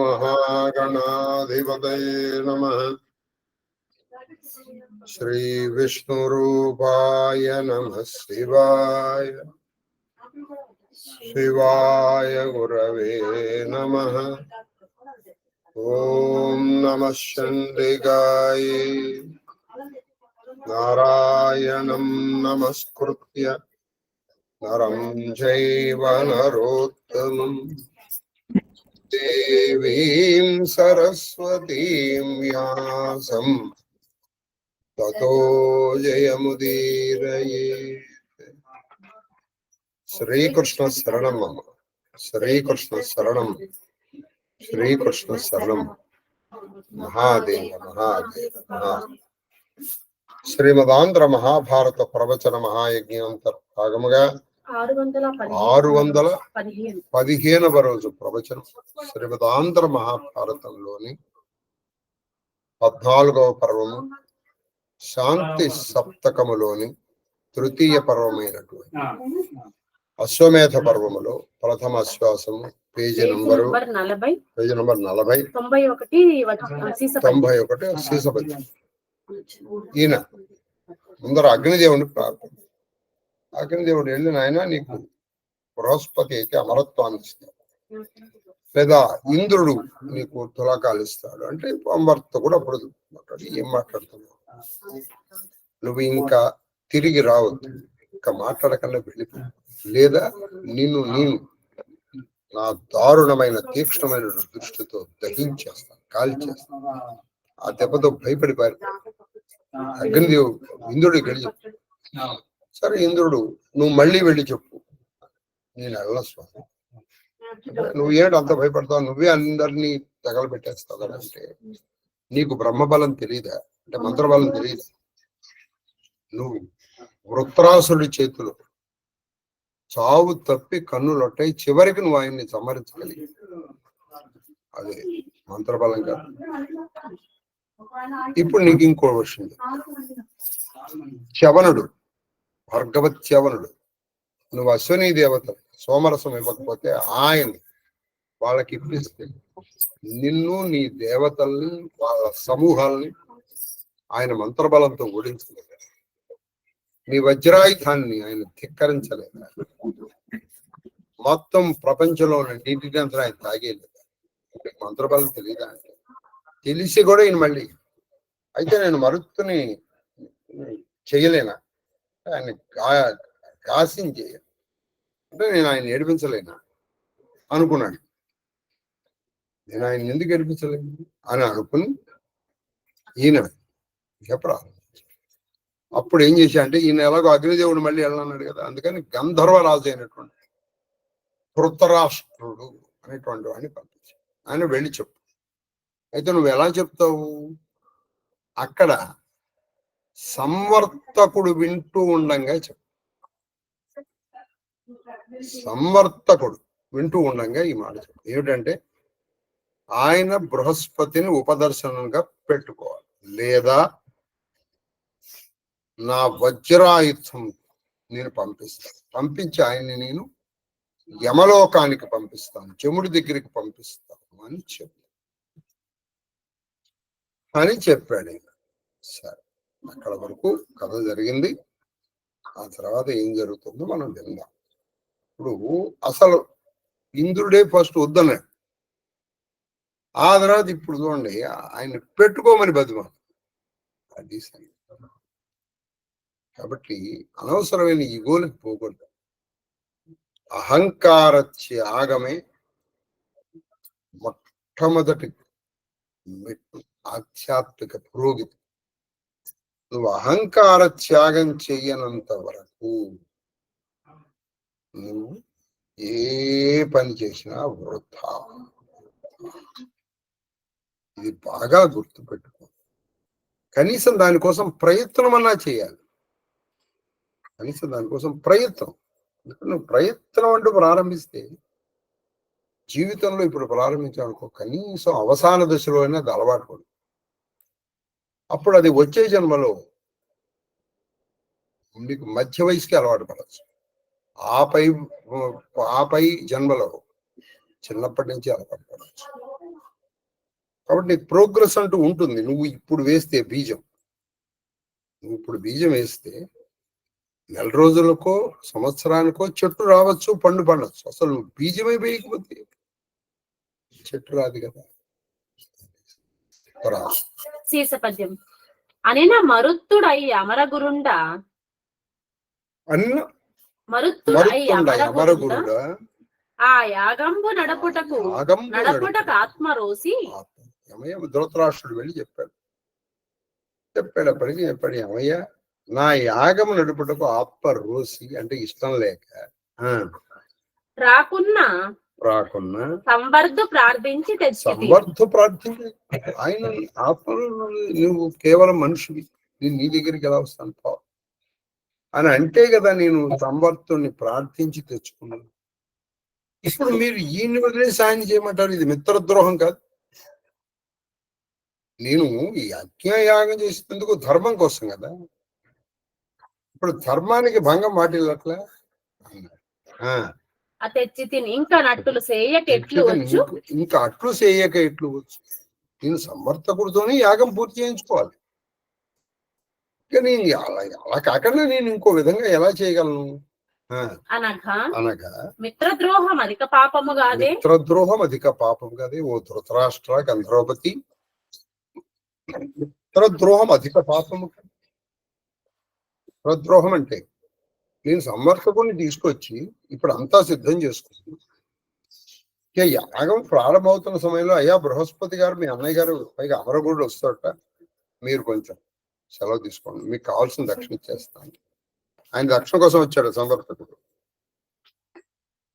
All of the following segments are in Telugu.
महागणाधिपतये नमः। श्री विष्णुरूपाय नमः शिवाय। शिवाय गुरवे नमः। ओम नमः चंडिकाय। नारायणं नमस्कृत्य नरं चैव नरोत्तमं देवीं सरस्वतीं व्यासं ततो जयमुदीरयेत्। श्रीकृष्ण शरणं मम। श्रीकृष्ण शरणं। श्रीकृष्ण शरणं। महादेव महादेव महादेव। శ్రీమదాంధ్ర మహాభారత ప్రవచన మహాయజ్ఞంతర్భాగముగా 615వ రోజు ప్రవచనం శ్రీమదాంధ్ర మహాభారతంలోని 14వ పర్వము శాంతి సప్తకములోని తృతీయ పర్వమైనటువంటి అశ్వమేధ పర్వములో ప్రథమ అశ్వాసము పేజీ నంబర్ 40 91 సీసపతి. ఈయన ముందర అగ్నిదేవుని ప్రార్థన. అగ్నిదేవుడు వెళ్ళి నాయన నీకు బృహస్పతి అయితే అమరత్వాన్ని ఇస్తాడు, లేదా ఇంద్రుడు నీకు తులకాలు ఇస్తాడు అంటే అమర్త కూడా అప్పుడు మాట్లాడి ఏం మాట్లాడుతున్నావు, నువ్వు ఇంకా తిరిగి రావద్దు, ఇంకా మాట్లాడకుండా వెళ్ళిపో, లేదా నేను నా దారుణమైన తీక్ష్ణమైన దృష్టితో దహించేస్తాను, కాల్చేస్తాను. ఆ దెబ్బతో భయపడిపోయారు. అగ్నిదేవుడు ఇంద్రుడికి వెళ్ళి చెప్పు. సరే ఇంద్రుడు నువ్వు మళ్ళీ వెళ్ళి చెప్పు, నేను వెళ్ళను స్వామి. నువ్వు ఏంటి అంత భయపడతావు, నువ్వే అందరినీ తగలబెట్టేస్తావు కదా అంటే నీకు బ్రహ్మబలం తెలియదా అంటే మంత్రబలం తెలియదా, నువ్వు వృత్రాసుడి చేతులు చావు తప్పి కన్నులొట్టాయి, చివరికి నువ్వు ఆయన్ని సంహరించగలిగి, అదే మంత్రబలం కాదు. ఇప్పుడు నీకు ఇంకో విషయం, చ్యవనుడు భార్గవత్ చ్యవనుడు, నువ్వు అశ్వనీ దేవత సోమరసం ఇవ్వకపోతే ఆయన వాళ్ళకి ఇప్పిస్తే నిన్ను నీ దేవతల్ని వాళ్ళ సమూహాల్ని ఆయన మంత్రబలంతో ఓడించలేదు, నీ వజ్రాయుధాన్ని ఆయన ధిక్కరించలేదు, మొత్తం ప్రపంచంలో నీటినంతా ఆయన తాగేలేదు. మంత్రబలం తెలియదా అంటే తెలిసి కూడా ఈయన మళ్ళీ అయితే నేను మరుత్తుని చేయలేనా, ఆయన కాసించేయ అంటే నేను ఆయన ఏడిపించలేనా అనుకున్నాడు. నేను ఆయన ఎందుకు ఏడిపించలేను అని అనుకుని ఈయన చెప్పరా. అప్పుడు ఏం చేశా అంటే ఈయన ఎలాగో అగ్నిదేవుడు మళ్ళీ వెళ్ళన్నాడు కదా, అందుకని గంధర్వరాజు అయినటువంటి ధృతరాష్ట్రుడు అనేటువంటి వాడిని పంపించాడు. ఆయన వెళ్ళి చెప్పు. అయితే నువ్వు ఎలా చెప్తావు, అక్కడ సంవర్తకుడు వింటూ ఉండంగా చెప్పు. సంవర్తకుడు వింటూ ఉండంగా ఈ మాట చెప్పు. ఏమిటంటే ఆయన బృహస్పతిని ఉపదర్శనంగా పెట్టుకోవాలి, లేదా నా వజ్రాయుధం నేను పంపిస్తాను, పంపించి ఆయన్ని నేను యమలోకానికి పంపిస్తాను, యముడి దగ్గరికి పంపిస్తాను అని చెప్పు అని చెప్పాడు. సరే, అక్కడ వరకు కథ జరిగింది. ఆ తర్వాత ఏం జరుగుతుందో మనం విందాం. ఇప్పుడు అసలు ఇంద్రుడే ఫస్ట్ వద్దన్నాడు, ఆ తర్వాత ఇప్పుడు చూడండి ఆయన పెట్టుకోమని బతిమాలు. అది కాబట్టి అనవసరమైన ఈగోలకు పోకూడదు. అహంకార త్యాగమే మొట్టమొదటి మెట్టు ఆధ్యాత్మిక పురోగతి. నువ్వు అహంకార త్యాగం చెయ్యనంత వరకు నువ్వు ఏ పని చేసినా వృథా. ఇది బాగా గుర్తుపెట్టుకో. కనీసం దానికోసం ప్రయత్నం అన్నా చేయాలి, కనీసం దానికోసం ప్రయత్నం. నువ్వు ప్రయత్నం అంటూ ప్రారంభిస్తే జీవితంలో ఇప్పుడు ప్రారంభించాలనుకో, కనీసం అవసాన దశలో అయినా అది అలవాటు పడు. అప్పుడు అది వచ్చే జన్మలో మీకు మధ్య వయసుకి అలవాటు పడవచ్చు, ఆపై జన్మలో చిన్నప్పటి నుంచి అలవాటు పడవచ్చు. కాబట్టి నీకు ప్రోగ్రెస్ అంటూ ఉంటుంది. నువ్వు ఇప్పుడు వేస్తే బీజం, నువ్వు ఇప్పుడు బీజం వేస్తే నెల రోజులకో సంవత్సరానికో చెట్టు రావచ్చు, పండు పండవచ్చు. అసలు నువ్వు బీజమే వేయకపోతే చెట్టు రాదు కదా. సీసపద్యం అనిన మరుత్తుడై అమరగురుండ అన్న మరుత్తుడై అమరగురుడ ఆ యాగంబు నడపుటకు ఆత్మరోసి ధృతరాష్ట్రుడు వెళ్ళి చెప్పాడప్పటికి ఏమయ్యా, నా యాగము నడుపుటకు ఆత్మ రోసి అంటే ఇష్టం లేక రాకున్నా సంవర్ధు ప్రార్థించి ఆయన ఆత్మలో నువ్వు కేవలం మనిషివి, నేను నీ దగ్గరికి ఎలా వస్తాను అని అంటే కదా నేను సంవర్ధుని ప్రార్థించి తెచ్చుకున్నాను. ఇప్పుడు మీరు ఈయన్ని వదిలేసి ఆయన చేయమంటారు, ఇది మిత్రద్రోహం కాదు. నేను ఈ యజ్ఞయాగం చేసేందుకు ధర్మం కోసం కదా. ఇప్పుడు ధర్మానికి భంగం వాటిల్లట్లా ఇంకా అట్లు చేయక ఎట్లు వచ్చు. నేను సమర్థకుడితోనే యాగం పూర్తి చేయించుకోవాలి. కానీ అలా కాకుండా నేను ఇంకో విధంగా ఎలా చేయగలను అనగా మిత్రద్రోహం అధిక పాపము కాదే. ఓ ధృతరాష్ట్ర గంధర్వపతి, మిత్రద్రోహం అధిక పాపము. మిత్రద్రోహం అంటే నేను సమర్థకుడిని తీసుకొచ్చి ఇప్పుడు అంతా సిద్ధం చేసుకుంది. ఇక యాగం ప్రారంభమవుతున్న సమయంలో అయ్యా బృహస్పతి గారు, మీ అన్నయ్య గారు పైగా అమరగురుడు వస్తాడట, మీరు కొంచెం సెలవు తీసుకోండి, మీకు కావాల్సిన దక్షిణ ఇచ్చేస్తాను. ఆయన దక్షిణ కోసం వచ్చాడు సమర్థకుడు,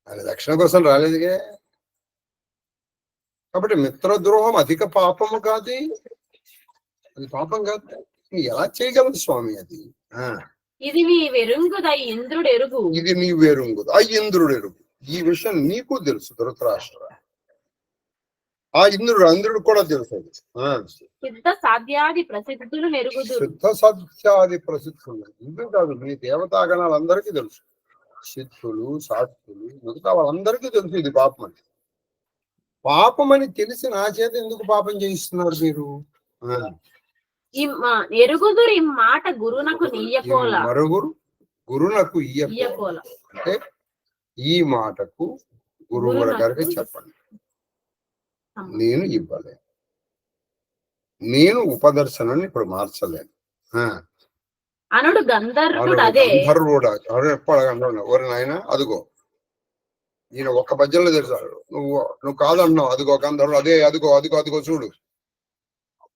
ఆయన దక్షిణ కోసం రాలేదుగా. కాబట్టి మిత్రద్రోహం అధిక పాపము కాదు, అది పాపం కాదు. ఎలా చేయగలదు స్వామి అది? ఇది నీ వెరుంగుద ఇంద్రుడు ఎరుగు, ఇది నీ వెరుంగుద ఆ ఇంద్రుడు ఎరుగు. ఈ విషయం నీకు తెలుసు ధృతరాష్ట్ర, ఆ ఇంద్రుడు కూడా తెలుసు. సిద్ధ సాధ్యాది ప్రసిద్ధులు నెరుగుదు. సిద్ధ సాధ్యాది ప్రసిద్ధులు ఇందుకు కాదు, మీ దేవతాగణాలందరికీ తెలుసు. సిద్ధులు సాధ్యులు మిగతా వాళ్ళందరికీ తెలుసు ఇది పాపం అని. పాపం అని తెలిసి నా చేత ఎందుకు పాపం చేయిస్తున్నారు మీరు? ఎరుగుదురు ఈ మాట గురునకు నీయకోల. గురునకు ఇయ్యకోల అంటే ఈ మాటకు గురువు గారికి చెప్పండి, నేను ఇవ్వలేను, నేను ఉపదర్శనాన్ని ఇప్పుడు మార్చలేను. అనుడు గంధర్వుడు ఎవరి నాయన అదిగో ఈయన ఒక్క పద్యంలో తెలుసాడు, నువ్వు కాదన్నావు, అదిగో గంధర్వుడు, అదిగో చూడు.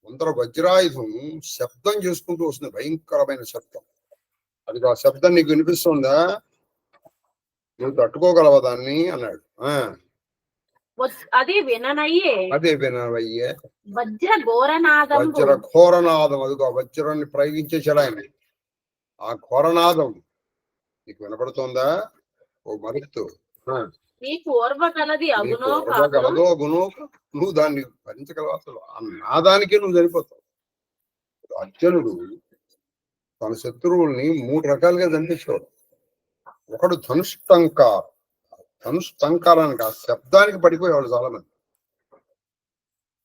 అందరూ వజ్రాయుధం శబ్దం చేసుకుంటూ వస్తుంది, భయంకరమైన శబ్దం. అది ఆ శబ్దం నీకు వినిపిస్తుందా? నువ్వు తట్టుకోగలవా దాన్ని అన్నాడు. అదే వినవయ్యే వజ్ర ఘోరనాదం. అదిగో వజ్రాన్ని ప్రయోగించేశాడు ఆయన. ఆ ఘోరనాదం నీకు వినపడుతోందా? ఓ మరుత్తు గలదో అగునో, నువ్వు దాన్ని భరించగలవు? అసలు ఆ నాదానికే నువ్వు చనిపోతావు. అర్జునుడు తన శత్రువుల్ని 3 రకాలుగా చంపేసేవాడు. ఒకడు ధనుష్టంకారానికి ఆ శబ్దానికి పడిపోయేవాడు చాలా మంది.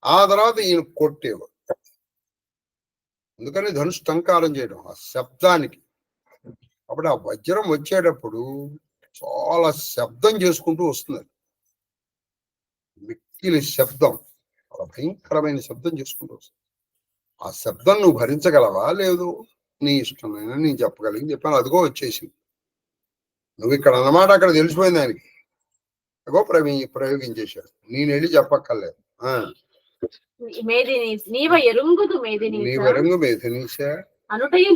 ఆ తర్వాత ఈయన కొట్టేవాడు. అందుకని ధనుష్టంకారం చేయడం ఆ శబ్దానికి. అప్పుడు ఆ వజ్రం వచ్చేటప్పుడు చాలా శబ్దం చేసుకుంటూ వస్తుంది, మిక్కిలి శబ్దం, చాలా భయంకరమైన శబ్దం చేసుకుంటూ వస్తుంది. ఆ శబ్దం నువ్వు భరించగలవా? లేదు, నీ ఇష్టమైన నేను చెప్పగలిగింది చెప్పాను, అదిగో వచ్చేసింది. నువ్వు ఇక్కడ అన్నమాట అక్కడ తెలిసిపోయింది ఆయనకి. అగో ప్రయోగించేశాడు, నేను వెళ్ళి చెప్పక్కర్లేదు. నీవెరుంగు మేధినీశ అనుటయు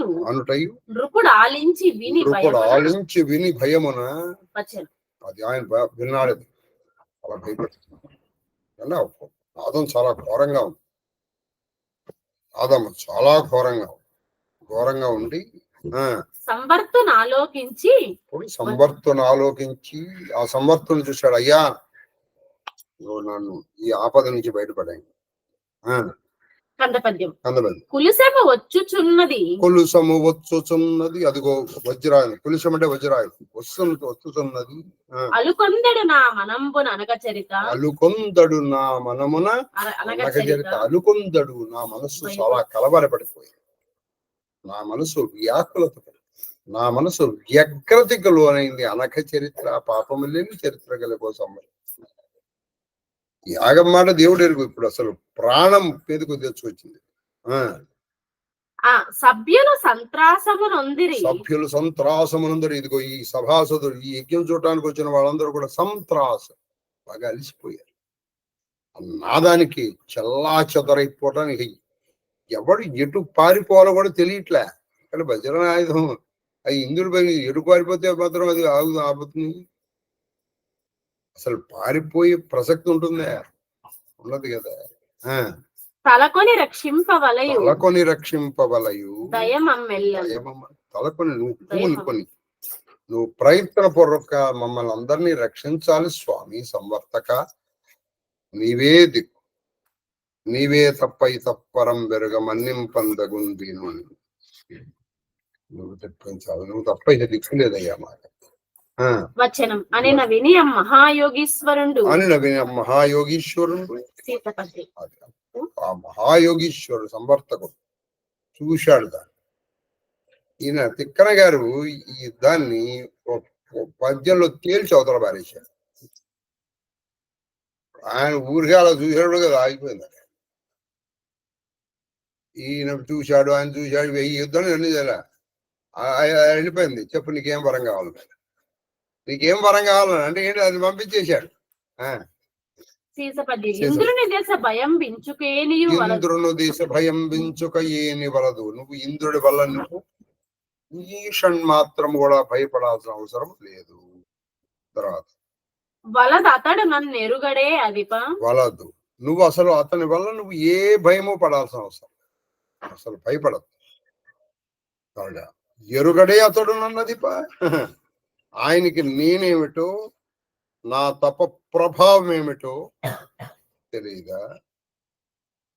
నృపుడు ఆలించి విని భయమున అది ఆయన విన్నాడు. అలా భయపడుతుంది. నాదం చాలా ఘోరంగా ఉంది. నాదం చాలా ఘోరంగా ఉండి సంవర్తుని ఆలోకించి ఆ సంవర్తుని చూశాడు. అయ్యా నువ్వు నన్ను ఈ ఆపద నుంచి బయటపడాయి, కందపద్యం. కందపద్యం. కులుసము వచ్చుచున్నది, కొలుసము వచ్చుచున్నది, అదిగో వజ్రాయుధం. కులుసం అంటే వజ్రాయుధం. వచ్చుచున్నది. అలుకొందడు నా మనంబున అనగచరిత, అలుకొందడు నా మనమున అనగచరిత. అలుకొందడు, నా మనస్సు చాలా కలవరపడిపోయింది, నా మనసు వ్యాకులత, నా మనసు వ్యగ్రతకు లోనైంది. అనఘ చరిత్ర, పాపము లేని చరిత్ర గల కోసం యాగం మాట దేవుడు ఎరుగు. ఇప్పుడు అసలు ప్రాణం పేదకు తెచ్చుకొచ్చింది. సభ్యులు సంత్రాసమునొందిరి, సభ్యులు సంత్రాసమునందరూ. ఇదిగో ఈ సభాసదులు, ఈ యజ్ఞం చూడటానికి వచ్చిన వాళ్ళందరూ కూడా సంత్రాసం, బాగా అలిసిపోయారు. నాదానికి చెల్లా చెదరైపోవటానికి ఎవడు ఎటు పారిపోవాలో కూడా తెలియట్లే. ఇక్కడ వజ్ర ఆయుధం అది ఇంద్రుడి పై ఎటు పారిపోతే మాత్రం అది ఆపుతుంది. అసలు పారిపోయే ప్రసక్తి ఉంటుందా? ఉన్నది కదా. తలకొని రక్షింపవలయు, తలకొని రక్షింపవలయు, తలకొని నువ్వు ప్రయత్నపూర్వక మమ్మల్ని అందరినీ రక్షించాలి స్వామి. సంవర్తక నీవే దిక్కు, నీవే తప్పై తప్పరం వెరుగ మన్నింపందగుంది. నువ్వు తెప్పించాలి, నువ్వు తప్ప ఇక దిక్కు లేదయ్యా మాట. వచనం అని విని మహాయోగీశ్వరుడు, మహాయోగీశ్వరుడు, ఆ మహాయోగీశ్వరుడు సంవర్తకుడు చూశాడు దాన్ని. ఈయన తిక్కన గారు ఈ దాన్ని పద్యంలో తేల్చి అవతల పారేశాడు. ఆయన ఊరికే అలా చూశాడు కదా, ఆగిపోయింది. ఈయన చూశాడు, ఆయన చూశాడు, 1000 యుద్ధాలు ఎన్ని చేయాల వెళ్ళిపోయింది. చెప్పు నీకేం వరం కావాలి, నీకేం వరం కావాలని అంటే ఏంటి, అది పంపించేశాడు. ఇంద్రుని దేశ భయం వించుక ఏని వలదు. నువ్వు ఇంద్రుడి వల్ల నువ్వు ఈషన్ మాత్రం కూడా భయపడాల్సిన అవసరం లేదు. తర్వాత వలదు అతడు నన్ను ఎరుగడే అదిప, వలదు నువ్వు అసలు అతని వల్ల నువ్వు ఏ భయము పడాల్సిన అవసరం, అసలు భయపడదు. ఎరుగడే అతడు నన్నదిప, ఆయనకి నేనేమిటో, నా తప ప్రభావం ఏమిటో తెలియదా?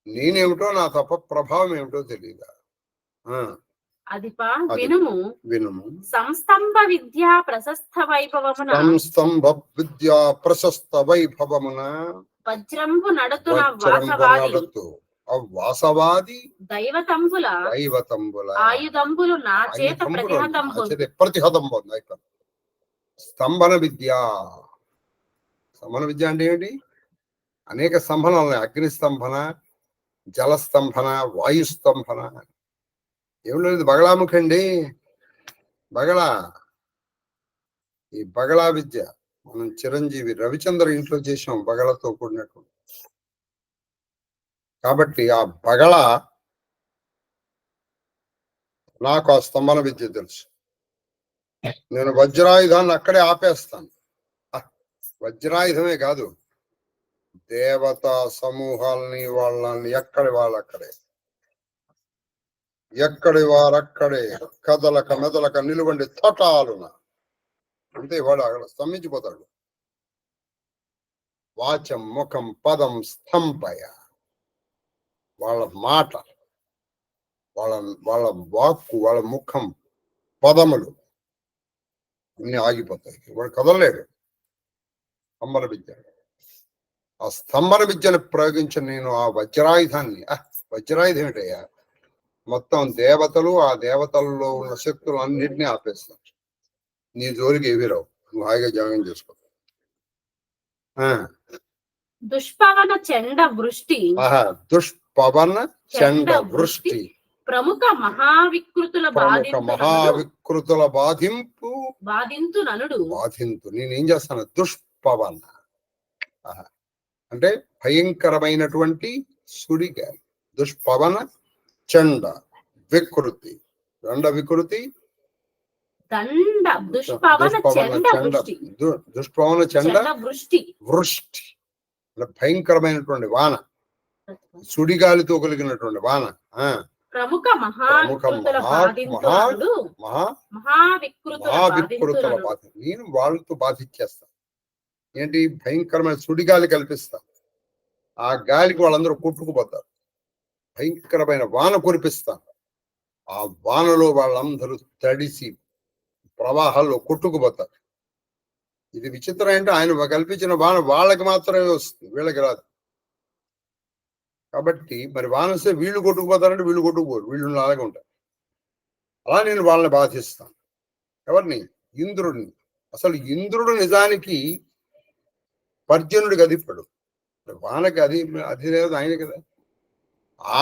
నేనేమిటో, నా తప ప్రభావం ఏమిటో తెలియదా? అదిపా వినుము, వినుము. సంస్తంభ విద్యా ప్రశస్త వైభవమున, సంస్తంభ విద్యా ప్రశస్త వైభవమున వజ్రంబు నడుతున వాసవాది దైవతంబుల ఆయుధంబులు నా చేత ప్రతిహతం పొందాయి. స్తంభన విద్య, స్తంభన విద్య అంటే ఏంటి? అనేక స్తంభనాలు ఉన్నాయి. అగ్నిస్తంభన, జలస్తంభన, వాయుస్తంభన. ఏం లేదు, బగళాముఖండి, బగళా. ఈ బగళా విద్య మనం చిరంజీవి రవిచంద్ర ఇంట్లో చేసాం, బగళతో కూడినటువంటి. కాబట్టి ఆ బగళ నాకు ఆ స్తంభన విద్య తెలుసు. నేను వజ్రాయుధాన్ని అక్కడే ఆపేస్తాను. వజ్రాయుధమే కాదు, దేవతా సమూహాలని వాళ్ళని ఎక్కడి వాళ్ళక్కడే, ఎక్కడి వారక్కడే కదలక మెదలక నిలువండి తటాలున అంతే. వాడు అక్కడ స్తంభించిపోతాడు. వాచం ముఖం పదం స్తంభయ, వాళ్ళ మాట, వాళ్ళ వాక్కు, వాళ్ళ ముఖం, పదములు అన్ని ఆగిపోతాయి. వాడు కదలలేడు. స్తంభన విద్య, ఆ స్తంభన విద్యను ప్రయోగించిన నేను ఆ వజ్రాయుధాన్ని, వజ్రాయుధం ఏంటయ్యా, మొత్తం దేవతలు, ఆ దేవతల్లో ఉన్న శక్తులు అన్నింటినీ ఆపేస్తాను. నీ జోలికి ఏవి రావు, నువ్వు హాయిగా జాగం చేసుకో. దుష్పవన చండ వృష్టి, దుష్పవన చండ వృష్టి, ప్రముఖ మహావికృతుల బాధింతు ననుడు. నేనేం చేస్తాను? దుష్పవన అంటే భయంకరమైనటువంటి సుడిగాలి. దుష్పవన చండ వికృతి, దండ వికృతి, దుష్పవన చండ వృష్టి, భయంకరమైనటువంటి వాన, సుడిగాలితో కలిగినటువంటి వాన. ప్రముఖ మహావికృతుల బాధ, నేను వాళ్ళతో బాధించేస్తాను. ఏంటి? భయంకరమైన సుడిగాలి కల్పిస్తా. ఆ గాలికి వాళ్ళందరూ కొట్టుకుపోతారు. భయంకరమైన వాన కురిపిస్తాను. ఆ వానలో వాళ్ళందరూ తడిసి ప్రవాహాల్లో కొట్టుకుపోతారు. ఇది విచిత్రం ఏంటంటే ఆయన కల్పించిన వాన వాళ్ళకి మాత్రమే వస్తుంది, వీళ్ళకి రాదు. కాబట్టి మరి వాన వస్తే వీళ్ళు కొట్టుకుపోతారంటే వీళ్ళు కొట్టుకుపోరు, వీళ్ళు అలాగే ఉంటారు. అలా నేను వాళ్ళని బాధిస్తాను. ఎవరిని? ఇంద్రుడిని. అసలు ఇంద్రుడు నిజానికి పర్జనుడికి అధిపడు. వానకి అది లేదు ఆయన కదా.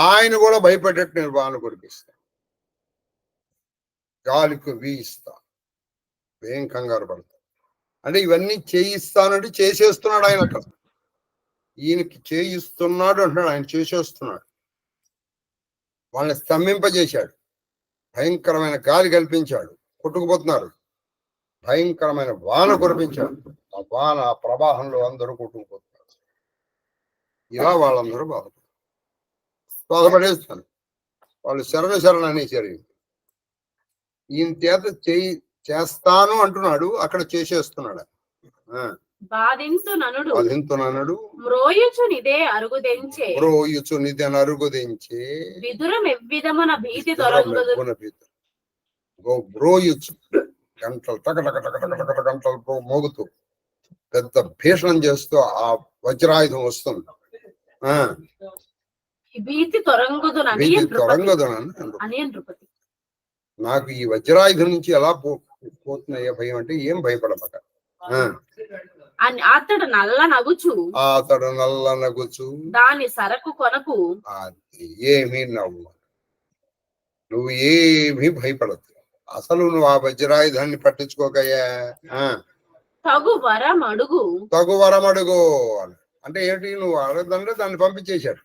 ఆయన కూడా భయపడేట్టు నేను వాన కురిపిస్తాను, గాలికి వీయిస్తా, ఏం కంగారు పడతా. అంటే ఇవన్నీ చేయిస్తానంటే చేసేస్తున్నాడు ఆయన. అక్కడ ఈయనకి చేయిస్తున్నాడు అంటున్నాడు, ఆయన చేసేస్తున్నాడు. వాళ్ళని స్తంభింపజేశాడు, భయంకరమైన గాలి కల్పించాడు, కొట్టుకుపోతున్నారు. భయంకరమైన వాన కురిపించాడు, ఆ వాన ఆ ప్రవాహంలో అందరూ కొట్టుకుపోతున్నారు. ఇలా వాళ్ళందరూ బాధపడేస్తాను. వాళ్ళు శరణ అనేసారు. ఈయన చేత చేస్తాను అంటున్నాడు, అక్కడ చేసేస్తున్నాడు. బాధింతుననుడు మ్రోయుచునిదే అరుగుదెంచే విదురం ఎవ్విధమున భీతి తొలగును. బ్రోయుచు గంటలు టక గంటలు మోగుతూ పెద్ద భీషణం చేస్తూ ఆ వజ్రాయుధం వస్తుంది. భీతి తొరంగుదును. నాకు ఈ వజ్రాయుధం నుంచి ఎలా పోతున్నాయో భయం అంటే ఏం భయపడమక. అతడు నల్ల నగుచు దాని సరకు కొనకు. ఏమీ నువ్వు ఏమీ భయపడదు. అసలు నువ్వు ఆ వజ్రాయుధాన్ని పట్టించుకోకయ్యా. తగు వరం అడుగు అంటే ఏంటి? నువ్వు అడగదంటే దాన్ని పంపించేశాడు.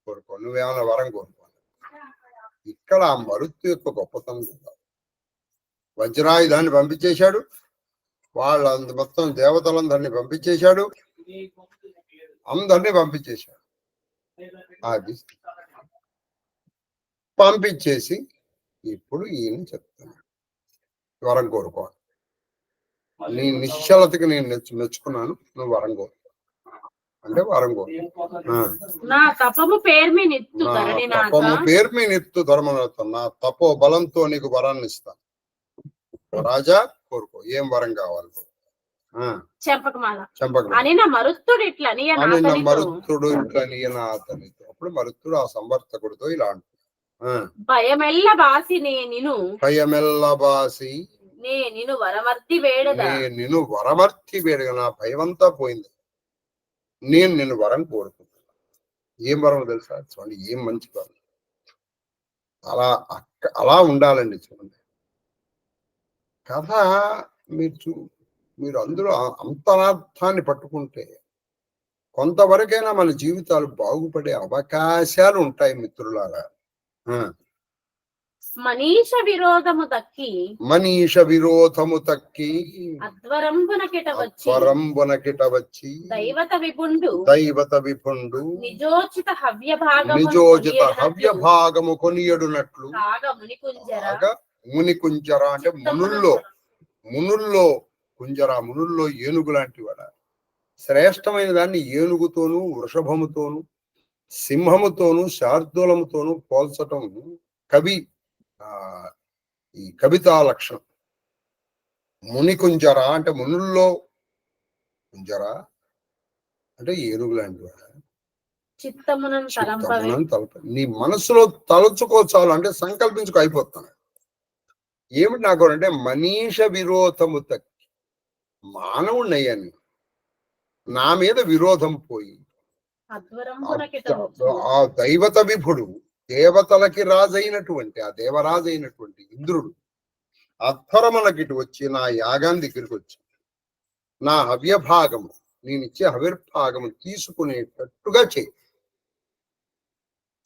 కోరుకో, నువ్వేమన్నా వరం కోరుకో. ఇక్కడ ఆ మరుత్తు యొక్క గొప్పతనం. వజ్రాయుధాన్ని పంపించేశాడు, మొత్తం దేవతలందరినీ పంపించేశాడు, అందరినీ పంపించేశాడు. అది పంపించేసి ఇప్పుడు ఈయన చెప్తాను, వరం కోరుకో. నీ నిశ్చలతకి నేను మెచ్చుకున్నాను, నువ్వు వరం కోరుకో అంటే వరం కోరు. నా తపము పేరు నిత్తు ధర్మరత్నం, నా తపో బలంతో నీకు వరాన్ని ఇస్తాను. రాజా కోరుకో, ఏం వరం కావాలి? మరుత్తుడు ఇట్లా అతనితో. అప్పుడు మరుత్తుడు ఆ సంవర్తకుడితో ఇలా అంటాడు, భయమెల్ల బాసి నేను వరమర్తి వేడగా నా భయమంతా పోయింది, నేను నిన్ను వరం కోరుకుంటున్నా. ఏం వరం తెలుసా? చూడండి, ఏం మంచి వరం. అలా ఉండాలండి. చూడండి కథ మీరు అందరూ అంతరార్థాన్ని పట్టుకుంటే కొంతవరకైనా మన జీవితాలు బాగుపడే అవకాశాలు ఉంటాయి మిత్రులారా. మనీష విరోధము తక్కి అధ్వరంబున కిట వచ్చి దైవత విపుండు నిజోచిత హవ్య భాగము కొనియడునట్లు ముని కుంజర అంటే మునుల్లో కుంజర, మునుల్లో ఏనుగు లాంటి వాడ. శ్రేష్టమైన దాన్ని ఏనుగుతోనూ వృషభముతోనూ సింహముతోనూ శార్దూలముతోనూ పోల్చటం ఈ కవితా లక్షణం. ముని కుంజర అంటే మునుల్లో కుంజర అంటే ఏనుగు లాంటి వాడ. చిత్తమునను నీ మనసులో తలుచుకోచాలు అంటే సంకల్పించుకో, అయిపోతాను. ఏమిటి నాకు అంటే మనీష విరోధము తక్కి, మానవుణ్ణయ్యాను, నా మీద విరోధం పోయి ఆ దైవత విభుడు, దేవతలకి రాజైనటువంటి ఆ దేవరాజు అయినటువంటి ఇంద్రుడు అధ్వరమునకిటు వచ్చి నా యాగాన్ని దగ్గరికి వచ్చి నా హవ్యభాగము, నేనిచ్చే హవిర్భాగము తీసుకునేటట్టుగా చేయి.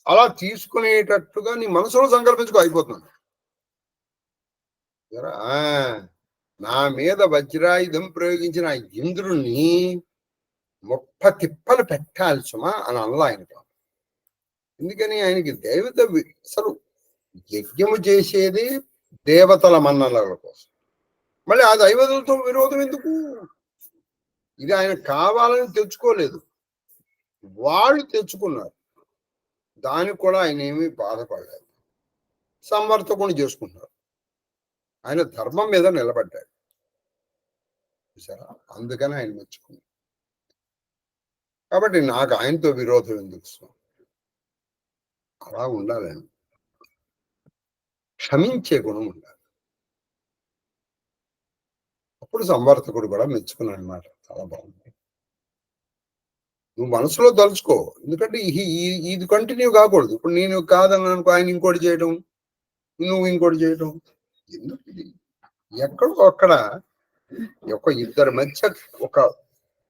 అలా తీసుకునేటట్టుగా నీ మనసులో సంకల్పించుకో, అయిపోతున్నాను. నా మీద వజ్రాయుధం ప్రయోగించిన ఇంద్రుణ్ణి 30 తిప్పలు పెట్టాలి సుమా అని అనలా ఆయన. ఎందుకని? ఆయనకి దేవత అసలు యజ్ఞము చేసేది దేవతల మన్నల కోసం, మళ్ళీ ఆ దైవతలతో విరోధం ఎందుకు? ఇది ఆయన కావాలని తెచ్చుకోలేదు, వాళ్ళు తెచ్చుకున్నారు. దానికి కూడా ఆయన ఏమీ బాధపడలేదు. సంవర్తకుని చేసుకుంటున్నారు. ఆయన ధర్మం మీద నిలబడ్డాడు. చూసారా, అందుకని ఆయన మెచ్చుకున్నాడు. కాబట్టి నాకు ఆయనతో విరోధం ఎందుకు? అలా ఉండాలని క్షమించే గుణం ఉండాలి. అప్పుడు సంవర్తకుడు కూడా మెచ్చుకున్నాడు అనమాట. చాలా బాగుంది. నువ్వు మనసులో తలుచుకో, ఎందుకంటే ఇది కంటిన్యూ కాకూడదు. ఇప్పుడు నేను కాదని అనుకో, ఆయన ఇంకోటి చేయడం, నువ్వు ఇంకోటి చేయడం ఎందుకు? ఇది ఎక్కడో అక్కడ ఒక ఇద్దరి మధ్య ఒక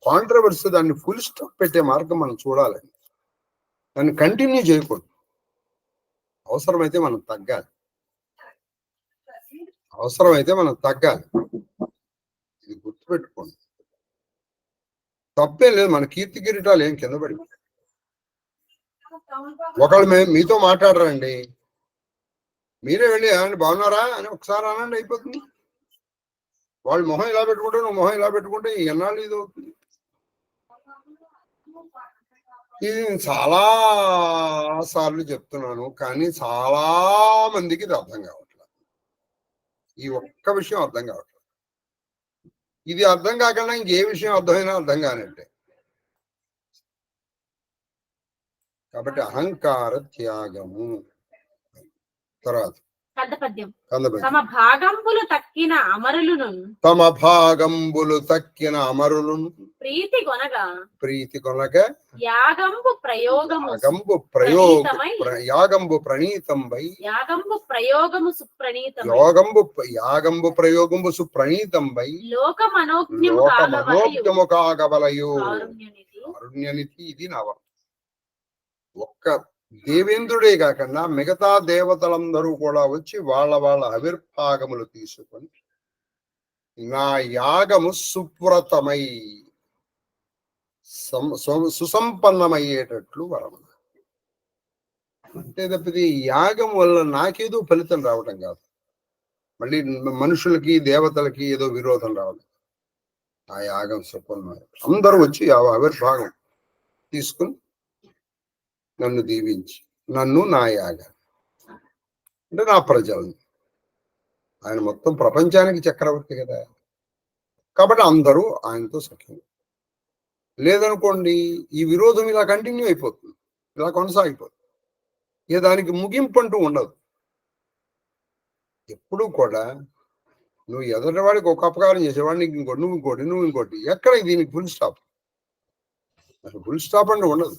కాంట్రవర్సీ, దాన్ని ఫుల్ స్టాప్ పెట్టే మార్గం మనం చూడాలని, దాన్ని కంటిన్యూ చేయకూడదు. అవసరమైతే మనం తగ్గాలి, ఇది గుర్తుపెట్టుకోండి. తప్పేం లేదు. మన కీర్తి కిరీటాలు ఏం కింద పడి, ఒకళ్ళు మీతో మాట్లాడరండి, మీరే వెళ్ళి ఏమండి బాగున్నారా అని ఒకసారి అనండి, అయిపోతుంది. వాళ్ళు మొహం ఇలా పెట్టుకుంటే నువ్వు మొహం ఇలా పెట్టుకుంటే ఎన్నాళ్ళు ఇది అవుతుంది. ఇది చాలా సార్లు చెప్తున్నాను, కానీ చాలా మందికి ఇది అర్థం కావట్లేదు. ఈ ఒక్క విషయం అర్థం కావట్లేదు. ఇది అర్థం కాకుండా ఇంకే విషయం అర్థమైనా అర్థం కానంటే. కాబట్టి అహంకార త్యాగము. తర్వాత కందపద్యం. తమ భాగంబులు తక్కిన అమరులను ప్రీతి కొనగ యాగంబు ప్రయోగము సుప్రణీతంబై లోకమనోజ్ఞము కాగవలయు కారుణ్యనిధి. ఇది నవ. ఒక్క దేవేంద్రుడే కాకుండా మిగతా దేవతలందరూ కూడా వచ్చి వాళ్ళ ఆవిర్భాగములు తీసుకొని నా యాగము సువ్రతమై సుసంపన్నమయ్యేటట్లు వరము. అంటే తప్పిది యాగం వల్ల నాకేదో ఫలితం రావటం కాదు, మళ్ళీ మనుషులకి దేవతలకి ఏదో విరోధం రావడం. ఆ యాగం సుపన్నమై అందరూ వచ్చి ఆవిర్భాగం తీసుకుని నన్ను దీవించి, నన్ను నా యాగం అంటే నా ప్రజలను, ఆయన మొత్తం ప్రపంచానికి చక్రవర్తి కదా. కాబట్టి అందరూ ఆయనతో సఖ్యం. లేదనుకోండి, ఈ విరోధం ఇలా కంటిన్యూ అయిపోతుంది, ఇలా కొనసాగిపోతుంది. ఇక దానికి ముగింపు అంటూ ఉండదు. ఎప్పుడూ కూడా నువ్వు ఎదుటివాడికి ఒక అపకారం చేసేవాడికి ఇంకోటి, నువ్వు ఇంకోటి, ఎక్కడ దీనికి ఫుల్ స్టాప్? అసలు ఫుల్ స్టాప్ అంటూ ఉండదు.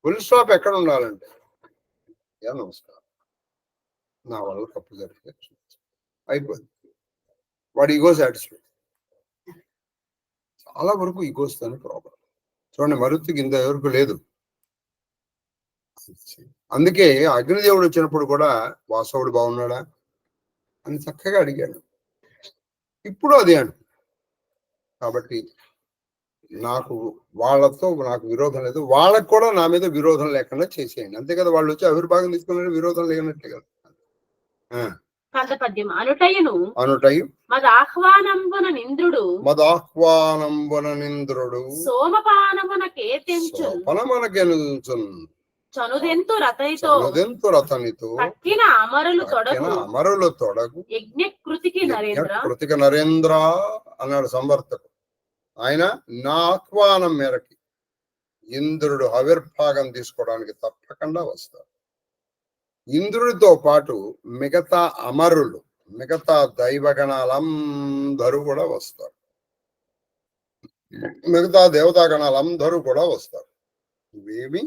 ఫుల్ స్టాప్ ఎక్కడ ఉండాలంటే, నమస్కారం, నా వల్ల తప్పు జరిగితే అయిపోయింది. వాడు ఈగో సాటిస్ఫైడ్. చాలా వరకు ఈగోస్ దాని ప్రాబ్లం. చూడండి, మరుత్తుకి ఇంత వరకు లేదు. అందుకే అగ్నిదేవుడు వచ్చినప్పుడు కూడా వాసవుడు బాగున్నాడా అని చక్కగా అడిగాడు. ఇప్పుడు అదే అంట. కాబట్టి నాకు విరోధం లేదు, వాళ్ళకు కూడా నా మీద విరోధం లేకుండా చేసేయండి. అంతే కదా. వాళ్ళు వచ్చి ఆవిర్భాగం తీసుకున్న విరోధం లేనట్టే కదా. అనుటయు మదాహ్వానంబున నింద్రుడు సోమపానమునకెనుచున్ చనుదెంతు రతనితో తక్కిన అమరులు తొడగు యజ్ఞకృతికి నరేంద్ర అన్నాడు సంవర్తకు. ఆయన నా ఆహ్వానం మేరకి ఇంద్రుడు ఆవిర్భాగం తీసుకోవడానికి తప్పకుండా వస్తారు. ఇంద్రుడితో పాటు మిగతా అమరులు, మిగతా దైవగణాలందరూ కూడా వస్తారు, మిగతా దేవతాగణాలందరూ కూడా వస్తారు. నువ్వేమి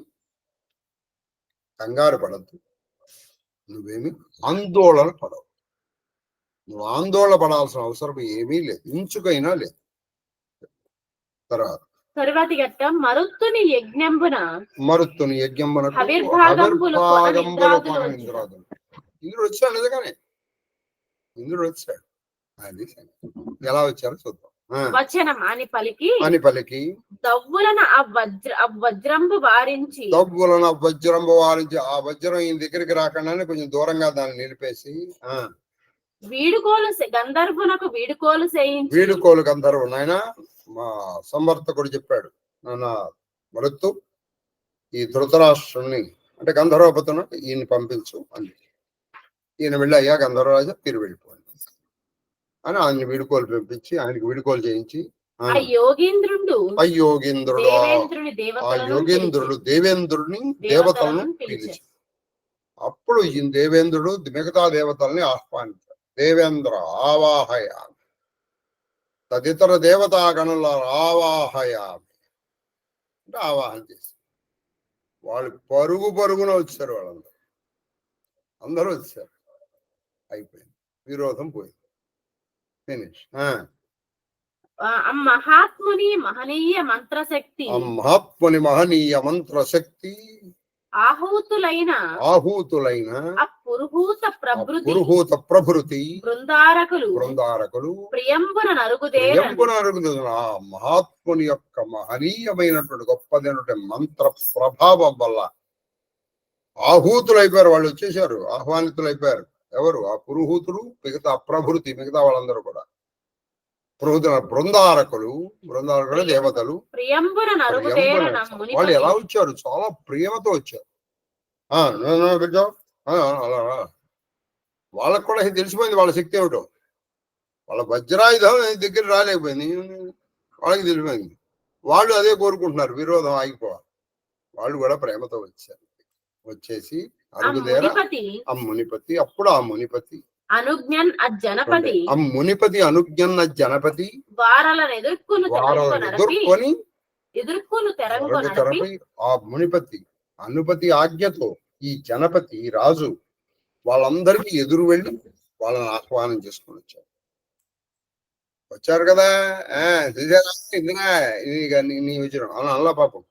కంగారు పడద్దు, నువ్వేమి ఆందోళన పడవు. నువ్వు ఆందోళన పడాల్సిన అవసరం ఏమీ లేదు, ఇంచుకైనా లేదు. తరువాతి ఘట్టం మరుత్తుని యజ్ఞంబున ఇంద్రుడు వచ్చాడు. నిజంగానే ఇంద్రుడు వచ్చాడు. అది ఎలా వచ్చారో చూద్దాం. అని పలికి దవ్వులన వజ్రంబు వారించి ఆ వజ్రం ఈయన దగ్గరికి రాకుండానే కొంచెం దూరంగా దాన్ని నిలిపేసి వీడుకోలు గంధర్వు నాయన మా సంవర్తకుడు చెప్పాడు, నాన్న మరుత్తు ఈ ధృతరాష్ట్రుణ్ణి అంటే గంధర్వపతును ఈయన్ని పంపించు అని. ఈయన వెళ్ళి అయ్యా గంధర్వరాజా మీరు వెళ్ళిపోండి అని ఆయన వీడుకోలు పంపించి ఆయనకి వీడుకోలు చేయించి ఆ యోగేంద్రుడు ఆ యోగేంద్రుడు ఆ యోగేంద్రుడు దేవేంద్రుడిని దేవతలను పిలిచి అప్పుడు ఈ దేవేంద్రుడు మిగతా దేవతల్ని ఆహ్వానించాడు. దేవేంద్ర ఆవాహయ తదితర దేవతాగణుల ఆవాహయ అంటే ఆవాహన చేసి వాళ్ళు పరుగున వచ్చారు. అందరూ వచ్చారు. అయిపోయింది, విరోధం పోయింది, ఫినిష్. మహాత్ముని మహనీయ మంత్రశక్తి మహాత్ముని మహనీయ మంత్రశక్తి ఆహూతులైన పురుహూత ప్రభృతి బృందారకులు ప్రియంబున నరుగుదేరు ఆ మహాత్ముని యొక్క మహనీయమైనటువంటి గొప్పదైనటువంటి మంత్ర ప్రభావం వల్ల ఆహూతులైపోయారు. వాళ్ళు వచ్చేసారు, ఆహ్వానితులైపోయారు. ఎవరు? ఆ పురుహూతులు, మిగతా ప్రభృతి, మిగతా వాళ్ళందరూ కూడా బృందారకులు దేవతలు. వాళ్ళు ఎలా వచ్చారు? చాలా ప్రేమతో వచ్చారు. వాళ్ళకు కూడా తెలిసిపోయింది వాళ్ళ శక్తి ఏమిటో. వాళ్ళ వజ్రాయుధం దగ్గర రాలేకపోయింది, వాళ్ళకి తెలిసిపోయింది. వాళ్ళు అదే కోరుకుంటున్నారు, విరోధం ఆగిపోవాలి. వాళ్ళు కూడా ప్రేమతో వచ్చారు. వచ్చేసి అరుగుదేర ఆ మునిపతి. అప్పుడు ఆ మునిపతి అనుజ్ఞన్ జనపతి వారలను ఎదుర్కొని ఆ మునిపతి అనుపతి ఆజ్ఞతో ఈ జనపతి రాజు వాళ్ళందరికీ ఎదురు వెళ్ళి వాళ్ళని ఆహ్వానం చేసుకుని వచ్చారు కదా. నీ విజయం అలా పాపం.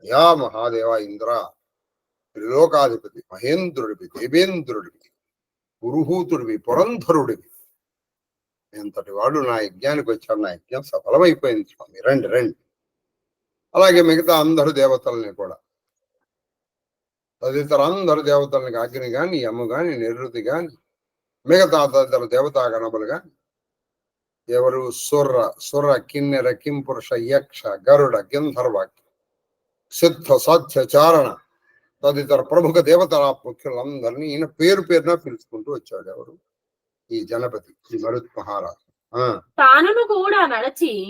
యా మహాదేవ ఇంద్ర త్రిలోకాధిపతి మహేంద్రుడివి, దేవేంద్రుడివి, పురుహూతుడివి, పురంధరుడివి, ఎంతటి వాడు నా యజ్ఞానికి వచ్చాడు. నా యజ్ఞం సఫలమైపోయింది స్వామి, రండి రండి. అలాగే మిగతా అందరు దేవతల్ని కూడా, తదితర అందరు దేవతల్ని, అగ్ని గాని, యము గాని, నిరుతి గాని, మిగతా తదితర దేవతా గణములు గాని, ఎవరు? సుర కిన్నెర కింపురుష యక్ష గరుడ గంధర్వ సిద్ధ సాధ్య చారణ తదితర ప్రముఖ దేవతల ముఖ్యులందరినీ ఈయన పేరున పిలుచుకుంటూ వచ్చాడు. ఎవరు? ఈ జనపతి, ఈ మరుత్ మహారాజు.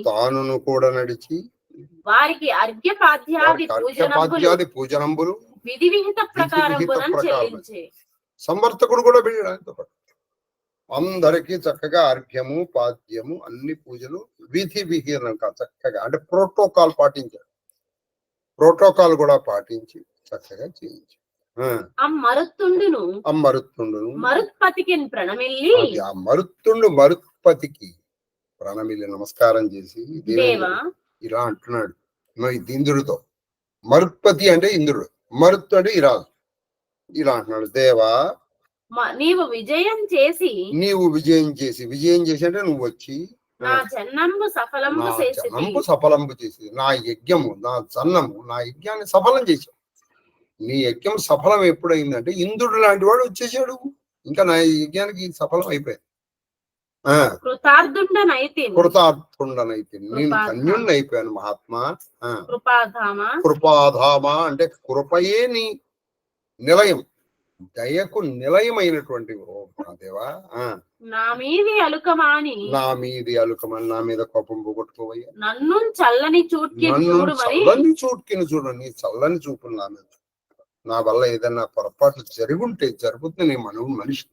తానును కూడా నడిచి వారికి అర్ఘ్యపాద్యాది పూజనంబులు విధి విహిత ప్రకారం సంవర్తకుడు కూడా వెళ్ళాడు ఆయనతో పాటు. అందరికీ చక్కగా అర్ఘ్యము, పాద్యము, అన్ని పూజలు విధి విహీనంగా చక్కగా, అంటే ప్రోటోకాల్ పాటించాడు. ప్రోటోకాల్ కూడా పాటించి చక్కగా చేయించాడు. మరుత్పతికి ప్రణమిల్లి నమస్కారం చేసి ఇలా అంటున్నాడు ఇంద్రుడితో. మరుత్పతి అంటే ఇంద్రుడు, మరుత్తు అంటే ఇరాజు. ఇలా అంటున్నాడు, దేవా నీవు విజయం చేసి అంటే నువ్వు వచ్చి జన్మంబు సఫలంబు చేసి నా యజ్ఞము, నా జన్నము, నా యజ్ఞాన్ని సఫలం చేశావు. నీ యజ్ఞం సఫలం ఎప్పుడైందంటే ఇంద్రుడు లాంటి వాడు వచ్చేసాడు. ఇంకా నా యజ్ఞానికి సఫలం అయిపోయింది. కృతార్థుండనైతే నేను ధన్యుణ్ణి అయిపోయాను మహాత్మా. కృపాధామ అంటే కృపయే నీ నిలయం, దయకు నిలయమైనటువంటి దేవా. నా మీది అలుకమని నా మీద కోపం పోగొట్టుకోవయ్యా. నన్ను చల్లని చూట్కిని చూడు, నీ చల్లని చూపులు నా మీద. నా వల్ల ఏదైనా పొరపాట్లు జరుగుతుంది. నీ మనిషి.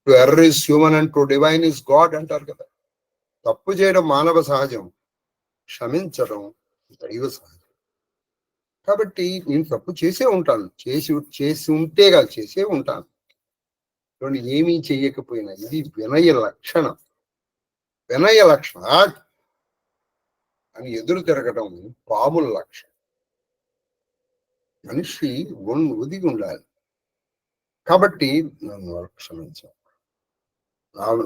To err is human and to divine is God అంటారు కదా. తప్పు చేయడం మానవ సహజం, క్షమించడం దైవ సహజం. కాబట్టి నేను తప్పు చేసే ఉంటాను, చేసి ఉంటే కాదు చేసే ఉంటాను. ఏమీ చెయ్యకపోయినా ఇది వినయ లక్షణం. అని ఎదురు తిరగడం పాముల లక్షణం. మనిషి ఒదిగి ఉండాలి. కాబట్టి నన్ను క్షమించాను,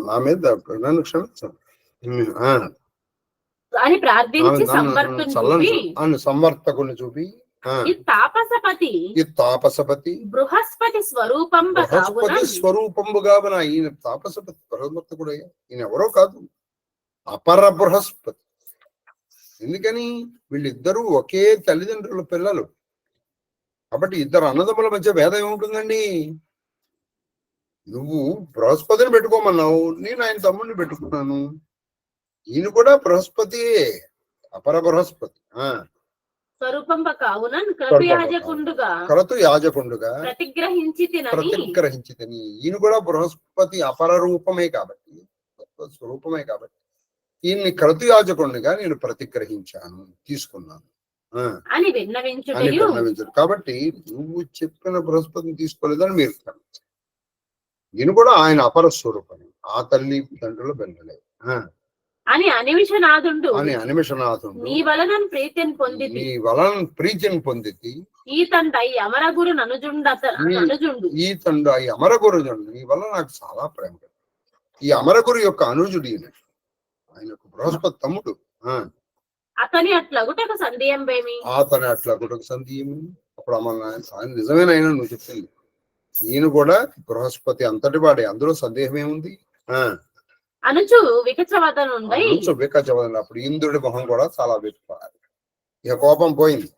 నా మీద నన్ను క్షమించాను అని ప్రార్థించి సంవర్తకుని చూపి తాపసపతి బృహస్పతి స్వరూపంబుగా ఈయన తాపసపతి పరమర్తకుడయ్యా. ఈయన ఎవరో కాదు, అపర బృహస్పతి. ఎందుకని? వీళ్ళిద్దరూ ఒకే తల్లిదండ్రుల పిల్లలు. కాబట్టి ఇద్దరు అన్నదమ్ముల మధ్య భేదం ఏముంటుందండి? నువ్వు బృహస్పతిని పెట్టుకోమన్నావు, నేను ఆయన తమ్ముడిని పెట్టుకున్నాను. ఈయన కూడా బృహస్పతియే, అపర బృహస్పతి. స్వరూపంబ కావున క్రతుయాజకుండుగా క్రతు యాజకుండుగా ప్రతిగ్రహించి ప్రతిగ్రహించితిని. ఈయన కూడా బృహస్పతి అపర రూపమే కాబట్టి, స్వరూపమే కాబట్టి ఈయన్ని క్రతు యాజకుండుగా నేను ప్రతిగ్రహించాను, తీసుకున్నాను అని అని విన్నవించుటయు. విన్నవించడు. కాబట్టి నువ్వు చెప్పిన బృహస్పతిని తీసుకోలేదని మీరు ఖండించారు. ఈయన కూడా ఆయన అపర స్వరూపమే, ఆ తల్లి తండ్రుల బెండలే అని అనిమిషనాథుండు అని అనిమిషనాథుడు నీ వలన ప్రీతిని పొందితి. నీ వలన ప్రీతిని పొందితి. ఈ తండై అమరగురు ననుజుండు ఈ తండ్రి ఈ అమరగురుజుడు నీ వల్ల నాకు చాలా ప్రేమ. ఈ అమరగురు యొక్క అనుజుడు ఈయన, ఆయనకు బృహస్పతి తమ్ముడు. అతని అట్లగుటకు సందేహమేమి? అతని అట్లా గుటకు సందేహం. అప్పుడు ఆయన నిజమేనైనా నువ్వు చెప్పింది. ఈయన కూడా బృహస్పతి అంతటి వాడే, అందులో సందేహం ఏముంది? అనుచు వికచవదనుండై అప్పుడు ఇంద్రుడి మొహం కూడా చాలా విప్పాలి. ఇక కోపం పోయింది.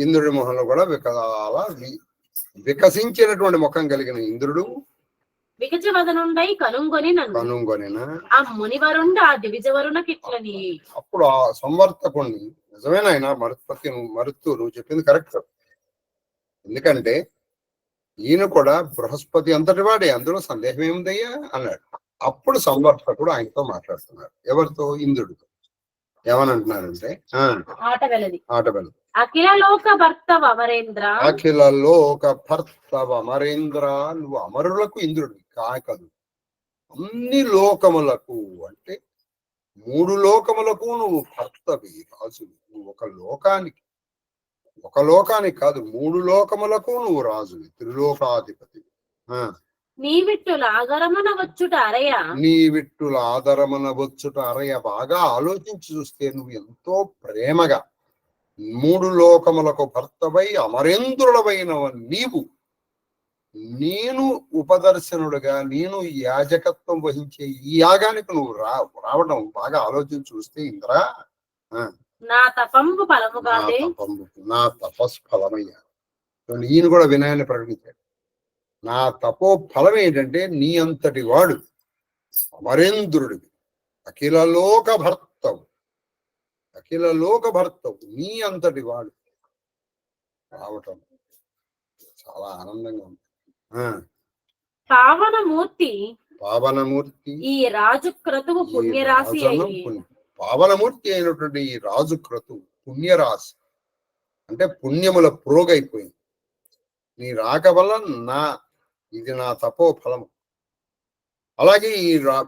ఇంద్రుడి మొహంలో కూడా వికసించినటువంటి ముఖం కలిగిన ఇంద్రుడు వికచవదనుండై కనుంగొనిన ఆ మునివరుండ ఆ దివిజవరునకిట్లని. అప్పుడు ఆ సంవర్తకుణ్ణి, నిజమేనాయన మరుత్పత్తి మరుత్తు, నువ్వు చెప్పింది కరెక్ట్. ఎందుకంటే ఈయన కూడా బృహస్పతి అంతటి వాడే, అందులో సందేహం ఏముందయ్యా అన్నాడు. అప్పుడు సంవర్తకుడు ఆయనతో మాట్లాడుతున్నారు. ఎవరితో? ఇంద్రుడితో. ఏమనంటున్నారంటే ఆట వెలది అఖిల లోక భర్తవ అమరేంద్ర, నువ్వు అమరులకు ఇంద్రుడివి కాకదు, అన్ని లోకములకు అంటే 3 లోకములకు నువ్వు భర్తవి, రాజు. నువ్వు ఒక లోకానికి కాదు, 3 లోకములకు నువ్వు రాజువి, త్రిలోకాధిపతి. నీ విట్టుల ఆదరమున వచ్చుట అరయ. బాగా ఆలోచించి చూస్తే నువ్వు ఎంతో ప్రేమగా 3 లోకములకు భర్తవై అమరేంద్రుడవైన నీవు, నేను ఉపదర్శనుడుగా, నేను యాజకత్వం వహించే ఈ యాగానికి నువ్వు రావడం బాగా ఆలోచించి చూస్తే ఇంద్రా, నా తపంబు ఫలము కాదే, నా తపస్సు ఫలమయ్యా. ఈయన కూడా వినయాన్ని ప్రకటించాడు. నా తపో ఫలం ఏంటంటే నీ అంతటి వాడు అమరేంద్రుడివి, అఖిల లోక భర్తవు, నీ అంతటి వాడు రావటం చాలా ఆనందంగా ఉంది. పావనమూర్తి ఈ రాజు క్రతువు పుణ్యరాశి. పావనమూర్తి అయినటువంటి ఈ రాజు క్రతువు పుణ్యరాశి అంటే పుణ్యముల ప్రోగైపోయింది. నీ రాక వల్ల ఇది నా తపో ఫలము. అలాగే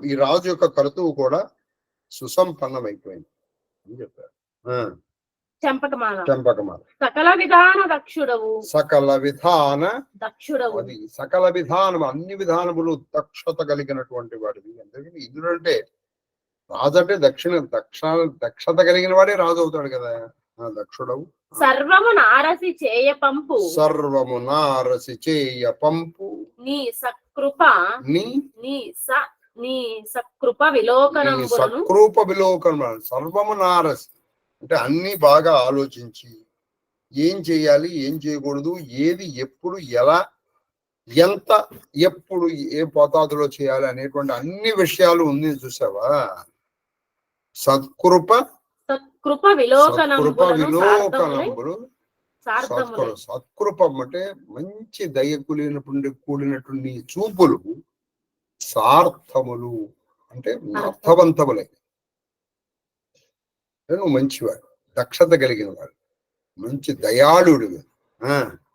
ఈ రాజు యొక్క క్రతువు కూడా సుసంపన్నమైపోయింది అని చెప్పారు. చెంపకమాల సకల విధానం అన్ని విధానములు దక్షత కలిగినటువంటి వాడివి. అందుకని ఇంద్రుడు అంటే రాజు అంటే దక్షత కలిగిన వాడే రాజు అవుతాడు కదా. దక్షుడవు. సర్వము నారసి చేయ పంపు నీ సకృప విలోకనం. సర్వము నారసి అంటే అన్ని బాగా ఆలోచించి ఏం చేయాలి, ఏం చేయకూడదు, ఏది ఎప్పుడు ఎలా ఎంత ఎప్పుడు ఏ పోతాదులో చేయాలి అనేటువంటి అన్ని విషయాలు ఉంది చూసావా. విలోకనములు. సత్కృపం అంటే మంచి దయ కూడినటువంటి నీ చూపులు సార్థములు అంటే అర్థవంతములై. నువ్వు మంచివాడు, దక్షత కలిగిన వాడు, మంచి దయాళుడు.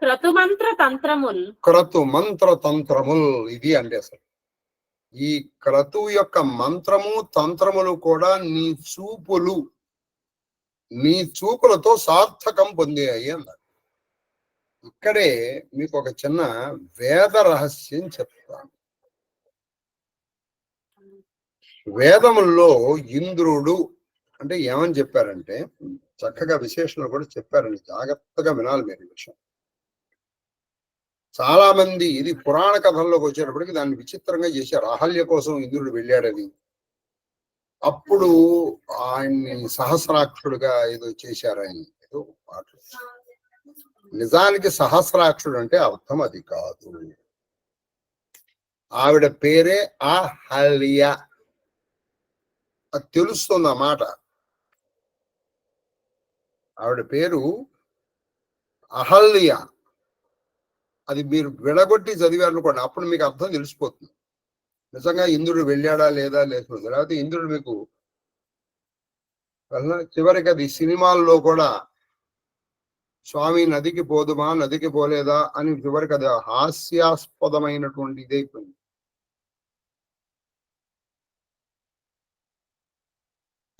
క్రతు మంత్ర తంత్రముల్ ఇది అంటే అసలు ఈ క్రతువు యొక్క మంత్రము తంత్రములు కూడా నీ చూపులతో సార్థకం పొందాయి అన్నారు. ఇక్కడే మీకు ఒక చిన్న వేద రహస్యం చెప్తాను. వేదముల్లో ఇంద్రుడు అంటే ఏమని చెప్పారంటే చక్కగా విశేషణలు కూడా చెప్పారండి. జాగ్రత్తగా వినాలి మీరు ఈ విషయం. చాలా మంది ఇది పురాణ కథల్లోకి వచ్చేటప్పటికి దాన్ని విచిత్రంగా చేశారు. అహల్య కోసం ఇంద్రుడు వెళ్ళాడని, అప్పుడు ఆయన్ని సహస్రాక్షుడుగా ఏదో చేశారని ఏదో పాటలు. నిజానికి సహస్రాక్షుడు అంటే అర్థం అది కాదు. ఆవిడ పేరే అహల్య. అది తెలుస్తుంది ఆ మాట. ఆవిడ పేరు అహల్య. అది మీరు విడగొట్టి చదివారనుకోండి, అప్పుడు మీకు అర్థం తెలిసిపోతుంది. నిజంగా ఇంద్రుడు వెళ్ళాడా లేదా లేకపోతే, లేకపోతే ఇంద్రుడు మీకు చివరికి అది సినిమాల్లో కూడా స్వామి నదికి పోదుమా, నదికి పోలేదా అని చివరికి అది హాస్యాస్పదమైనటువంటి ఇదైపోయింది.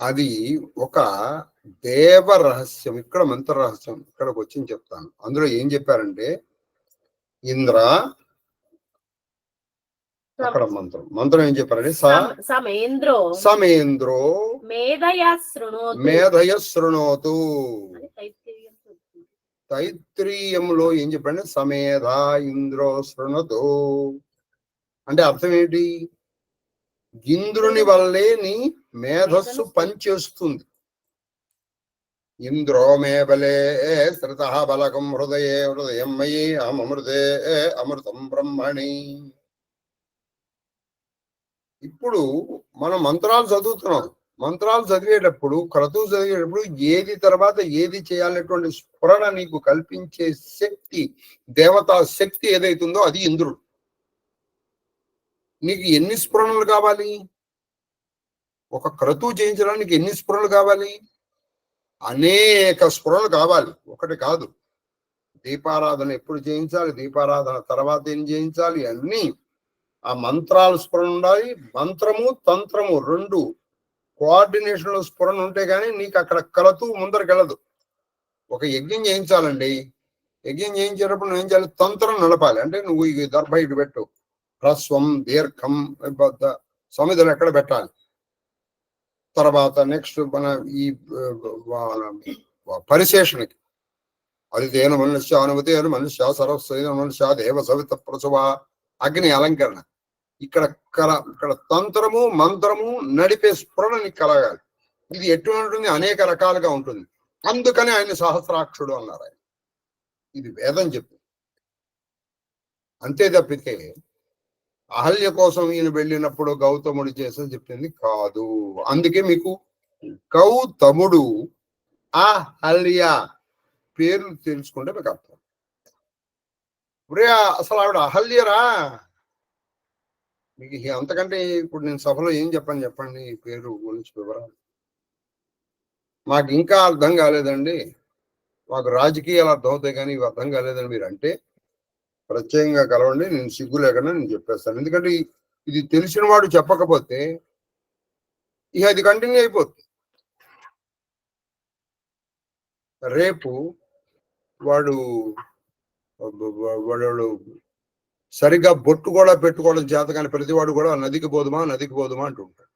అది ఒక దేవ రహస్యం. ఇక్కడ మంత్ర రహస్యం ఇక్కడికి వచ్చి చెప్తాను. అందులో ఏం చెప్పారంటే, ఇంద్ర, అక్కడ మంత్రం ఏం చెప్పారంటే, సమేంద్రో మేధయ శృణోతు. తైత్రీయంలో ఏం చెప్పారంటే సమేధ ఇంద్రో శృణోతు అంటే అర్థం ఏంటి? ఇంద్రుని వల్లే నీ మేధస్సు పనిచేస్తుంది. ఇంద్రో మే బలే శ్రుత బలకం హృదయే హృదయం మయి అమృతే అమృతం బ్రహ్మణి. ఇప్పుడు మనం మంత్రాలు చదువుతున్నాం. మంత్రాలు చదివేటప్పుడు, క్రతువు చదివేటప్పుడు ఏది తర్వాత ఏది చేయాలనేటువంటి స్ఫురణ నీకు కల్పించే శక్తి, దేవతా శక్తి ఏదైతుందో అది ఇంద్రుడు. నీకు ఎన్ని స్ఫురణలు కావాలి? ఒక క్రతువు చేయించడానికి ఎన్ని స్ఫురణలు కావాలి? అనేక స్ఫురణలు కావాలి, ఒకటి కాదు. దీపారాధన ఎప్పుడు చేయించాలి, దీపారాధన తర్వాత ఏం చేయించాలి, అన్ని ఆ మంత్రాలు స్ఫురణ ఉండాలి. మంత్రము తంత్రము రెండు కోఆర్డినేషన్ లో స్ఫురణ ఉంటే గానీ నీకు అక్కడ క్రతువు ముందరకెళ్ళదు. ఒక యజ్ఞం చేయించాలండి, యజ్ఞం చేయించేటప్పుడు నువ్వు ఏం చేయాలి? తంత్రం నడపాలి. అంటే నువ్వు ఈ దర్భ ఇటు పెట్టు, హ్రస్వం దీర్ఘం సమిధులు ఎక్కడ పెట్టాలి, తర్వాత నెక్స్ట్ మన ఈ పరిశేషణకి అది తేన మనుష్య అనుమతి అని మనుష్య సరస్వతి మనుష్య దేవ సవిత ప్రసవ అగ్ని అలంకరణ. ఇక్కడ ఇక్కడ తంత్రము మంత్రము నడిపే స్ఫురణ నీకు కలగాలి. ఇది ఎటువంటి అనేక రకాలుగా ఉంటుంది. అందుకని ఆయన సహస్రాక్షుడు అన్నారు. ఆయన ఇది వేదం చెప్పి. అంతే తప్పితే అహల్య కోసం ఈయన వెళ్ళినప్పుడు గౌతముడు చేసని చెప్పింది కాదు. అందుకే మీకు గౌతముడు అహల్య పేర్లు తెలుసుకుంటే మీకు అర్థం. ఒరే అసలు ఆవిడ అహల్యరా, మీకు అంతకంటే ఇప్పుడు నేను సభలో ఏం చెప్పండి ఈ పేరు గురించి వివరాలు. మాకు ఇంకా అర్థం కాలేదండి, మాకు రాజకీయాలు అర్థం అవుతాయి కానీ ఇవి అర్థం కాలేదని మీరు అంటే ప్రత్యేకంగా కలవండి, నేను సిగ్గు లేకుండా నేను చెప్పేస్తాను. ఎందుకంటే ఇది తెలిసిన వాడు చెప్పకపోతే ఇక అది కంటిన్యూ అయిపోతుంది. రేపు వాడు సరిగా బొట్టు కూడా పెట్టుకోవడం చేత కానీ ప్రతివాడు కూడా నదికి పోదుమా అంటుంటాడు.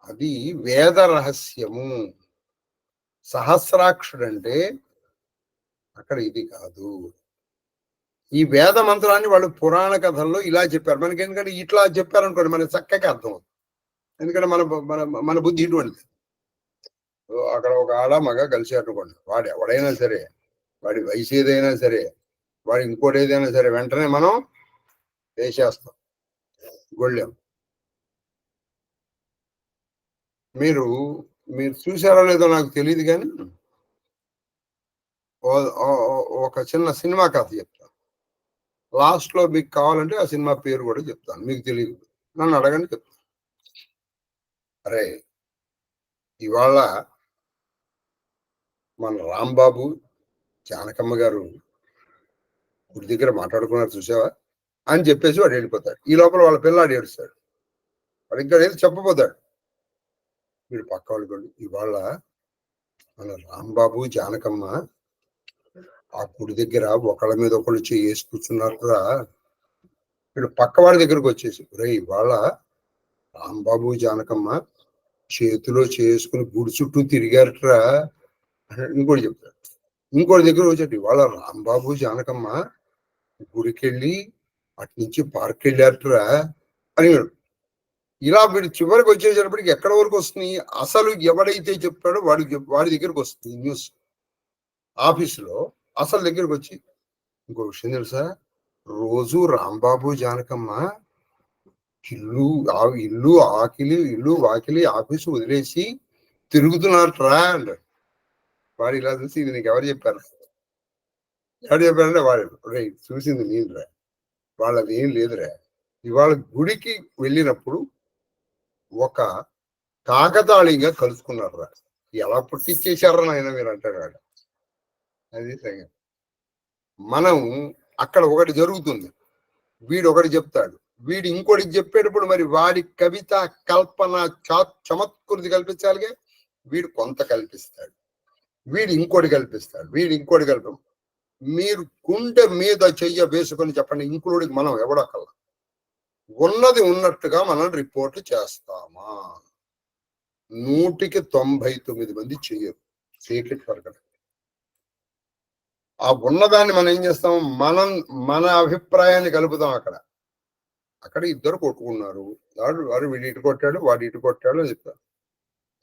అది వేద రహస్యము. సహస్రాక్షుడు అంటే అక్కడ ఇది కాదు. ఈ వేద మంత్రాన్ని వాళ్ళు పురాణ కథల్లో ఇలా చెప్పారు మనకి. ఎందుకంటే ఇట్లా చెప్పారనుకోండి మనకి చక్కగా అర్థం అవుతుంది. ఎందుకంటే మన మన మన బుద్ధి ఇటువంటిది. అక్కడ ఒక ఆడ మగ కలిసి అనుకోండి, వాడు ఎవడైనా సరే, వాడి వయసు ఏదైనా సరే, వాడు ఇంకోటి ఏదైనా సరే, వెంటనే మనం వేసేస్తాం గొళ్ళెం. మీరు చూసారో లేదో నాకు తెలియదు కానీ ఒక చిన్న సినిమా కథ చెప్తాను. లాస్ట్ లో మీకు కావాలంటే ఆ సినిమా పేరు కూడా చెప్తాను. మీకు తెలియదు, నన్ను అడగండి చెప్తాను. అరే ఇవాళ మన రాంబాబు జానకమ్మ గారు గుడి దగ్గర మాట్లాడుకున్నారు చూసావా అని చెప్పేసి వాడు వెళ్ళిపోతాడు. ఈ లోపల వాళ్ళ పిల్లాడు ఏడుస్తాడు. వాడు ఇంకా ఏది చెప్పబోతాడు. మీరు పక్క వాళ్ళుకోండి, ఇవాళ మన రాంబాబు జానకమ్మ ఆ గుడి దగ్గర ఒకళ్ళ మీద ఒకళ్ళు వేసి కూర్చున్నారా. వీడు పక్క వాడి దగ్గరకు వచ్చేసి, రే ఇవాళ రాంబాబు జానకమ్మ చేతిలో చేసుకుని గుడి చుట్టూ తిరిగారట్రా ఇంకోటి చెప్తాడు. ఇంకోటి దగ్గర వచ్చేటి, ఇవాళ రాంబాబు జానకమ్మ గుడికి వెళ్ళి అటు నుంచి పార్క్ వెళ్ళారట్రా అని. ఇలా వీడు చివరికి వచ్చేసేటప్పటికి ఎక్కడ వరకు వస్తుంది, అసలు ఎవడైతే చెప్పాడో వాడి దగ్గరకు వస్తుంది న్యూస్. ఆఫీసులో అసలు దగ్గరకు వచ్చి, ఇంకో విషయం తెలుసా, రోజు రాంబాబు జానకమ్మ ఇల్లు ఇల్లు వాకిలి ఆఫీసు వదిలేసి తిరుగుతున్నారట్రా అంటాడు. వాడు ఇలా చూసి, ఇది నీకు ఎవరు చెప్పారంటే వాడు చూసింది నేనురా, వాళ్ళది ఏం లేదురా. ఇవాళ గుడికి వెళ్ళినప్పుడు ఒక కాకతాళీయంగా కలుసుకున్నారా, ఎలా పుట్టించేశారా నాయన మీరు అంటాడు వాడు. అది సంగతి. మనం అక్కడ ఒకటి జరుగుతుంది, వీడు ఒకటి చెప్తాడు, వీడు ఇంకోటికి చెప్పేటప్పుడు మరి వాడి కవిత కల్పన చమత్కృతి కల్పించాలిగా. వీడు కొంత కల్పిస్తాడు, వీడు ఇంకోటి కల్పిస్తాడు, వీడు ఇంకోటి మీరు గుండె మీద చెయ్య వేసుకొని చెప్పండి, ఇంక్లూడింగ్ మనం ఎవడక్కల్లా, ఉన్నది ఉన్నట్టుగా మనం రిపోర్ట్ చేస్తామా? 100కి 99 మంది చెయ్యరు. Secret work. ఆ ఉన్నదాన్ని మనం ఏం చేస్తాం, మన అభిప్రాయాన్ని కలుపుతాం. అక్కడ ఇద్దరు కొట్టుకున్నారు, వాడు వీడు ఇటు కొట్టాడు, వాడు ఇటు కొట్టాడు అని చెప్తారు.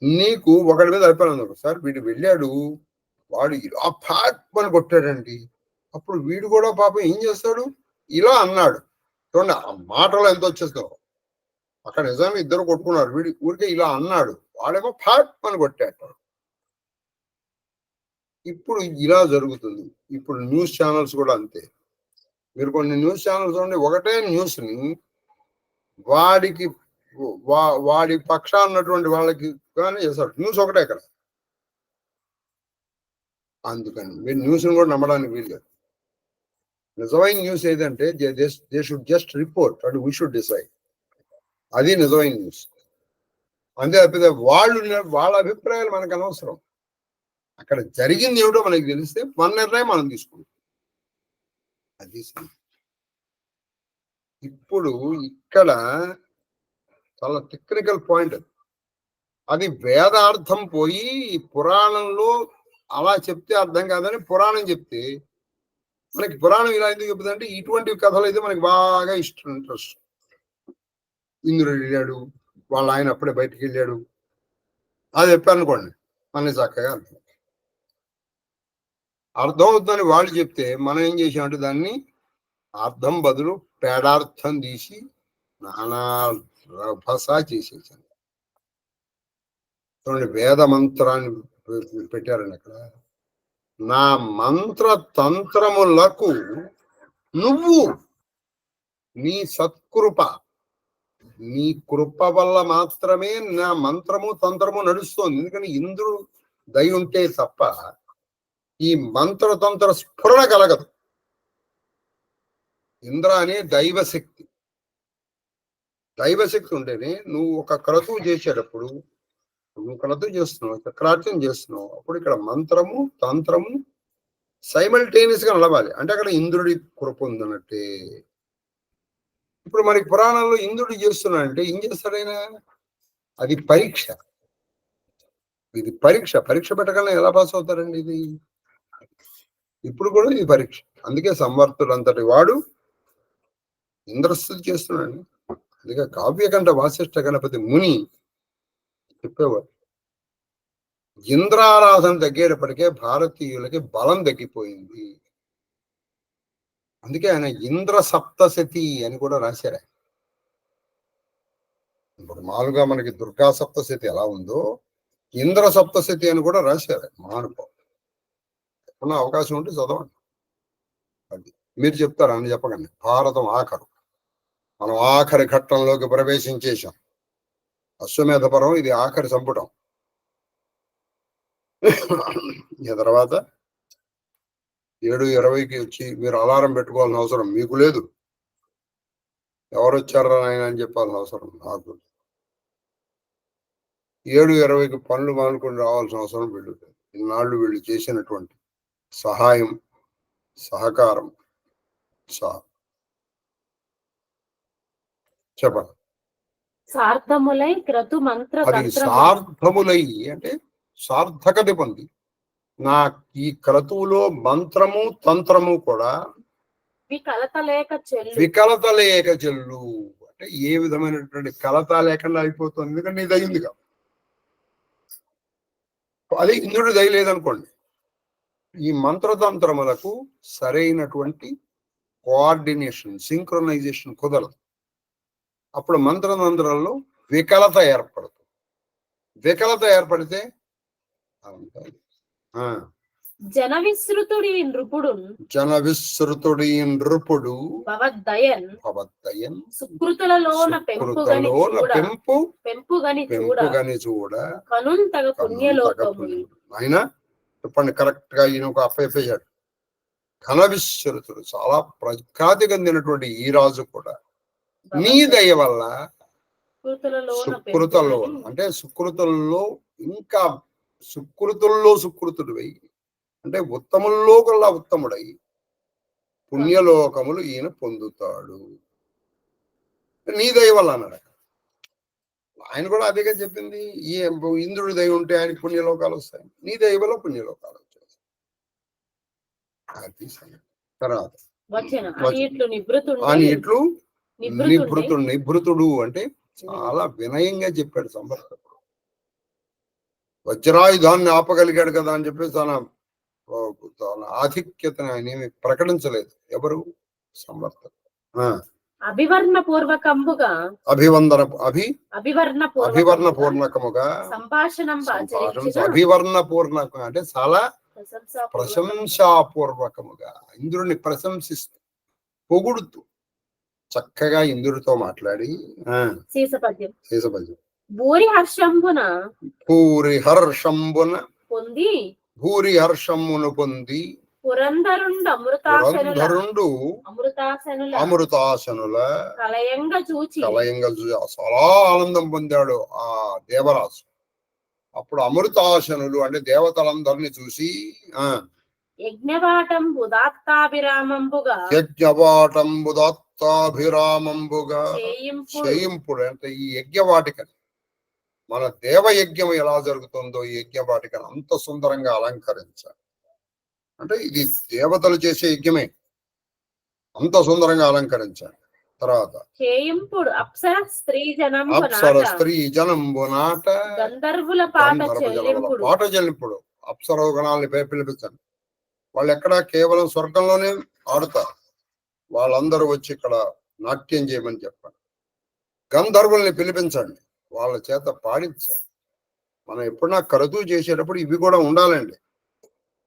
నీకు ఒకటి మీద అభిప్రాయం, సార్ వీడు వెళ్ళాడు, వాడు ఇలా పాట్మని కొట్టాడండి. అప్పుడు వీడు కూడా పాపం ఏం చేస్తాడు, ఇలా అన్నాడు. చూడండి ఆ మాటలో ఎంత వచ్చేస్తావు. అక్కడ నిజంగా ఇద్దరు కొట్టుకున్నారు, వీడి ఊరికే ఇలా అన్నాడు, వాడేమో పాట్మని కొట్టాడు. ఇప్పుడు ఇలా జరుగుతుంది. ఇప్పుడు న్యూస్ ఛానల్స్ కూడా అంతే. మీరు కొన్ని న్యూస్ ఛానల్స్ ఉండి ఒకటే న్యూస్ని వాడి పక్షాన ఉన్నటువంటి వాళ్ళకి కానీ చేస్తారు. న్యూస్ ఒకటే కదా, అందుకని మీరు న్యూస్ని కూడా నమ్మడానికి వీల్లేదు. నిజమైన న్యూస్ ఏదంటే they should just report and we should decide. అది నిజమైన న్యూస్. అంతే తప్పితే వాళ్ళ అభిప్రాయాలు మనకు అనవసరం. అక్కడ జరిగింది ఏమిటో మనకి తెలిస్తే మన నిర్ణయం మనం తీసుకుంటాం. అది ఇప్పుడు ఇక్కడ చాలా టెక్నికల్ పాయింట్. అది వేదార్థం పోయి పురాణంలో అలా చెప్తే అర్థం కాదని పురాణం చెప్తే, మనకి పురాణం ఇలా ఎందుకు చెప్తుంది అంటే, ఇటువంటి కథలు అయితే మనకి బాగా ఇంట్రెస్ట్. ఇంద్రుడు వెళ్ళాడు, వాళ్ళ ఆయన అప్పుడే బయటికి వెళ్ళాడు, అది చెప్పాను అనుకోండి, మన చక్కగా అర్థం అవుతుందని వాళ్ళు చెప్తే మనం ఏం చేసామంటే దాన్ని అర్థం బదులు పేడార్థం తీసి నానా రభసా చేసేసాను. చూడండి, వేద మంత్రాన్ని పెట్టారండి అక్కడ. నా మంత్ర తంత్రములకు నువ్వు నీ సత్కృప, నీ కృప వల్ల మాత్రమే నా మంత్రము తంత్రము నడుస్తోంది. ఎందుకంటే ఇంద్రుడు దయ ఉంటే తప్ప ఈ మంత్రతంత్ర స్ఫురణ కలగదు. ఇంద్ర అనే దైవశక్తి. దైవశక్తి ఉంటేనే నువ్వు ఒక క్రతువు చేసేటప్పుడు, నువ్వు క్రతువు చేస్తున్నావు, క్రాత్యం చేస్తున్నావు, అప్పుడు ఇక్కడ మంత్రము తంత్రము సైమల్టేనియస్ గా నడవాలి. అంటే అక్కడ ఇంద్రుడి కృప ఉందన్నట్టే. ఇప్పుడు మనకి పురాణంలో ఇంద్రుడు చేస్తున్నాడంటే ఏం చేస్తాడైనా, అది పరీక్ష. ఇది పరీక్ష. పరీక్ష పెట్టగలనే ఎలా పాస్ అవుతారండి? ఇది ఇప్పుడు కూడా ఇది పరీక్ష. అందుకే సంవర్తుడు అంతటి వాడు ఇంద్రస్థుతి చేస్తున్నాడు. అందుకే కావ్యకంఠ వాసిష్ఠ గణపతి ముని చెప్పేవారు, ఇంద్రారాధన తగ్గేటప్పటికే భారతీయులకి బలం తగ్గిపోయింది. అందుకే ఆయన ఇంద్ర సప్తశతి అని కూడా రాశారు. ఇప్పుడు మామూలుగా మనకి దుర్గా సప్తశతి ఎలా ఉందో ఇంద్ర సప్తశతి అని కూడా రాశారు. మహానుభావం. ఉన్న అవకాశం ఉంటే చదవండి. అది మీరు చెప్తారా అని చెప్పకండి. భారతం ఆఖరు, మనం ఆఖరి ఘట్టంలోకి ప్రవేశించేశాం. అశ్వమేధ పర్వం ఇది ఆఖరి సంపుటం. ఈ తర్వాత 7:20కి వచ్చి మీరు అలారం పెట్టుకోవాల్సిన అవసరం మీకు లేదు. ఎవరు వచ్చారా ఆయన అని చెప్పాల్సిన అవసరం నాకు. 7:20కి పనులు మానుకొని రావాల్సిన అవసరం వీళ్ళు. ఇన్నాళ్ళు వీళ్ళు చేసినటువంటి సహాయం, సహకారం చెప్పండి. సార్థములై క్రతు మంత్ర అది సార్థములై అంటే సార్థకత పొంది, నా ఈ క్రతువులో మంత్రము తంత్రము కూడా వికలత లేక చెల్లు. వికలత లేక చెల్లు. అంటే ఏ విధమైనటువంటి కలత లేకుండా అయిపోతుంది, ఎందుకంటే ఇది అయింది కాబట్టి. అదే ఇంద్రుడి దయ లేదనుకోండి, ఈ మంత్రతంత్రములకు సరైనటువంటి కోఆర్డినేషన్, సింక్రొనైజేషన్ కుదరదు. అప్పుడు మంత్రతంత్రాల్లో వికలత ఏర్పడుతుంది. వికలత ఏర్పడితే జన విస్తృతుడి నృపుడు జన విస్తృతుడి నృపుడు భవద్దయన్ భవద్దయన్ సుకృతులలోన పెంపుగని చూడ కనుంతగ పుణ్యలోకములు. ఆయన చెప్పండి కరెక్ట్ గా ఈయన ఒక అప్పయ్యాడు. ఘన విస్తృతుడు, చాలా ప్రఖ్యాతి చెందినటువంటి ఈ రాజు కూడా నీ దయ వల్ల సుకృతలో, అంటే సుకృతుల్లో ఇంకా సుకృతుడివై, అంటే ఉత్తముల్లో కల్లా ఉత్తముడై పుణ్యలోకములు ఈయన పొందుతాడు నీ దయ వల్ల అన్నాడు. ఆయన కూడా అదేగా చెప్పింది, ఈ ఇంద్రుడి దయ ఉంటే ఆయనకి పుణ్యలోకాలు వస్తాయి, నీ దయ వల్ల పుణ్యలోకాలు వచ్చాయి. అది తర్వాత నిభృతుడు అంటే చాలా వినయంగా చెప్పాడు సంవర్తకుడు. వజ్రాయుధాన్ని ఆపగలిగాడు కదా అని చెప్పి తన ఆధిక్యతను ఆయన ఏమి ప్రకటించలేదు. ఎవరు? సంవర్తకుడు. అభివర్ణ పూర్వకముగా అభివర్ణ పూర్ణకం అంటే చాలా ప్రశంసాపూర్వకముగా ఇంద్రుడిని ప్రశంసిస్తూ పొగుడుతూ చక్కగా ఇంద్రుడితో మాట్లాడి శీసపద్యం భూరి హర్షంబున పొంది పురంధరుండు అమృతాసనుల కలయంగా చూచి చాలా ఆనందం పొందాడు ఆ దేవరాజు. అప్పుడు అమృతాసనులు అంటే దేవతలందరినీ చూసి యజ్ఞవాటంబుదాత్తాభిరామంబుగా చేయింపుడు అంటే ఈ యజ్ఞవాటికని, మన దేవయజ్ఞం ఎలా జరుగుతుందో ఈ యజ్ఞవాటికని అంత సుందరంగా అలంకరించాలి. అంటే ఇది దేవతలు చేసే యజ్ఞమే, అంత సుందరంగా అలంకరించాలి. తర్వాత అప్సర స్త్రీ జనంబు నాట గంధర్వుల పాట చెల్లింపుడు. అప్సర గణాలని పిలిపించండి. వాళ్ళు ఎక్కడ కేవలం స్వర్గంలోనే ఆడుతారు, వాళ్ళందరూ వచ్చి ఇక్కడ నాట్యం చేయమని చెప్పండి. గంధర్వుల్ని పిలిపించండి, వాళ్ళ చేత పాడించండి. మనం ఎప్పుడన్నా కరుతూ చేసేటప్పుడు ఇవి కూడా ఉండాలండి.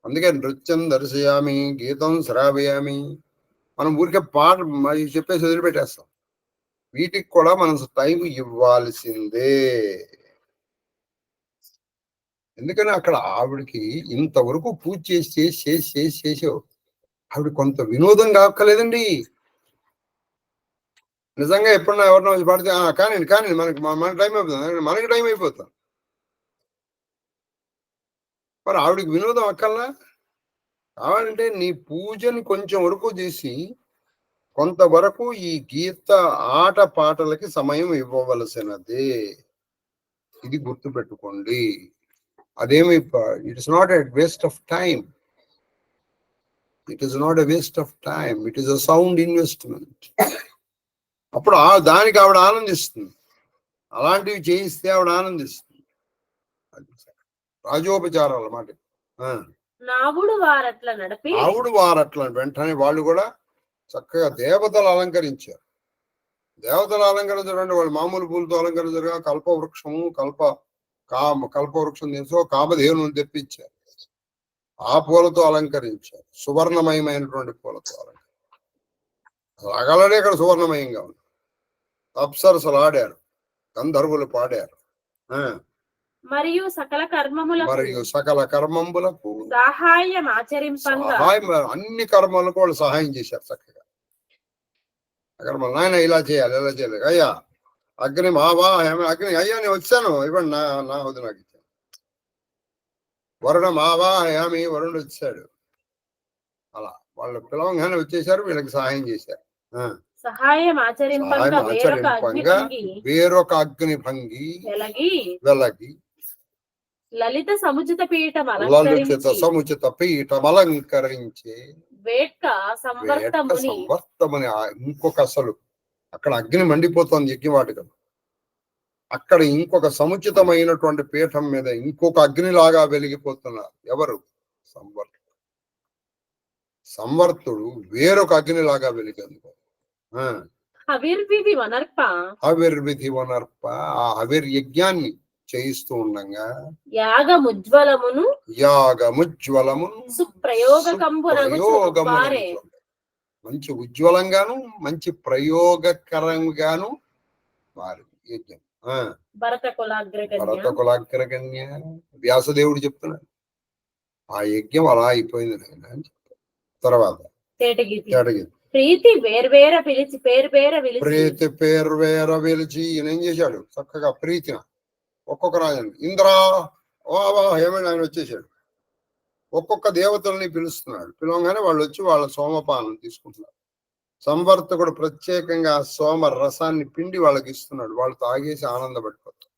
అందుకే నృత్యం దర్శయామి, గీతం శ్రావయామి, మనం ఊరికే పాట చెప్పేసి వదిలిపెట్టేస్తాం. వీటికి కూడా మనం టైం ఇవ్వాల్సిందే. ఎందుకని అక్కడ ఆవిడకి ఇంతవరకు పూజ చేసావు, ఆవిడ కొంత వినోదం కాక్కలేదండి. నిజంగా ఎప్పుడన్నా ఎవరినో పాడితే కానీ మనకి టైం అయిపోతుంది, మనకి టైం అయిపోతుంది. మరి ఆవిడకి వినోదం అక్కల్లా కావాలంటే నీ పూజని కొంచెం వరకు చేసి కొంతవరకు ఈ గీత ఆట పాటలకి సమయం ఇవ్వవలసినదే. ఇది గుర్తుపెట్టుకోండి. అదేమి it's not a waste of time, it is not a waste of time, it is a sound investment. అప్పుడు దానికి ఆవిడ ఆనందిస్తుంది, అలాంటివి చేయిస్తే ఆవిడ ఆనందిస్తుంది. రాజోపచారాలు మాట. ఆవుడు వారట్ల వెంటనే వాళ్ళు కూడా చక్కగా దేవతలు అలంకరించారు. దేవతలు అలంకరించడం వాళ్ళు మామూలు పూలతో అలంకరించారు. కల్పవృక్షము కల్పవృక్షం తెలుసు, కామధేనుని తెప్పించారు, ఆ పూలతో అలంకరించారు. సువర్ణమయమైనటువంటి పూలతో అలంకరించారు. అలాగే ఇక్కడ సువర్ణమయంగా ఉంది. అప్సరసలు ఆడారు, గంధర్వులు పాడారు. మరియు సకల కర్మములకు సహాయం ఆచరింపంగా అన్ని కర్మలకు వాళ్ళు సహాయం చేశారు చక్కగా. కర్మలు నాయన ఇలా చేయాలి, ఇలా చేయాలి. అయ్యా అగ్ని అగ్ని అయ్యా నేను వచ్చాను, ఇవ్వండి నా వద్దు నాకు ఇచ్చాను. వరుణ మావాహయామి, వరుణుడు వచ్చాడు. అలా వాళ్ళు పిలవంగానే వచ్చేసారు, వీళ్ళకి సహాయం చేశారు. సహాయం ఆచరింపంగా వేరొక అగ్ని భంగి వెలగి లలిత సముచిత పీఠం అలంకరించి వేట్క సంవర్తముని ఇంకొక అసలు అక్కడ అగ్ని మండిపోతోంది యజ్ఞవాటికం. అక్కడ ఇంకొక సముచితమైనటువంటి పీఠం మీద ఇంకొక అగ్నిలాగా వెలిగిపోతున్నారు. ఎవరు? సంవర్తుడు. సంవర్తుడు వేరొక అగ్నిలాగా వెలిగింది. హవిర్విధి వనర్ప హవిర్విధి వనర్ప. ఆ హవిర్ యజ్ఞాన్ని చేయిస్తూ ఉండగా యాగముజ్వలమును సుప్రయోగము మంచి ఉజ్వలంగాను మంచి ప్రయోగకరంగాను మారి యజ్ఞం. భరత కులాగ్రగణ్య వ్యాసదేవుడు చెప్తున్నాడు. ఆ యజ్ఞం అలా అయిపోయింది నాయన అని చెప్తాడు. తర్వాత ప్రీతి వేర్వేర పిలిచి ప్రీతి పేర్వేర పిలిచి ఈయన ఏం చేశాడు? చక్కగా ప్రీతిన ఒక్కొక్క రాజు ఇంద్రా ఏమైనా ఆయన వచ్చేసాడు. ఒక్కొక్క దేవతల్ని పిలుస్తున్నాడు. పిలవగానే వాళ్ళు వచ్చి వాళ్ళ సోమపానం తీసుకుంటున్నారు. సంవర్తకుడు ప్రత్యేకంగా సోమ రసాన్ని పిండి వాళ్ళకి ఇస్తున్నాడు. వాళ్ళు తాగేసి ఆనందపడిపోతారు.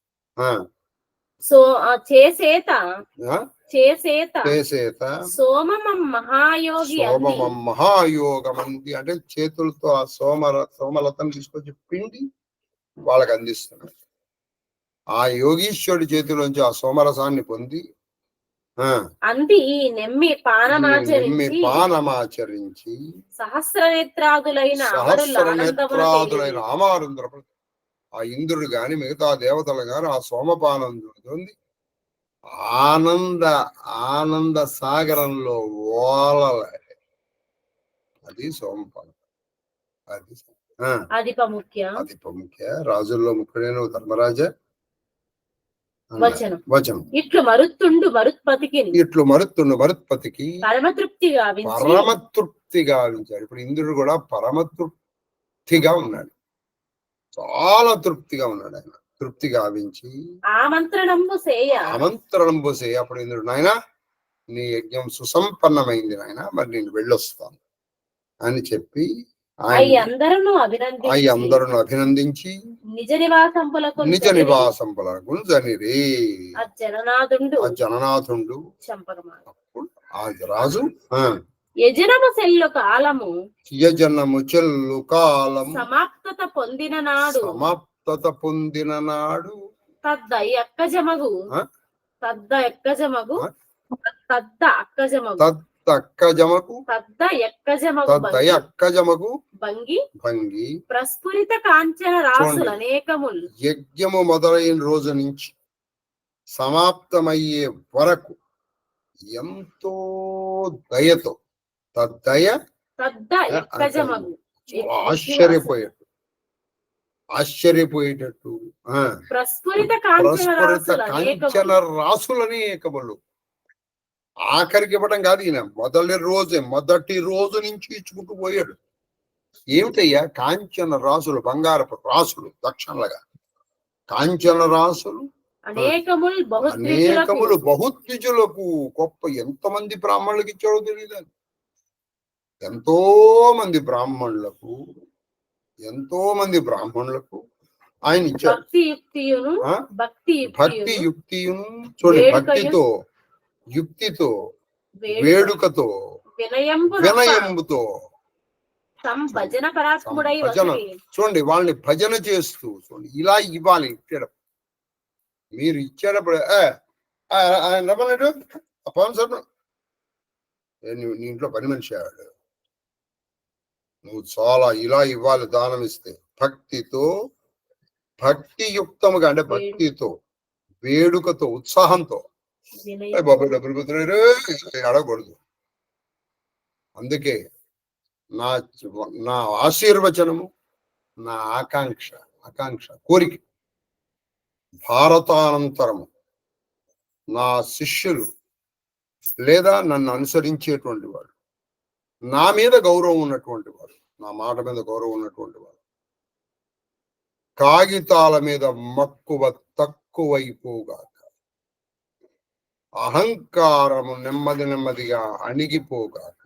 సోమమం మహాయోగమంది అంటే చేతులతో ఆ సోమలతను తీసుకొచ్చి పిండి వాళ్ళకి అందిస్తున్నాడు. ఆ యోగీశ్వరుడి చేతిలోంచి ఆ సోమరసాన్ని పొంది నెమ్మి పానమాచరించి సహస్రనేత్రాదులైన అమరుంద్ర ఆ ఇంద్రుడు గాని మిగతా దేవతలు గాని ఆ సోమపానం ఉంది ఆనంద సాగరంలో ఓలలే. అది సోమపానం. అది ముఖ్య రాజుల్లో ముఖ్యుడైన ధర్మరాజా వచనం. ఇట్లు మరుత్తుండు మరుత్పతికి పరమతృప్తి గావించాడు. ఇప్పుడు ఇంద్రుడు కూడా పరమతృప్తిగా ఉన్నాడు. చాలా తృప్తిగా ఉన్నాడు. ఆయన తృప్తి గావించి ఆమంత్రణంబు సేయ. అప్పుడు ఇంద్రుడు, నాయన నీ యజ్ఞం సుసంపన్నమైంది నాయన, మరి నేను వెళ్ళొస్తాను అని చెప్పి అందరూ అభినందించి నిజ నివాసంపులకు జనిరే. జననాథుండు అప్పుడు ఆ రాజు యజనము చెల్లు కాలము సమాప్తత పొందిన నాడు తద్ద అక్కజమగు భంగి ప్రస్ఫురిత కాంచన రాసులు అనేకములు. యజ్ఞము మొదలైన రోజు నుంచి సమాప్తమయ్యే వరకు ఎంతో దయతో ఆశ్చర్యపోయేటట్టు ప్రస్ఫురిత కాంచన రాసులనేకములు. ఆఖరికి ఇవ్వడం కాదు, ఈయన మొదటి రోజు నుంచి ఇచ్చుకుంటూ పోయాడు. ఏమిటయ్యా కాంచన రాసులు, బంగారపు రాసులు దక్షిణలుగా కాంచన రాసులు అనేకములు బహుద్విజులకు. గొప్ప ఎంతమంది బ్రాహ్మణులకు ఇచ్చాడో తెలియదు. ఎంతో మంది బ్రాహ్మణులకు ఆయన ఇచ్చాడు. భక్తి యుక్తియును చూడండి, భక్తితో యుక్తితో వేడుకతో వినయంబుతో భజన. చూడండి వాళ్ళని భజన చేస్తూ చూడండి ఇలా ఇవ్వాలి. ఇచ్చేటప్పుడు మీరు ఇచ్చేటప్పుడు రమ్మన్నాడు పవన్ సార్, నీ ఇంట్లో పని మనిషి ఆడు, నువ్వు చాలా ఇలా ఇవ్వాలి దానం ఇస్తే. భక్తియుక్తముగా అంటే భక్తితో వేడుకతో ఉత్సాహంతో. బాబు డబ్బులు పోతున్నాడు అడగకూడదు. అందుకే నా ఆశీర్వచనము, నా ఆకాంక్ష కోరిక, భారతానంతరము నా శిష్యులు లేదా నన్ను అనుసరించేటువంటి వాడు, నా మీద గౌరవం ఉన్నటువంటి వాడు, నా మాట మీద గౌరవం ఉన్నటువంటి వాడు, కాగితాల మీద మక్కువ తక్కువైపోగాక, అహంకారము నెమ్మదిగా అణిగిపోగాక,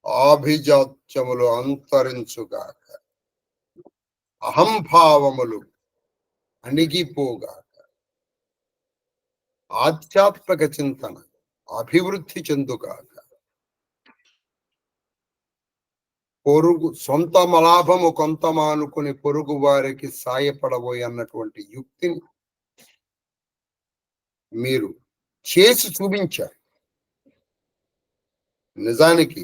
ఆభిజాత్యములు అంతరించుగాక, అహంభావములు అణిగిపోగాక, ఆధ్యాత్మిక చింతన అభివృద్ధి చెందుగాక, సొంత లాభము కొంత మానుకుని పొరుగు వారికి సాయపడబోయి అన్నటువంటి యుక్తిని మీరు చేసి చూపించారు. నిజానికి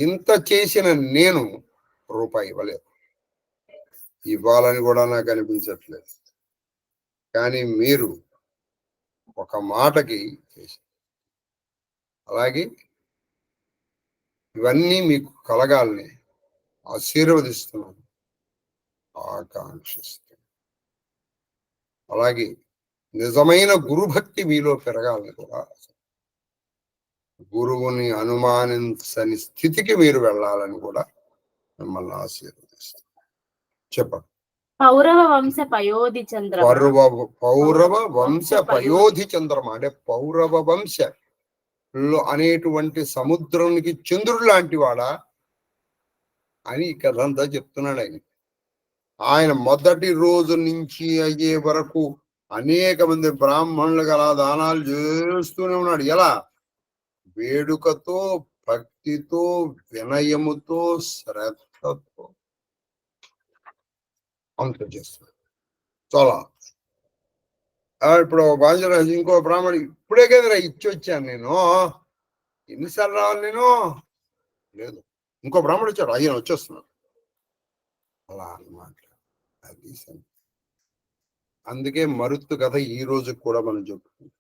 ఇంత చేసిన నేను రూపాయి ఇవ్వలేదు, ఇవ్వాలని కూడా నాకు అనిపించట్లేదు. కానీ మీరు ఒక మాటకి చేశారు. అలాగే ఇవన్నీ మీకు కలగాలని ఆశీర్వదిస్తున్నాను, ఆకాంక్షిస్తున్నాను. అలాగే నిజమైన గురుభక్తి మీలో పెరగాలని కూడా, గురువుని అనుమానించని స్థితికి మీరు వెళ్ళాలని కూడా మిమ్మల్ని ఆశీర్వదిస్తాను. చెప్పండి. పౌరవ వంశ పయోధి చంద్రమ. పౌరవ వంశ పయోధి చంద్రమ అంటే పౌరవ వంశ అనేటువంటి సముద్రానికి చంద్రుడు లాంటి వాడా అని ఈ కథ అంతా చెప్తున్నాడు ఆయన. ఆయన మొదటి రోజు నుంచి అయ్యే వరకు అనేక మంది బ్రాహ్మణులకు అలా దానాలు చేస్తూనే ఉన్నాడు. ఎలా? వేడుకతో, భక్తితో, వినయముతో, శ్రద్ధతో అంత చేస్తున్నాడు. చాలా ఇప్పుడు బాంజరాజు ఇంకో బ్రాహ్మణి ఇప్పుడే కదరా ఇచ్చి వచ్చాను నేను, ఎన్నిసార్లు రావాలి నేను? లేదు, ఇంకో బ్రాహ్మణుడు వచ్చాడు, ఆయన వచ్చేస్తున్నాడు. అలా అన్నమాట. అది అందుకే మరుత్తు కథ ఈ రోజు కూడా మనం చెప్పుకుంటాం.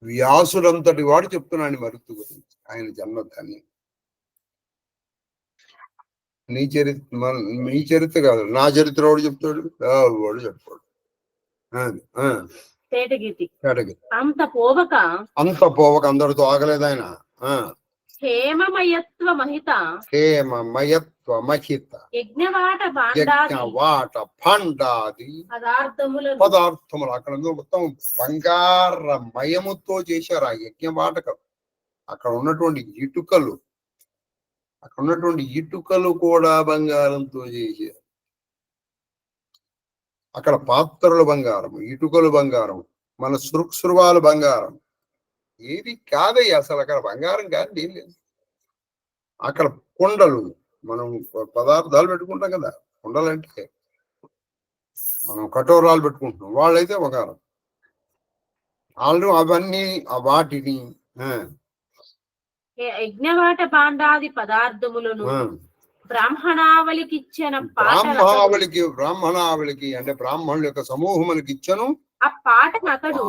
వ్యాసుడంతటి వాడు చెప్తున్నాడు మరుత్తు గురించి, ఆయన జన్మధాన్ని. నీ చరిత్ర, మీ చరిత్ర కాదు, నా చరిత్ర వాడు చెప్తాడు, వాడు చెప్పాడు. అంత పోవక అందరితో ఆగలేదు ఆయన. హేమమయత్వ మహిత యజ్ఞవాట భాండాది పదార్థములు అక్కడ మొత్తం బంగారమయముతో చేశారు ఆ యజ్ఞవాటకం. అక్కడ ఉన్నటువంటి ఇటుకలు కూడా బంగారంతో చేశారు. అక్కడ పాత్రలు బంగారం, ఇటుకలు బంగారం, మన సురువాలు బంగారం, ఏది కాదయ్య అసలు. అక్కడ బంగారం కాదు, ఏం లేదు. అక్కడ కుండలు, మనం పదార్థాలు పెట్టుకుంటాం కదా, కుండలు అంటే మనం కటోరాలు పెట్టుకుంటున్నాం, వాళ్ళైతే బంగారం. వాళ్ళు అవన్నీ వాటిని యజ్ఞవాట భాండాది పదార్థములను బ్రాహ్మణావళికి ఇచ్చిన బ్రాహ్మణావళికి అంటే బ్రాహ్మణుల యొక్క సమూహమునికి ఇచ్చను ఆ పాటనతడు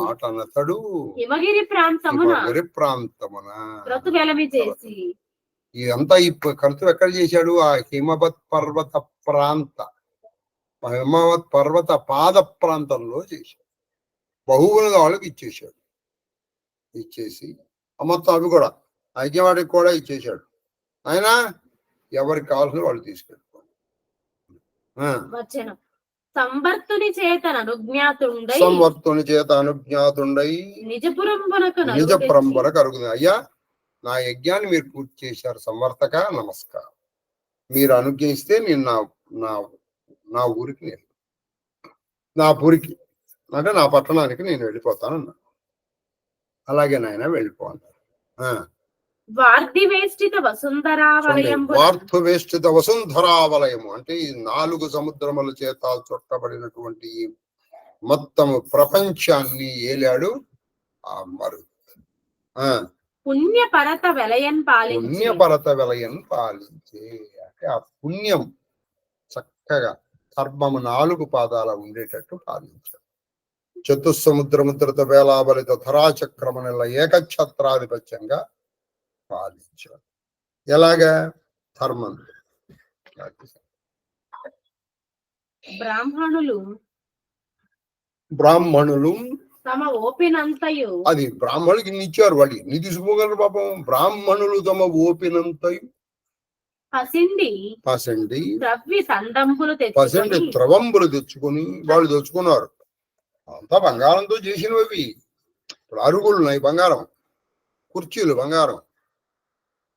హిమగిరి ప్రాంతమున క్రతువెలమి చేసి. ఇదంతా ఈ కర్తు ఎక్కడ చేశాడు? ఆ హిమవత్ పర్వత పాద ప్రాంతంలో చేశాడు. బహువులుగా వాళ్ళకి ఇచ్చేసాడు. ఇచ్చేసి మొత్తం అవి కూడా ఐక్యవాడికి కూడా ఇచ్చేశాడు. ఆయన ఎవరికి కావాల్సిన వాళ్ళు తీసుకెళ్ళిపోవాలి. సంవర్తుని చేత అనుజ్ఞాతుండై నిజపురంబున కరుగుతుంది. అయ్యా, నా యజ్ఞాన్ని మీరు పూర్తి చేశారు సంవర్తక, నమస్కారం. మీరు అనుజ్ఞయిస్తే నేను నా ఊరికి నా పురికి అంటే నా పట్టణానికి నేను వెళ్ళిపోతానన్నా. అలాగే నాయన వెళ్ళిపోతాను. వార్ధివేష్టిత వసుంధరావలయము అంటే ఈ 4 సముద్రముల చేత చుట్టబడినటువంటి మొత్తము ప్రపంచాన్ని ఏలాడు ఆ మరుత్తు. పుణ్యపరత వెలయన్ పాలించే అంటే ఆ పుణ్యం చక్కగా ధర్మము 4 పాదాల ఉండేటట్టు పాలించాడు. చతుస్సముద్రముద్రత వేలాబలిత ధరాచక్రమనల ఏకఛత్రాధిపత్యంగా పాలించాడు. ఎలాగా? ధర్మం. బ్రాహ్మణులు తమ ఓపినంతయు అది బ్రాహ్మణులకి ఇన్ని ఇచ్చారు. వాళ్ళు ఎన్ని తీసుకోగలరు పాపం. బ్రాహ్మణులు తమ ఓపినంతయు పసండి త్రవంబులు తెచ్చుకొని వాళ్ళు తెచ్చుకున్నారు. అంతా బంగారంతో చేసినవి. ఇప్పుడు అరుగులు ఉన్నాయి బంగారం, కుర్చీలు బంగారం.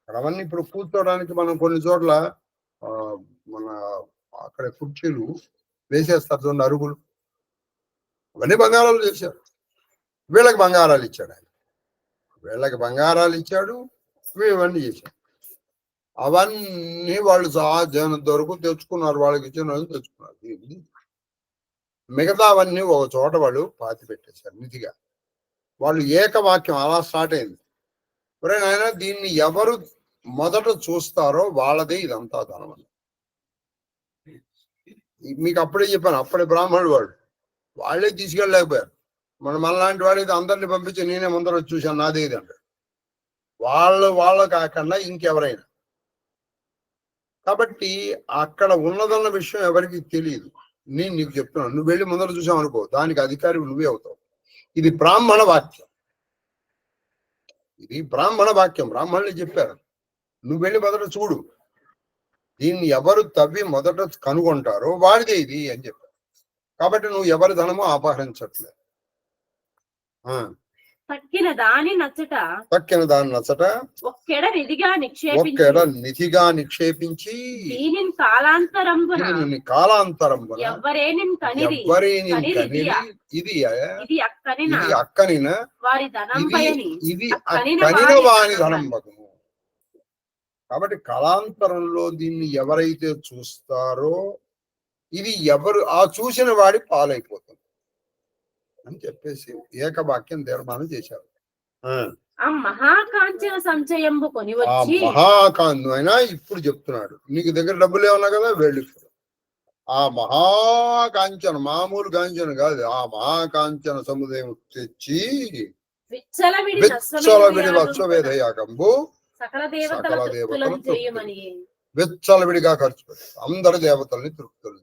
అవన్నీ ఇప్పుడు కూర్చోడానికి మనం కొన్ని చోట్ల మన అక్కడ కుర్చీలు వేసేస్తారు చూడండి, అరుగులు. అవన్నీ బంగారాలు చేశారు. వీళ్ళకి బంగారాలు ఇచ్చాడు ఆయన. వీళ్ళకి బంగారాలు ఇచ్చాడు, ఇవన్నీ చేశాడు. అవన్నీ వాళ్ళు సాధ్యమైనంత వరకు తెచ్చుకున్నారు, వాళ్ళకి ఇచ్చిన తెచ్చుకున్నారు. మిగతా అవన్నీ ఒక చోట వాళ్ళు పాతి పెట్టేశారు నిధిగా. వాళ్ళు ఏకవాక్యం అలా స్టార్ట్ అయింది. ఒరే నాయన, దీన్ని ఎవరు మొదట చూస్తారో వాళ్ళదే ఇదంతా ధనం. మీకు అప్పుడే చెప్పాను, అప్పుడే బ్రాహ్మణుడు వాళ్ళే తీసుకెళ్ళలేకపోయారు. మనలాంటి వాడు ఇది అందరిని పంపించి నేనే ముందర చూశాను నాదే ఇది అంటాడు. వాళ్ళు కాకుండా ఇంకెవరైనా. కాబట్టి అక్కడ ఉన్నదన్న విషయం ఎవరికి తెలియదు. నేను నీకు చెప్తున్నాను, నువ్వు వెళ్ళి ముందర చూసావు అనుకో, దానికి అధికారి నువ్వే అవుతావు. ఇది బ్రాహ్మణ వాక్యం, ఇది బ్రాహ్మణ వాక్యం. బ్రాహ్మణులు చెప్పారు, నువ్వు వెళ్ళి మొదట చూడు, దీన్ని ఎవరు తవ్వి మొదట కనుగొంటారో వాడిదే ఇది అని చెప్పారు. కాబట్టి నువ్వు ఎవరి ధనమో అపహరించట్లేదు. తక్కిన దాని నచ్చట ఒక్కెడ నిధిగా నిక్షేపించి దీనిని కాలాంతరంబున ఎవ్వరేనిన్ కనిరి ఇది అక్కనిన వారి ధనంపయని ఇది అక్కనిన వాని ధనం బగును. కాబట్టి కళాంతరంలో దీన్ని ఎవరైతే చూస్తారో ఇది ఎవరు ఆ చూసిన వాడి పాలైపోతుంది అని చెప్పేసి ఏకవాక్యం తీర్మానం చేశారు. ఆ మహాకాంచన సంచయంబు కొని వచ్చి, మహాకాంతం అయినా ఇప్పుడు చెప్తున్నాడు, నీకు దగ్గర డబ్బులు ఏమన్నా కదా వెళ్ళు, ఆ మహాకాంచన మామూలు కాంచన కాదు, ఆ మహాకాంచన సముదాయం తెచ్చి విచ్చలవిడి వత్సవేదయాకంబు సకల దేవతలను చేయమని విచ్చలవిడిగా ఖర్చు పెట్టు, అందరి దేవతల్ని తృప్తులు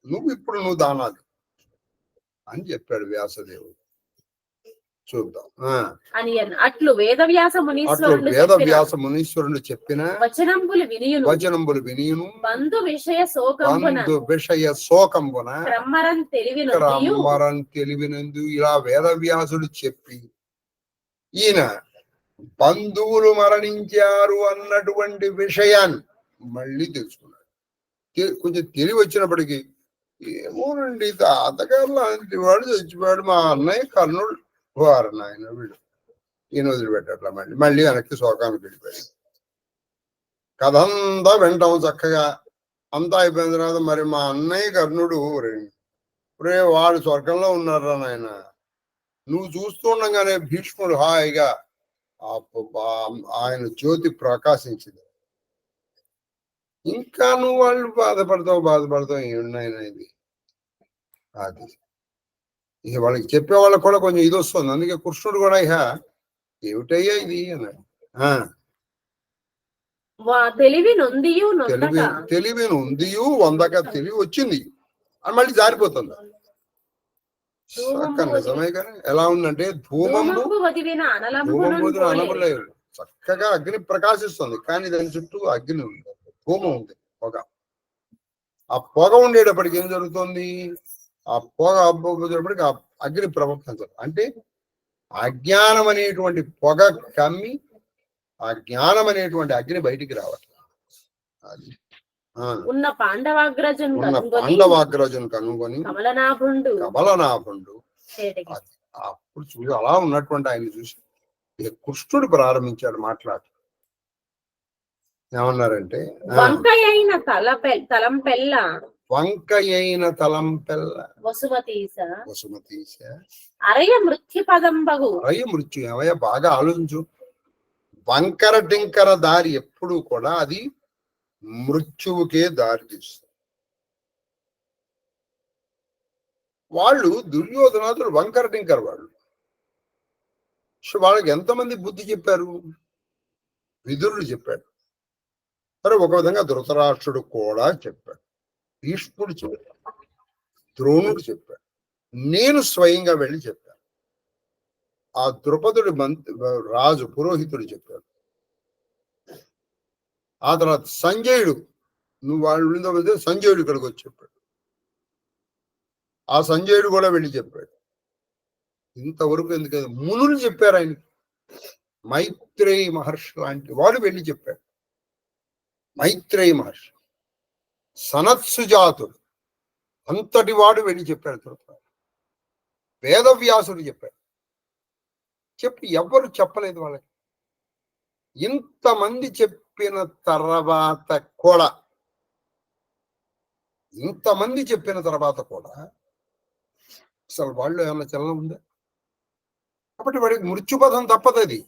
నువ్వు దానాలు అని చెప్పాడు వ్యాసదేవుడు. చూద్దాం. అట్లు వేదవ్యాస మునీశ్వరుడు చెప్పిన వచనంబులు వినియును బంధు విషయ శోకంబున క్రమ్మరం తెలివినందు ఇలా వేదవ్యాసుడు చెప్పి ఈయన బంధువులు మరణించారు అన్నటువంటి విషయాన్ని మళ్ళీ తెలుసుకున్నాడు. కొంచెం తెలివి వచ్చినప్పటికీ ఏమోనండి తాతగారు లాంటి వాడు చచ్చిపోయాడు, మా అన్నయ్య కర్ణుడు వారు నాయన వీడు ఈయన వదిలిపెట్టట్లా మళ్ళీ వెనక్కి శోకానికి వెళ్ళిపోయాడు. కథ అంతా వింటాం చక్కగా, అంతా అయిపోయిన తర్వాత మరి మా అన్నయ్య కర్ణుడు రే వాడు స్వర్గంలో ఉన్నారా నాయన, నువ్వు చూస్తూ ఉండగానే భీష్ముడు హాయిగా ఆయన జ్యోతి ప్రకాశించింది. ఇంకా నువ్వు వాళ్ళు బాధపడతావు ఏమున్నాయన ఇది అది ఇక వాళ్ళకి చెప్పే వాళ్ళకి కూడా కొంచెం ఇది వస్తుంది. అందుకే కృష్ణుడు కూడా ఇక ఏమిటయ్యా ఇది అన్నాడు. తెలివి నొందియు వందక తెలివి వచ్చింది అని మళ్ళీ జారిపోతుంది. నిజమే కానీ ఎలా ఉందంటే ధూమంబు అనబలేదు, చక్కగా అగ్ని ప్రకాశిస్తుంది కానీ దాని చుట్టూ అగ్ని ఉంది, ధూమం ఉంది, పొగ. ఆ పొగ ఉండేటప్పటికి ఏం జరుగుతుంది, ఆ పొగ అబ్బేటప్పటికి ఆ అగ్ని ప్రవర్తించదు. అంటే అజ్ఞానం అనేటువంటి పొగ కమ్మి ఆ జ్ఞానం అనేటువంటి అగ్ని బయటికి రావట్లేదు. అది ఉన్న పాండవాగ్రజును కనుగొని కమలనాభుండు అప్పుడు చూసి అలా ఉన్నటువంటి ఆయన చూసి కృష్ణుడు ప్రారంభించాడు మాట్లాడు. ఏమన్నారంటే వంకయైన తలంపెల్ల వసుమతీశ అరయ మృత్యు పదంబగు మృత్యు ఏమయ్య బాగా ఆలోచించు. వంకర టింకర దారి ఎప్పుడు కూడా అది మృత్యువుకే దారి తీస్తుంది. వాళ్ళు దుర్యోధనాదులు వంకర టింకర వాళ్ళు. వాళ్ళకి ఎంతమంది బుద్ధి చెప్పారు, విదురుడు చెప్పాడు, సరే ఒక విధంగా ధృతరాష్ట్రుడు కూడా చెప్పాడు, భీష్ముడు చెప్పాడు, ద్రోణుడు చెప్పాడు, నేను స్వయంగా వెళ్ళి చెప్పాను, ఆ ద్రుపదుడు రాజు పురోహితుడు చెప్పాడు, ఆ తర్వాత సంజయుడు నువ్వు వాళ్ళు సంజయుడు ఇక్కడికి వచ్చి చెప్పాడు, ఆ సంజయుడు కూడా వెళ్ళి చెప్పాడు. ఇంతవరకు ఎందుకంటే మునులు చెప్పారు ఆయనకి, మైత్రేయి మహర్షి లాంటి వాడు వెళ్ళి చెప్పాడు. మైత్రేయి మహర్షి, సనత్సుజాతుడు అంతటి వాడు వెళ్ళి చెప్పాడు. వేదవ్యాసుడు చెప్పాడు. చెప్పి ఎవ్వరు చెప్పలేదు వాళ్ళకి. ఇంతమంది చెప్పిన తర్వాత కూడా అసలు వాళ్ళు ఏమన్నా చలనం ఉందా? కాబట్టి వాడికి మృత్యుపథం తప్పదు.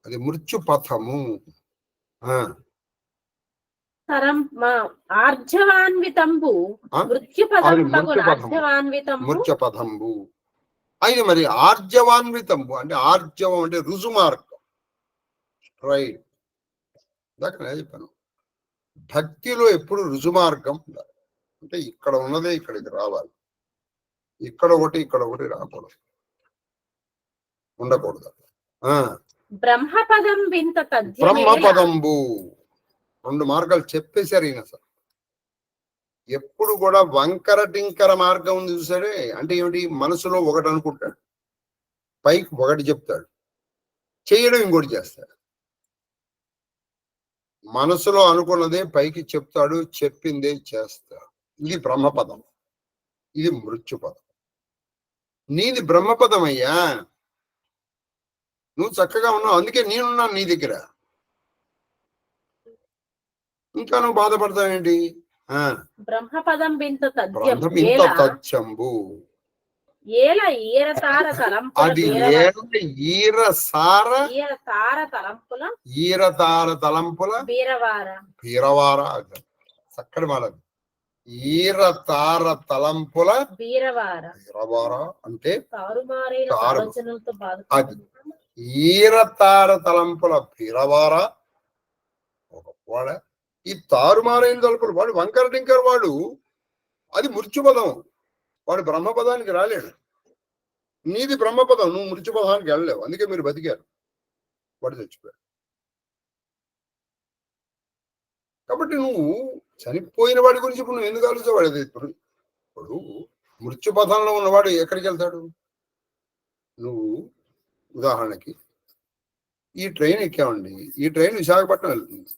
అది మృత్యుపథము. ఆర్జవాన్వితంబు మృత్యుపథంబు. అయితే మరి ఆర్జవాన్వితంబు అంటే ఆర్జవం అంటే రుజు మార్గం. రైట్, ఇందాక నేను చెప్పాను, భక్తిలో ఎప్పుడు రుజు మార్గం ఉండాలి. అంటే ఇక్కడ ఉన్నదే ఇక్కడికి రావాలి, ఇక్కడ ఒకటి రాకూడదు, ఉండకూడదు. బ్రహ్మపదంబు 2 మార్గాలు చెప్పేశారు ఈయన. అసలు ఎప్పుడు కూడా వంకర టింకర మార్గం ఉంది చూసాడే. అంటే ఏమిటి? మనసులో ఒకటి అనుకుంటాడు, పైకి ఒకటి చెప్తాడు, చేయడం ఇంకోటి చేస్తాడు. మనసులో అనుకున్నదే పైకి చెప్తాడు, చెప్పిందే చేస్తాడు. ఇది బ్రహ్మపదం, ఇది మృత్యుపదం. నీది బ్రహ్మపదం అయ్యా, నువ్వు చక్కగా ఉన్నావు, అందుకే నేనున్నాను నీ దగ్గర. ఇంకా నువ్వు బాధపడతావేంటి? బ్రహ్మపదం తథ్యంబు అది ఈరతార తలంపుల బీరవార. చక్కటి మాట. ఈరతార తలంపుల బీరవార అంటే అది ఈరతార తలంపుల బీరవార. వాడ ఈ తారుమారైన తలుపులు వాడు వంకర టింకర్ వాడు, అది మృత్యుపదం. వాడు బ్రహ్మపదానికి రాలేడు. నీది బ్రహ్మపదం, నువ్వు మృత్యుపదానికి వెళ్ళలేవు. అందుకే మీరు బతికారు, వాడు చచ్చిపోయాడు. కాబట్టి నువ్వు చనిపోయిన వాడి గురించి ఇప్పుడు నువ్వు ఎందుకు ఆలోచించేవాడు? ఇప్పుడు మృత్యుపథంలో ఉన్నవాడు ఎక్కడికి వెళ్తాడు? నువ్వు ఉదాహరణకి ఈ ట్రైన్ ఎక్కామండి, ఈ ట్రైన్ విశాఖపట్నం వెళ్తుంది,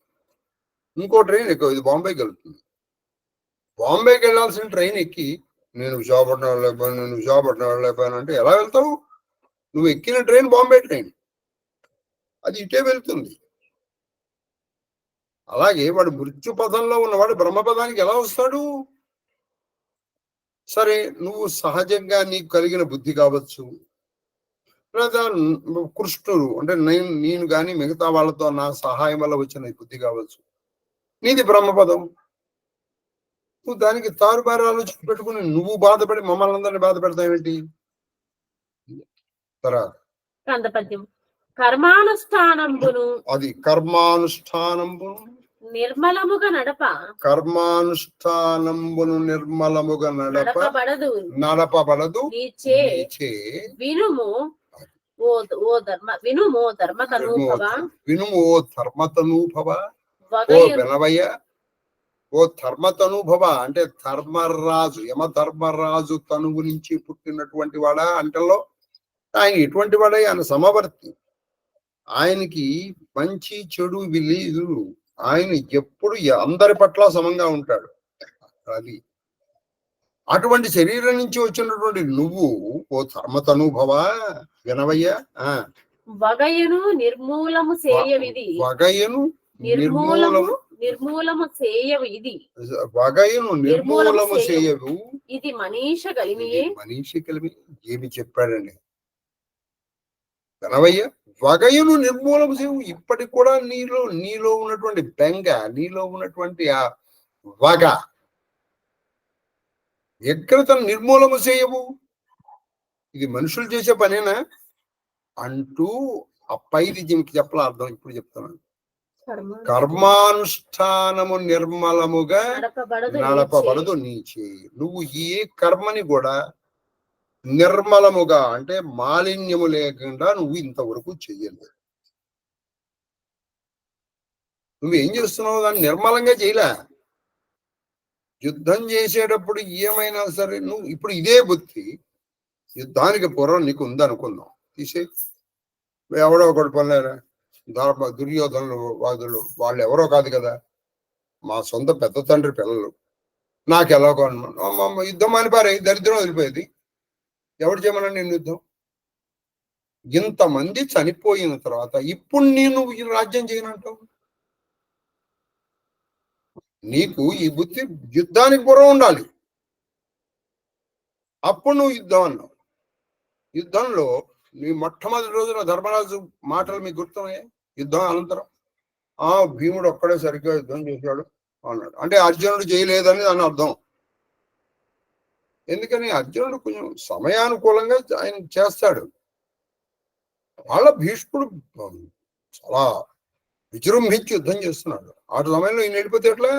ఇంకో ట్రైన్ ఎక్కువ, ఇది బాంబేకి వెళ్తుంది. బాంబేకి వెళ్ళాల్సిన ట్రైన్ ఎక్కి నేను విశాఖపట్నం వెళ్ళలేకపోయాను అంటే ఎలా వెళ్తావు? నువ్వు ఎక్కిన ట్రైన్ బాంబే ట్రైన్, అది ఇటే వెళ్తుంది. అలాగే వాడు మృత్యుపథంలో ఉన్నవాడు బ్రహ్మపదానికి ఎలా వస్తాడు? సరే, నువ్వు సహజంగా నీకు కలిగిన బుద్ధి కావచ్చు, లేదా కృష్ణుడు అంటే నేను కానీ మిగతా వాళ్ళతో నా సహాయం వల్ల వచ్చిన బుద్ధి కావచ్చు, నీది బ్రహ్మపదం. నువ్వు దానికి తారుబారు ఆలోచన పెట్టుకుని నువ్వు బాధపడి మమ్మల్ని అందరినీ బాధ పెడతావేంటి? తర్వాత కర్మానుష్ఠానంబును అది కర్మానుష్ఠానంబును నిర్మలముగా నడపబడదు వినుము ఓ ధర్మతనూభవ. ఓ వినవయ్య, ఓ ధర్మతనూభవ అంటే ధర్మరాజు, యమధర్మరాజు తనువు నుంచి పుట్టినటువంటి వాడా అంటలో ఆయన ఎటువంటి వాడా? ఆయన సమవర్తి. ఆయనకి మంచి చెడు విలీదు. ఆయన ఎప్పుడు అందరి పట్ల సమంగా ఉంటాడు. అది అటువంటి శరీరం నుంచి వచ్చినటువంటి నువ్వు ఓ ధర్మతనూభవ వినవయ్య. వగయును నిర్మూలము చేయవిది ఇది మనీష కలిమి ఏమి చెప్పాడండి? వినవయ్య, వగయును నిర్మూలము చేయవు. ఇప్పటికి కూడా నీలో ఉన్నటువంటి బెంగ, నీలో ఉన్నటువంటి ఆ వగ, వ్యగ్రతను నిర్మూలము చేయవు. ఇది మనుషులు చేసే పనేనా అంటూ ఆ పైది చెప్పాల అర్థం ఇప్పుడు చెప్తున్నాను. కర్మానుష్ఠానము నిర్మలముగా నడపబడదు నీ చేయి. నువ్వు ఏ కర్మని కూడా నిర్మలముగా అంటే మాలిన్యము లేకుండా నువ్వు ఇంతవరకు చెయ్యలేదు. నువ్వేం చేస్తున్నావు? దాన్ని నిర్మలంగా చేయలే. యుద్ధం చేసేటప్పుడు ఏమైనా సరే నువ్వు ఇప్పుడు ఇదే బుద్ధి యుద్ధానికి పూర్వం నీకు ఉందనుకుందాం, తీసే ఎవడో ఒకటి పనిలేరా, దుర్యోధనులు వాదులు వాళ్ళు ఎవరో కాదు కదా, మా సొంత పెద్ద తండ్రి పిల్లలు. నాకు ఎలా యుద్ధం అనిపారే, దరిద్రం వదిలిపోయేది. ఎవడు చేయమన్నా నేను యుద్ధం? ఇంతమంది చనిపోయిన తర్వాత ఇప్పుడు నేను ఈ రాజ్యం చేయనంటావు? నీకు ఈ బుద్ధి యుద్ధానికి పూర్వం ఉండాలి. అప్పుడు నువ్వు యుద్ధం అన్నావు. యుద్ధంలో నీ మొట్టమొదటి రోజున ధర్మరాజు మాటలు మీకు గుర్తున్నాయి. యుద్ధం అనంతరం భీముడు ఒక్కడే సరిగ్గా యుద్ధం చేశాడు అన్నాడు. అంటే అర్జునుడు చేయలేదని దాని అర్థం. ఎందుకని అర్జునుడు కొంచెం సమయానుకూలంగా ఆయన చేస్తాడు. వాళ్ళ భీష్ముడు చాలా విజృంభించి యుద్ధం చేస్తున్నాడు. ఆ సమయంలో ఈయన వెళ్ళిపోతే ఎట్లా?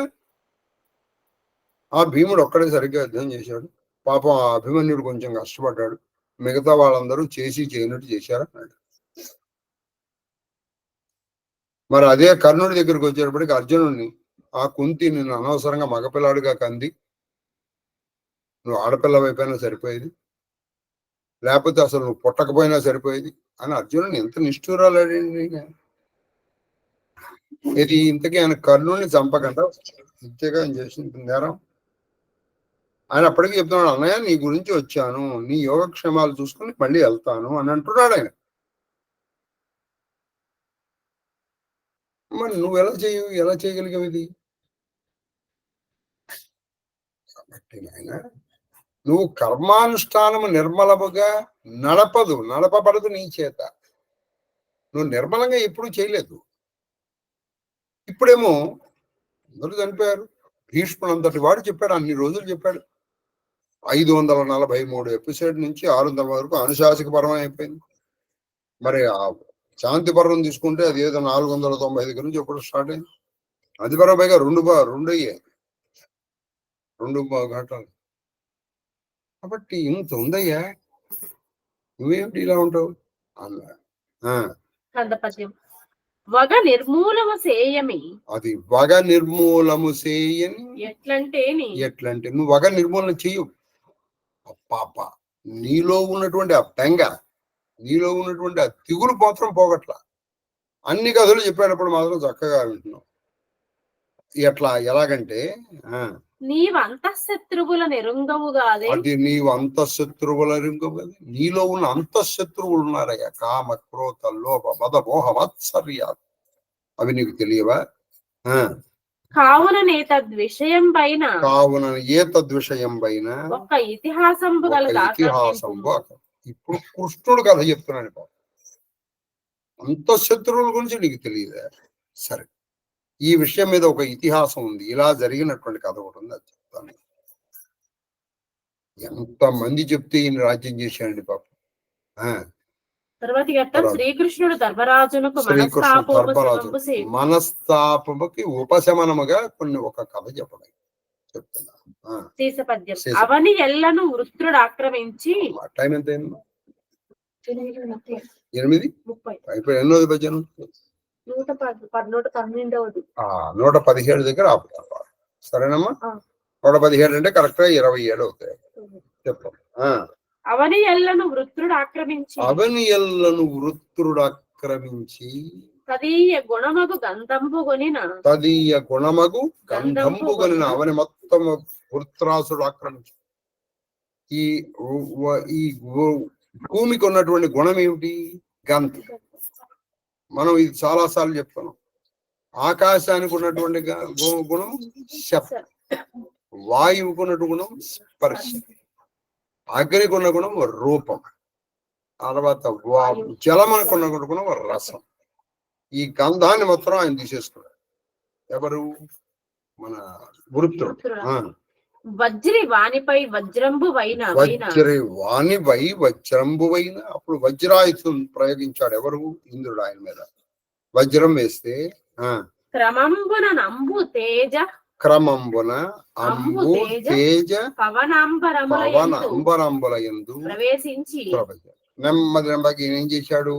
భీముడు ఒక్కడే సరిగ్గా యుద్ధం చేశాడు. పాపం అభిమన్యుడు కొంచెం కష్టపడ్డాడు. మిగతా వాళ్ళందరూ చేసి చేయనట్టు చేశారన్నాడు. మరి అదే కర్ణుడి దగ్గరికి వచ్చేటప్పటికి అర్జునుడిని కుంతి నిన్ను అనవసరంగా మగపిల్లాడిగా కంది, నువ్వు ఆడపిల్ల వైపోయినా సరిపోయేది, లేకపోతే అసలు నువ్వు పుట్టకపోయినా సరిపోయేది అని అర్జునుడిని ఎంత నిష్ఠూరాలండి. ఇది ఇంతకీ ఆయన కర్ణుడిని చంపకుండా ఇంతగా ఆయన చేసిన నేరం. ఆయన అప్పటికి చెప్తున్నాడు, అన్నయ్య నీ గురించి వచ్చాను, నీ యోగక్షేమాలు చూసుకుని మళ్ళీ వెళ్తాను అని అంటున్నాడు ఆయన. మరి నువ్వు ఎలా చేయగలిగావు ఇది? కాబట్టి ఆయన నువ్వు కర్మానుష్ఠానము నిర్మలముగా నడపబడదు నీ చేత. నువ్వు నిర్మలంగా ఎప్పుడూ చేయలేదు. ఇప్పుడేమో అందరూ చనిపోయారు. భీష్ముడు అంతటి వాడు చెప్పాడు, అన్ని రోజులు చెప్పాడు. 543 ఎపిసోడ్ నుంచి 600 వరకు అనుశాసక పర్వం అయిపోయింది. మరి శాంతి పర్వం తీసుకుంటే అది ఏదో 490 దగ్గర నుంచి ఎప్పుడు స్టార్ట్ అయింది. అది పర్వం పైగా రెండు అయ్యాయి, 2 గంటలు. కాబట్టి ఇంత ఉందయ్యా, నువ్వేమిటి ఇలా ఉంటావు అన్నా. వగ నిర్మూలము చేయమి. అది వగ నిర్మూలము చేయని ఎట్లంటే నువ్వు వగ నిర్మూలన చెయ్యవు. పాప నీలో ఉన్నటువంటి ఆ బెంగ, నీలో ఉన్నటువంటి ఆ తిగులు మాత్రం పోగట్లా. అన్ని కథలు చెప్పేటప్పుడు మాత్రం చక్కగా వింటున్నావు. ఎలాగంటే నీవు అంతఃశత్రువుల నెరుంగవు కాదే. అది నీవు అంతఃశత్రువుల నెరుంగవు కాదు. నీలో ఉన్న అంతఃశత్రువులు ఉన్నారయ్యా. కామ క్రోధ లోభ మద మోహ మత్సర్య, అవి నీకు తెలియవా? కావున ఏ తద్విషయం పైన ఒక ఇతిహాసంబు ఇప్పుడు కృష్ణుడు కథ చెప్తున్నాను. అంతఃశత్రువుల గురించి నీకు తెలియదా? సరే, ఈ విషయం మీద ఒక ఇతిహాసం ఉంది. ఇలా జరిగినటువంటి కథ ఒకటి ఉంది, అది చెప్తాను. ఎంతమంది చెప్తే ఈయన రాజ్యం చేశాడండి పాపం. శ్రీకృష్ణుడు ధర్మరాజునకు మనస్తాపముకి ఉపశమనముగా ఒక కథ చెప్పడం చెప్తున్నా. అవని ఎల్లను వృత్రుడు ఆక్రమించి. టైం ఎంత అయింది? 8:30. ఎన్నోది భజన? 117 దగ్గర ఆపుతాం. సరేనమ్మా. 117 అంటే కరెక్ట్ గా 27 అవుతాయి. చెప్పు. అవని ఎల్లను వృత్రుడు ఆక్రమించి తదీయ గుణమగు గంధంబు కొనిన అవని మొత్తం వృత్రాసుడు ఆక్రమించి. ఈ భూమికి ఉన్నటువంటి గుణం ఏమిటి? గంధం. మనం ఇది చాలా సార్లు చెప్తున్నాం. ఆకాశానికి ఉన్నటువంటి గుణం శబ్దం, వాయువుకు ఉన్నటువంటి గుణం స్పర్శ, అగ్నికి ఉన్న గుణం రూపం, తర్వాత జలమనుకున్న గుణం రసం. ఈ గంధాన్ని మొత్తం ఆయన తీసేసుకున్నాడు. ఎవరు? మన వృత్రుడు. వజ్రి వాణిపై వజ్రంబువైన అప్పుడు వజ్రాయుధం ప్రయోగించాడు. ఎవరు? ఇంద్రుడు ఆయన మీద వజ్రం వేస్తే క్రమంబున అంబు తేజ పవనాంబరములయందు ప్రవేశించి నెమ్మదిగా ఏం చేశాడు?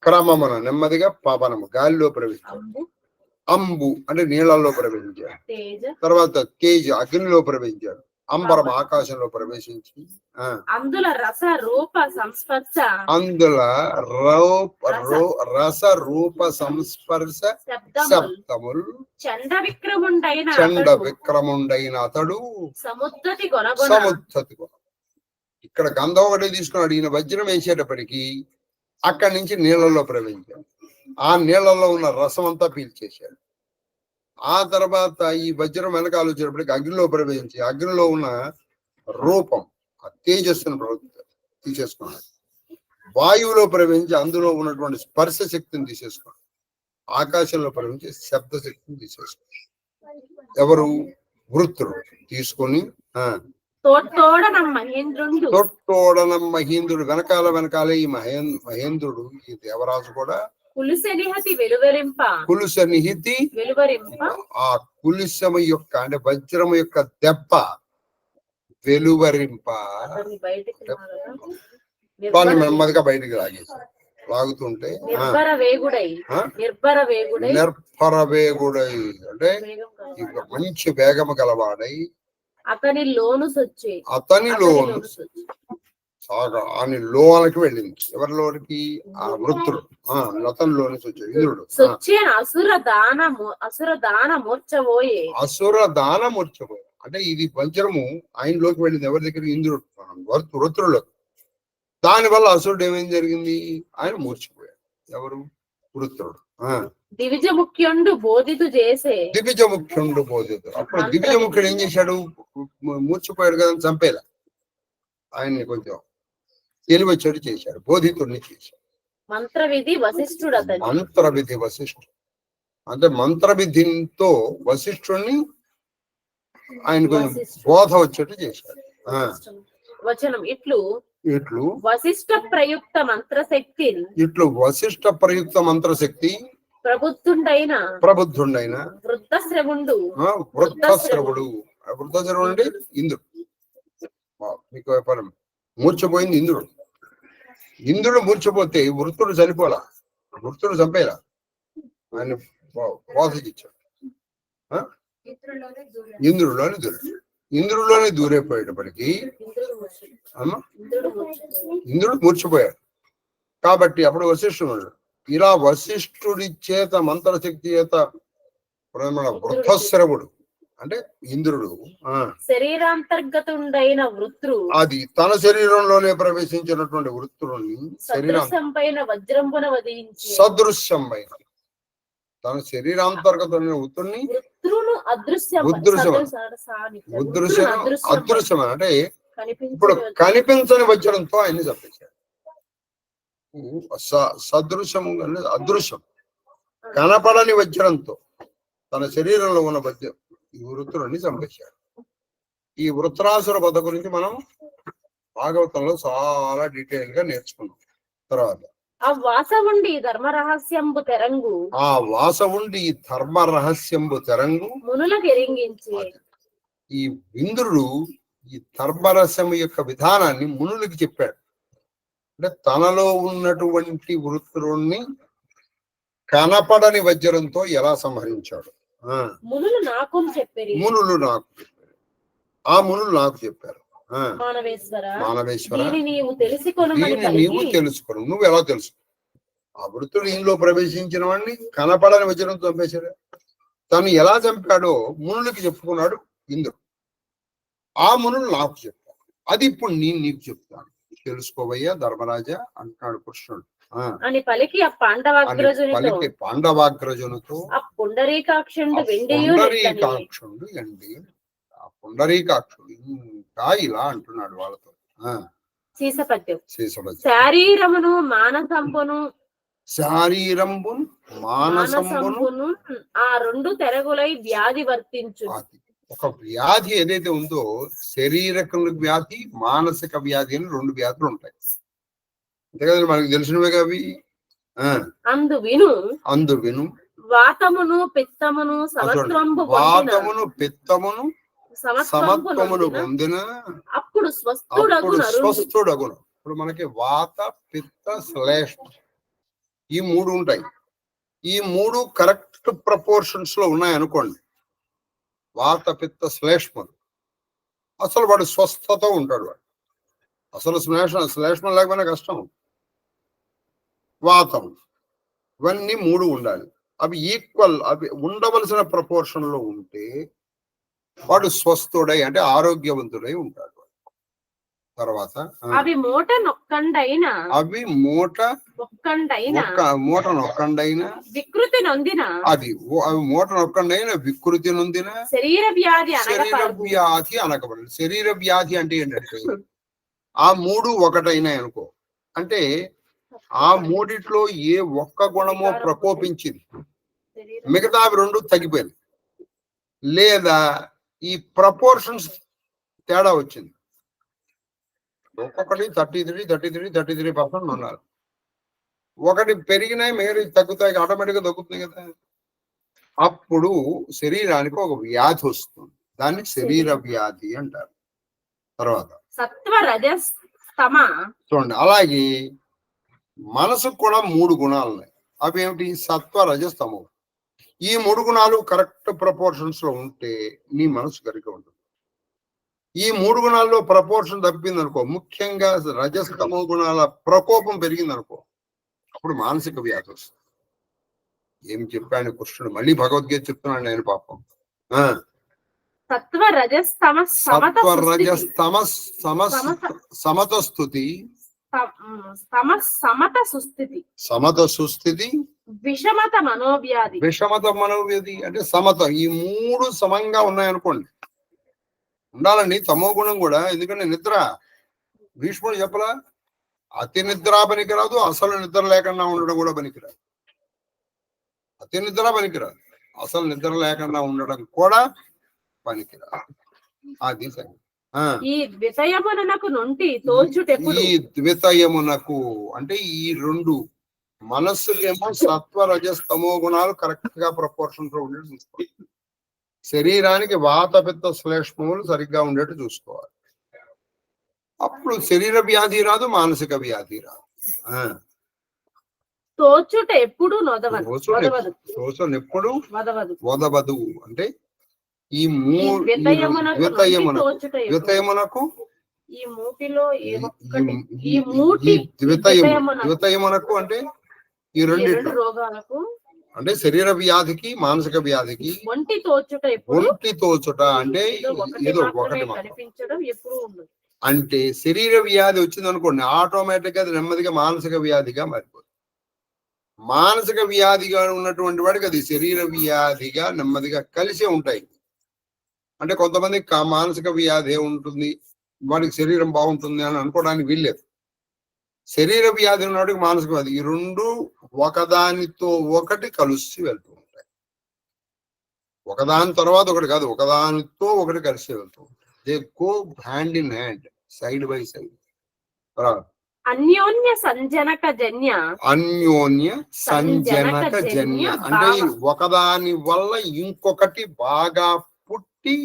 క్రమమున నెమ్మదిగా పవనము గాలిలో ప్రవేశించాడు. అంబు అంటే నీళ్లలో ప్రవేశించాడు. తర్వాత తేజ అగ్నిలో ప్రవేశించాడు. అంబరం ఆకాశంలో ప్రవేశించి అందుల రస రూప సంస్పర్శ శబ్దములు చండ విక్రముండైన అతడు సముద్ధతి గుణం. ఇక్కడ గంధం ఒకటే తీసుకున్నాడు. ఈయన వజ్రం వేసేటప్పటికి అక్కడి నుంచి నీళ్ళలో ప్రవహించాడు. ఆ నీళ్ళలో ఉన్న రసం అంతా పీల్చేశాడు. ఆ తర్వాత ఈ వజ్రం వెనకాల వచ్చేటప్పటికి అగ్నిలో ప్రవేశించి అగ్నిలో ఉన్న రూపం, ఆ తేజస్సును తీసేసుకున్నాడు. వాయువులో ప్రవేశించి అందులో ఉన్నటువంటి స్పర్శ శక్తిని తీసేసుకున్నాడు. ఆకాశంలో ప్రవేశించి శబ్ద శక్తిని తీసేసుకున్నాడు. ఎవరు? వృత్రుడు తీసుకొని తొట్టోడనం మహేంద్రుడు వెనకాలే ఈ మహేంద్రుడు, ఈ దేవరాజు కూడా కులుసనిహితి ఆ కులిసము యొక్క అంటే వజ్రము యొక్క దెబ్బ వెలువరింప దాన్ని నెమ్మదిగా బయటికి లాగుతుంటే నిర్భరవేగుడై అంటే మంచి వేగము గలవాడై అతనిలోను అని లోనికి వెళ్ళింది. ఎవరిలోనికి? ఆ వృత్తుడు. అతనిలోని ఇంద్రుడు అసుర దాన మూర్చబోయే అంటే ఇది వజ్రము ఆయనలోకి వెళ్ళింది. ఎవరి దగ్గర? ఇంద్రుడు, వృత్రులకు. దానివల్ల అసురుడు ఏమేం జరిగింది? ఆయన మూర్చిపోయాడు. ఎవరు? వృత్రుడు. దివిజ ముఖ్యుండు బోధితు. అప్పుడు దివిజ ముఖ్యుడు ఏం చేశాడు? మూర్చిపోయాడు కదా, చంపేలా ఆయన్ని కొంచెం తెలివచ్చాడు చేశాడు. బోధితుడిని చేశాడు. మంత్రవిధి వశిష్ఠుడు అంటే మంత్రవిధితో వశిష్ఠుడిని ఆయన కొంచెం బోధ వచ్చేట్టు చేశాడు. వచనం ఇట్లు వశిష్ఠ ప్రయుక్త మంత్రశక్తి ప్రబుద్ధుండైన వృద్ధశ్రవుడు అంటే ఇంద్రుడు. మీకు మూర్చపోయింది ఇంద్రుడు మూర్చపోతే వృత్తుడు చనిపోలా, వృత్తుడు చంపేలా ఆయన బోధకిచ్చాడు. ఇంద్రుడిలోనే దూరైపోయేటప్పటికీ ఇంద్రుడు మూర్చిపోయాడు. కాబట్టి అప్పుడు వశిష్ఠుడు ఇలా వశిష్ఠుడి చేత మంత్రశక్తి చేత వృద్ధశ్రవుడు అంటే ఇంద్రుడు శరీరాంతర్గతుండైన వృత్రు అది తన శరీరంలోనే ప్రవేశించినటువంటి వృత్రుని సదృశ్యమైన తన శరీరాంతర్గతమైన వృత్తుని అదృశ్యం అంటే ఇప్పుడు కనిపించని వజ్రంతో ఆయన్ని చంపేశాడు. సదృశ్యం అనేది అదృశ్యం, కనపడని వజ్రంతో తన శరీరంలో ఉన్న వజ్రం ఈ వృత్తులని చంపేశాడు. ఈ వృత్రాసుర వధ గురించి మనం భాగవతంలో చాలా డీటెయిల్ గా నేర్చుకున్నాం. తర్వాత ఆ వాసవుండి ధర్మ రహస్యంబు తెరంగు మునులకు ఎరింగించి ఈ ఇంద్రుడు ఈ ధర్మరహస్యం యొక్క విధానాన్ని మునులకి చెప్పాడు. అంటే తనలో ఉన్నటువంటి వృత్తుని కనపడని వజ్రంతో ఎలా సంహరించాడు. మునులు నాకు చెప్పారు. ఆ మునులు నాకు చెప్పారు. మానవేశ్వర నీవు తెలుసుకోను. నువ్వు ఎలా తెలుసు? ఆ వృత్తుడు ఇంట్లో ప్రవేశించిన వాడిని కనపడని వజ్రంతో చంపేశాడు. తను ఎలా చంపాడో మునులకి చెప్పుకున్నాడు ఇంద్రుడు. ఆ మునులు నాకు చెప్పారు. అది ఇప్పుడు నేను నీకు చెప్తాను, తెలుసుకోవయ్యా ధర్మరాజా అంటున్నాడు కృష్ణుడు. అని పలికి ఆ పాండవాగ్రజునితో పుండరీకాక్షుడు ఎండి ఆ పుండరీకాక్షుడు ఇంకా ఇలా అంటున్నాడు వాళ్ళతో. శీసపద్యం శారీరమును మానసంబును ఆ రెండు తెరగులై వ్యాధి వర్తించు. ఒక వ్యాధి ఏదైతే ఉందో శరీరక వ్యాధి మానసిక వ్యాధి అని రెండు వ్యాధులు ఉంటాయి. అంతే కదా, మనకి తెలిసినవే అవి. అందు విను వాతమును పిత్తమును సమత్వమును పొందిన అప్పుడు స్వస్థుడగును. ఇప్పుడు మనకి వాత పిత్త శ్లేష్మ ఈ మూడు ఉంటాయి. ఈ మూడు కరెక్ట్ ప్రపోర్షన్స్ లో ఉన్నాయి అనుకోండి. వాత పిత్త శ్లేష్మలు అసలు వాడు స్వస్థతో ఉంటాడు. వాడు అసలు శ్లేష్మం లేకపోయినా కష్టం. వాతం ఇవన్నీ మూడు ఉండాలి. అవి ఈక్వల్, అవి ఉండవలసిన ప్రపోర్షన్ లో ఉంటే వాడు స్వస్థుడై అంటే ఆరోగ్యవంతుడై ఉంటాడు. తర్వాత అవి మూట నొక్కండైన అవి మూట నొక్కండైన వికృతి నొందిన అవి మూట నొక్కండైన వికృతి నొందిన శరీర వ్యాధి అనకబడదు. శరీర వ్యాధి అంటే ఏంటంటే ఆ మూడు ఒకటైనాయి అనుకో, అంటే ఆ మూడిట్లో ఏ ఒక్క గుణమో ప్రకోపించింది, మిగతా అవి రెండు తగ్గిపోయింది, లేదా ఈ ప్రపోర్షన్స్ తేడా వచ్చింది. ఒక్కొక్కటి 33% ఉన్నారు. ఒకటి పెరిగినాయి, మిగతా తగ్గుతాయి, ఆటోమేటిక్ గా తగ్గుతుంది కదా. అప్పుడు శరీరానికి ఒక వ్యాధి వస్తుంది, దాన్ని శరీర వ్యాధి అంటారు. తర్వాత సత్వ రజస్ తమ. చూడండి, అలాగే మనసుకు కూడా 3 గుణాలు ఉన్నాయి. అవి ఏమిటి? సత్వ రజస్తమం. ఈ 3 గుణాలు కరెక్ట్ ప్రపోర్షన్స్ లో ఉంటే నీ మనసు కరెక్ట్గా ఉంటుంది. ఈ 3 గుణాల్లో ప్రపోర్షన్ తప్పింది అనుకో, ముఖ్యంగా రజస్తమో గుణాల ప్రకోపం పెరిగింది అనుకో, అప్పుడు మానసిక వ్యాధి వస్తుంది. ఏం చెప్పాను కృష్ణుడు, మళ్ళీ భగవద్గీత చెప్తున్నాడు నేను పాపం. సత్వ రజస్తమ సమత స్థుతి, సమత సుస్థితి, విషమత మనోవ్యాధి అంటే సమత. ఈ 3 సమంగా ఉన్నాయనుకోండి, ఉండాలండి తమో గుణం కూడా. ఎందుకంటే నిద్ర, భీష్ముడు చెప్పలా, అతి నిద్ర పనికిరాదు, అసలు నిద్ర లేకుండా ఉండడం కూడా పనికిరాదు. అతి నిద్ర పనికిరాదు, అసలు నిద్ర లేకుండా ఉండడం కూడా పనికిరాదు. అది ఈ ద్వితయమునకు అంటే ఈ 2 మనస్సుకేమో సత్వ రజస్తమో గుణాలు కరెక్ట్ గా ప్రపోర్షన్ లో ఉండేది చూసుకోవాలి. శరీరానికి వాత పిత్త శ్లేష్మములు సరిగ్గా ఉండేట్టు చూసుకోవాలి. అప్పుడు శరీర వ్యాధి రాదు, మానసిక వ్యాధి రాదు. తోచుట ఎప్పుడు వదవదు అంటే ఈ ద్వితయమునకు ద్వితయమునకు అంటే ఈ 2 రోగాలకు, అంటే శరీర వ్యాధికి మానసిక వ్యాధికి ఒంటి తోచుట అంటే ఏదో ఒకటి కనిపించడం ఎప్పుడు ఉండదు. అంటే శరీర వ్యాధి వచ్చింది అనుకోండి, ఆటోమేటిక్ గా అది నెమ్మదిగా మానసిక వ్యాధిగా మారిపోతుంది. మానసిక వ్యాధిగా ఉన్నటువంటి వాడికి అది శరీర వ్యాధిగా నెమ్మదిగా కలిసే ఉంటాయి. అంటే కొంతమంది మానసిక వ్యాధి ఉంటుంది, వాడికి శరీరం బాగుంటుంది అని అనుకోవడానికి వీల్లేదు. శరీర వ్యాధి ఉన్నవాడికి మానసిక వ్యాధి, ఈ 2 ఒకదానితో ఒకటి కలిసి వెళ్తూ ఉంటాయి. ఒకదాని తర్వాత ఒకటి కాదు, ఒకదానితో ఒకటి కలిసి వెళ్తూ ఉంటాయి. They go hand in hand, side by side. అన్యోన్య సంజనక జన్య అంటే ఒకదాని వల్ల ఇంకొకటి బాగా పుట్టి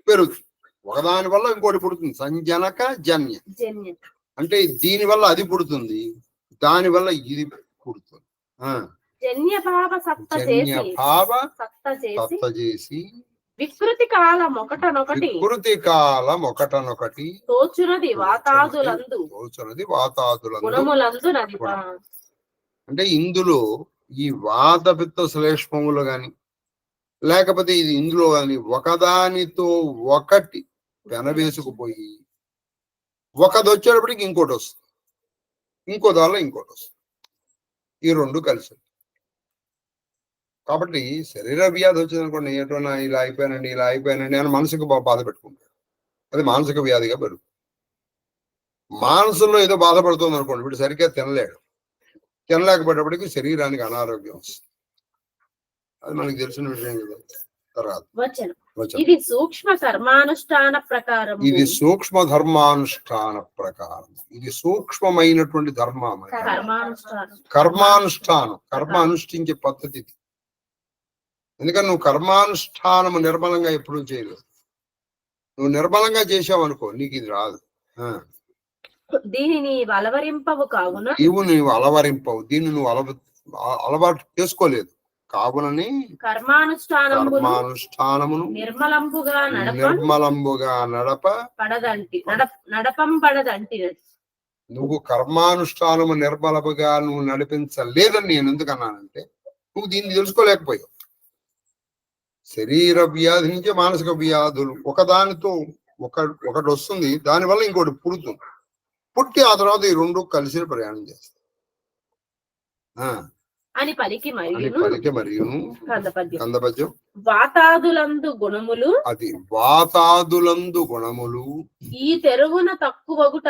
పెరుగుతుంది, ఒకదాని వల్ల ఇంకోటి పుడుతుంది. సంజనక జన్య అంటే దీని వల్ల అది పుడుతుంది, దాని వల్ల ఇది పుడుతుంది. జన్యభావ సత్త చేసి వికృతి కాలం ఒకటనొకటి తోచునది వాతాదులందు గుణములందు నదిప. అంటే ఇందులో ఈ వాత పిత్త శ్లేష్మములు గాని లేకపోతే ఇది ఇందులో గాని ఒకదానితో ఒకటి వెనవేసుకుపోయి ఒకది వచ్చేటప్పటికి ఇంకోటి వస్తుంది, ఇంకో దానిలో ఇంకోటి వస్తుంది, ఈ 2 కలిసి. కాబట్టి శరీర వ్యాధి వచ్చిందనుకోండి, ఎటున్నా ఇలా అయిపోయానండి అని మనసుకు బాధ పెట్టుకుంటాడు, అది మానసిక వ్యాధిగా పెరుగుతుంది. మానసులో ఏదో బాధపడుతుంది అనుకోండి, వీడు సరిగ్గా తినలేకపోయేటప్పటికి శరీరానికి అనారోగ్యం వస్తుంది. అది మనకి తెలిసిన విషయం కదా. తర్వాత ఇది సూక్ష్మ ధర్మానుష్ఠాన ప్రకారం, ఇది సూక్ష్మమైనటువంటి కర్మ అనుష్ఠించే పద్ధతి. ఎందుకని నువ్వు కర్మానుష్ఠానము నిర్మలంగా ఎప్పుడూ చేయలేదు. నువ్వు నిర్మలంగా చేసావు అనుకో, నీకు ఇది రాదు. దీనిని అలవరింపవు కావున నీవు అలవరింపవు, దీన్ని నువ్వు అలవాటు చేసుకోలేదు కావునని కర్మానుష్ఠానమును నిర్మలంబుగా నడపబడదంటి. నువ్వు కర్మానుష్ఠానము నిర్మలముగా నువ్వు నడిపించలేదని నేను ఎందుకన్నానంటే, నువ్వు దీన్ని తెలుసుకోలేకపోయావు. శరీర వ్యాధి నుంచి మానసిక వ్యాధులు ఒకదానితో ఒకటి వస్తుంది, దానివల్ల ఇంకోటి పుడుతుంది. పుట్టి ఆ తర్వాత ఈ రెండు కలిసి ప్రయాణం చేస్తాయి అని పలికి మరియు కందపద్యం. వాతాదులందు గుణములు, అది వాతాదులందు గుణములు, ఈ తెరువున తక్కువగుట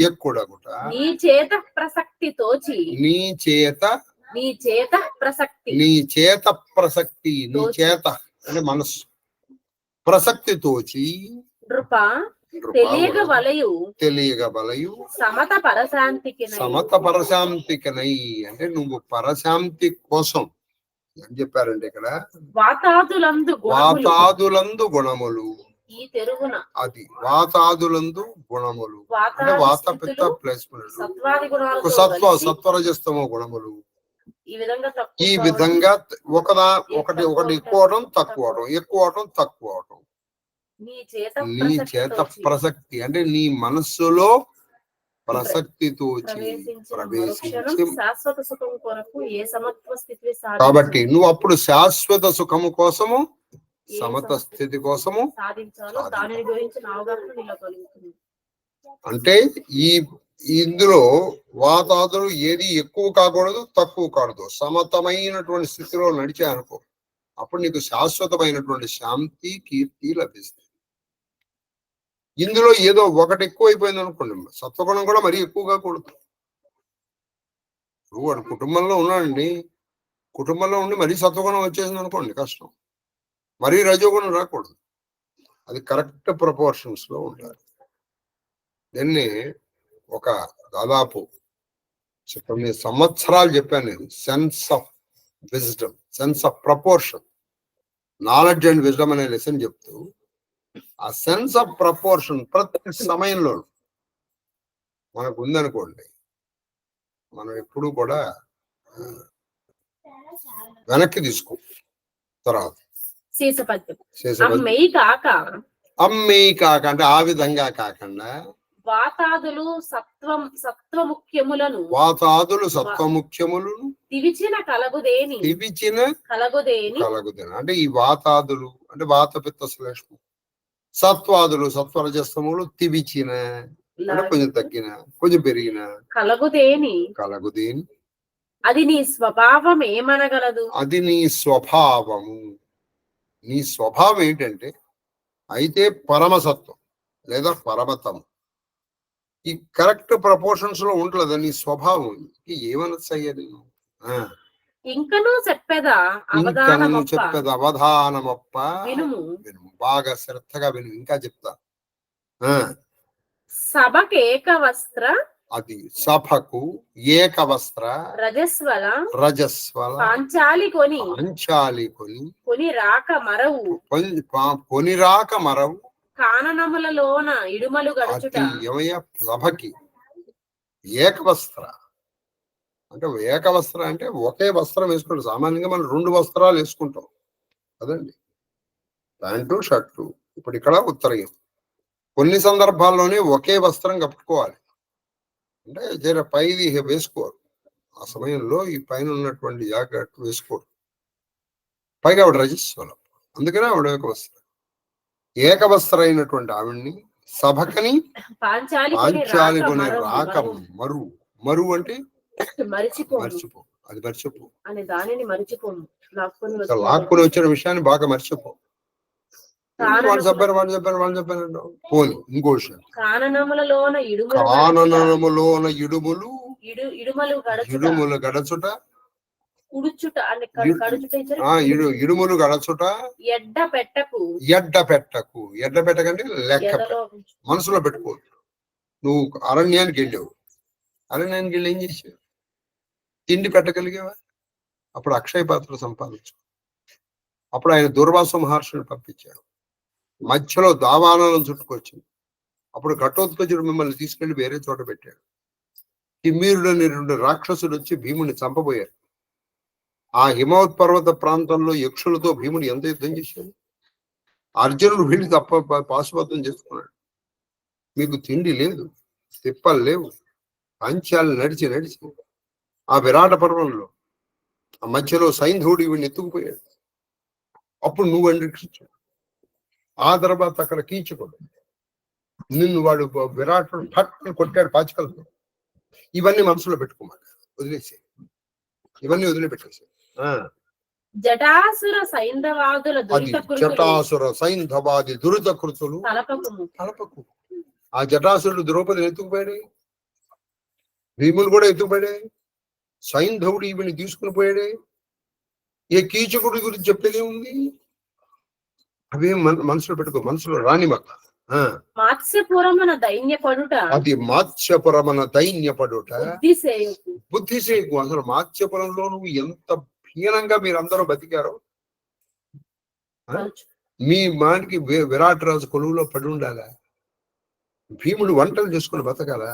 ఎక్కుడగుట, నీ చేత ప్రసక్తి తోచి, నీ చేత అంటే మనస్సు, ప్రసక్తి తోచి, నృప తెలియక వలయు సమత పరశాంతికనై. అంటే నువ్వు పరశాంతి కోసం ఏం చెప్పారంటే ఇక్కడ వాతాదులందు గుణములు, ఈ తెరువున, అది వాతాదులందు గుణములు అంటే వాత పిత్త ప్లేస్మెంట్, సత్వరజస్తమో గుణములు ఈ విధంగా ఒకటి ఎక్కువ అవడం తక్కువ అవడం, నీ చేత ప్రసక్తి అంటే నీ మనస్సులో ప్రసక్తితో ప్రవేశించి, శాశ్వత సుఖం కొరకు ఏ సమత్వ స్థితి కాబట్టి నువ్వు అప్పుడు శాశ్వత సుఖము కోసము సమత స్థితి కోసము సాధించాలో దానిని గురించి అవగాహన నీలో కలుగుతుంది. అంటే ఇందులో వాతాదులు ఏది ఎక్కువ కాకూడదు, తక్కువ కాకూడదు, సమతమైనటువంటి స్థితిలో నడిచాయనుకో, అప్పుడు నీకు శాశ్వతమైనటువంటి శాంతి, కీర్తి లభిస్తుంది. ఇందులో ఏదో ఒకటి ఎక్కువ అయిపోయింది అనుకోండి, సత్వగుణం కూడా మరీ ఎక్కువ కాకూడదు. వాడు కుటుంబంలో ఉన్నాడండి, కుటుంబంలో ఉండి మరీ సత్వగుణం వచ్చేసింది అనుకోండి కష్టం, మరీ రజోగుణం రాకూడదు. అది కరెక్ట్ ప్రపోర్షన్స్ లో ఉండాలి. దీన్ని ఒక దాదాపు 9 సంవత్సరాలు చెప్పాను నేను. Sense of wisdom, sense of proportion, knowledge and wisdom అనే లెసన్ చెప్తూ ఆ సెన్స్ ఆఫ్ ప్రపోర్షన్ ప్రతి సమయంలో మనకు ఉందనుకోండి, మనం ఎప్పుడు కూడా వెనక్కి తీసుకో. తర్వాత అమ్మేయి కాక అంటే ఆ విధంగా కాకుండా వాతాదులు సత్వముఖ్యములను దివిచిన కలగుదేని అంటే ఈ వాతాదులు అంటే వాత పిత్త శ్లేష్ము, సత్వాదులు సత్వరజస్తములు తివిచిన అంటే కొంచెం తగ్గిన కొంచెం పెరిగిన కలగుదేని అది నీ స్వభావం ఏమనగలదు. అది నీ స్వభావము. నీ స్వభావం ఏంటంటే అయితే పరమసత్వం లేదా పరమతము ఈ కరెక్ట్ ప్రపోర్షన్స్ లో ఉంటలేదు నీ స్వభావం. ఏమనొచ్చు అయ్యా నేను ఇంకనూ చెప్పేదా అవధానమప్ప వినుము, బాగా శ్రద్ధగా విను. ఇంకా చెప్తా. సభకేక వస్త్ర, అది సభకు ఏకవస్త్ర రజస్వల పాంచాలి కొని రాక మరవు కాననములలోన ఇడుమలు గడుచుట. సభకి ఏకవస్త్ర అంటే ఏకవస్త్ర అంటే ఒకే వస్త్రం వేసుకుంటాం. సామాన్యంగా మనం 2 వస్త్రాలు వేసుకుంటాం కదండి, ప్యాంటు షర్టు. ఇప్పుడు ఇక్కడ ఉత్తరయం. కొన్ని సందర్భాల్లోనే ఒకే వస్త్రం కప్పుకోవాలి, అంటే జర పైది వేసుకోరు. ఆ సమయంలో ఈ పైన ఉన్నటువంటి జాకెట్ వేసుకోరు. పైగా ఆవిడ రజస్వలం, అందుకనే ఆవిడ ఏకవస్త్ర అయినటువంటి ఆవిడ్ని సభకని పాంచాలి కొని రాక మరు అంటే మర్చిపో, అది మర్చిపో. లాక్కుని వచ్చిన విషయాన్ని బాగా మర్చిపో. వాళ్ళు చెప్పారు పోని. ఇంకో విషయం, కాననములోన ఇడుములు గడచుట, ఇడుములు గడచుట, ఎడ్డ పెట్టకంటే లెక్క మనసులో పెట్టుకోవద్దు. నువ్వు అరణ్యానికి వెళ్ళావు, అరణ్యానికి వెళ్ళి ఏం చేసావు? తిండి పెట్టగలిగేవా? అప్పుడు అక్షయ పాత్ర సంపాదించు. అప్పుడు ఆయన దుర్వాస మహర్షిని పంపించాడు, మధ్యలో దావానలను చుట్టుకొచ్చింది. అప్పుడు ఘటోత్కచుడు మిమ్మల్ని తీసుకెళ్లి వేరే చోట పెట్టాడు. కిమ్మీరుడని 2 రాక్షసులు వచ్చి భీముని చంపబోయారు. ఆ హిమవత్ పర్వత ప్రాంతంలో యక్షులతో భీముడు ఎంత యుద్ధం చేశాడు. అర్జునుడు వీళ్ళు తప్ప పాశుపతం చేసుకున్నాడు. మీకు తిండి లేదు, తిప్పలు లేవు, పంచాలు నడిచి ఆ విరాట పర్వంలో ఆ మధ్యలో సైంధవుడు వీడిని ఎత్తుకుపోయాడు. అప్పుడు నువ్వు రక్షించు. ఆ తర్వాత అక్కడ కీచకుడు నిన్ను వాడు విరాటుడు పట్టుకుని కొట్టాడు పాచికలతో. ఇవన్నీ మనసులో పెట్టుకోమాట, వదిలేసి ఇవన్నీ వదిలిపెట్టేసి జటాసుర సైంధవాదుల అది జటాసుర సైంధవాది దురిత కృతులు తలపకు. ఆ జటాసురుడు ద్రౌపదిని ఎత్తుకుపోయాడు, భీములు కూడా ఎత్తుకుపోయాడే, సైంధవుడు ఈవిని తీసుకుని పోయాడే. ఏ కీచకుడి గురించి చెప్పేదే ఉంది. అవే మనసులో పెట్టుకో, మనసులో రాని మాకు. మాత్స్యపురమున దైన్యపడుట, అది మాత్స్యపురమున దైన్యపడుట బుద్ధిసేకు. అసలు మాత్స్యపురంలో నువ్వు ఎంత హీనంగా మీరందరూ బతికారో. మీ మానికి విరాట్ రాజు కొలువులో పడి ఉండాలా? భీముడు వంటలు చేసుకుని బతకాలా?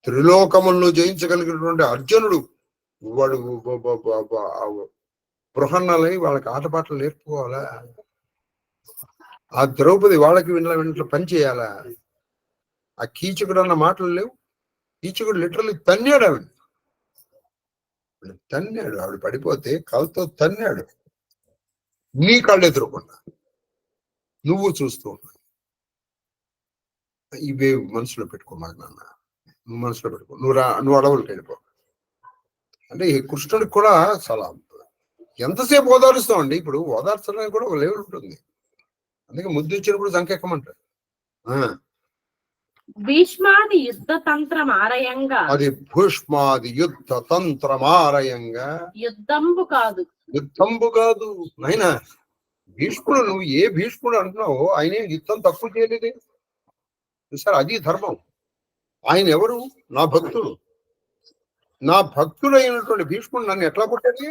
త్రిలోకములను జయించగలిగినటువంటి అర్జునుడు వాడు బృహన్నలై వాళ్ళకి ఆటపాటలు నేర్పుకోవాలా? ఆ ద్రౌపది వాళ్ళకి వెంటనే పని చేయాలా? ఆ కీచకుడు అన్న మాటలు లేవు. కీచకుడు లిటరల్లీ తన్నాడు ఆవిడ, ఆవిడ పడిపోతే కాలుతో తన్నాడు. నీ కాళ్ళు ఎదురుకున్నా నువ్వు చూస్తూ ఉన్నా. ఇవే మనసులో పెట్టుకోమాకు నాన్న, నువ్వు మనసులో పెట్టుకో. నువ్వు అడవులకు వెళ్ళిపో. అంటే ఈ కృష్ణుడికి కూడా చాలా ఎంతసేపు ఓదారుస్తామండి. ఇప్పుడు ఓదార్చడానికి కూడా ఒక లెవెల్ ఉంటుంది. అందుకే ముద్దు ఇచ్చినప్పుడు సంకెక్కమంటారు. భీష్మాది యుద్ధ తంత్రమారయంగా, అది భూష్మాది యుద్ధ తంత్రమారయంగా, యుద్ధంబు కాదు నాయనా. భీష్ముడు, నువ్వు ఏ భీష్ముడు అంటున్నావో ఆయన యుద్ధం తక్కువ చేయలేదే. చూసారు, అది ధర్మం. ఆయన ఎవరు? నా భక్తుడు. నా భక్తుడు అయినటువంటి భీష్ముడు నన్ను ఎట్లా కొట్టాడు?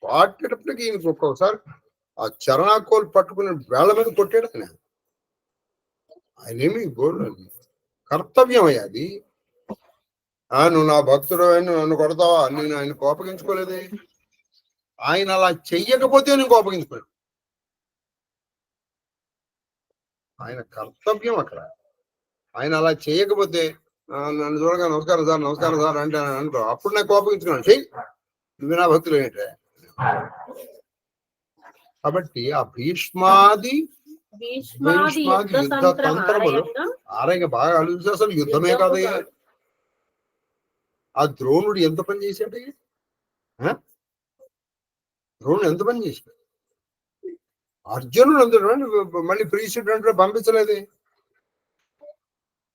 పాటేటప్పటికి ఈయనకి ఒక్కొక్కసారి ఆ చరణాకోలు పట్టుకుని వేళ్ల మీద కొట్టాడు. ఆయనేమి కర్తవ్యం అయ్యా అది. నువ్వు నా భక్తుడు అని నన్ను కొడతావా? నేను ఆయన కోపగించుకోలేదే. ఆయన అలా చెయ్యకపోతే నేను కోపగించుకోలేదు. ఆయన కర్తవ్యం అక్కడ. ఆయన అలా చేయకపోతే నన్ను చూడగా నమస్కారం సార్ అంటే అనుకో, అప్పుడు నాకు కోపగించుకున్నాను. చెయ్యి, నువ్వు నా భక్తులు ఏంటే. కాబట్టి ఆ భీష్మాది యుద్ధ తంత్రములు ఆరంగా బాగా ఆలోచించి అసలు యుద్ధమే కాదయ్యా. ఆ ద్రోణుడు ఎంత పని చేశాడు? ద్రోణుడు ఎంత పని చేశాడు? అర్జునుడు అందరూ మళ్ళీ ప్రీసిడెంట్ పంపించలేదే.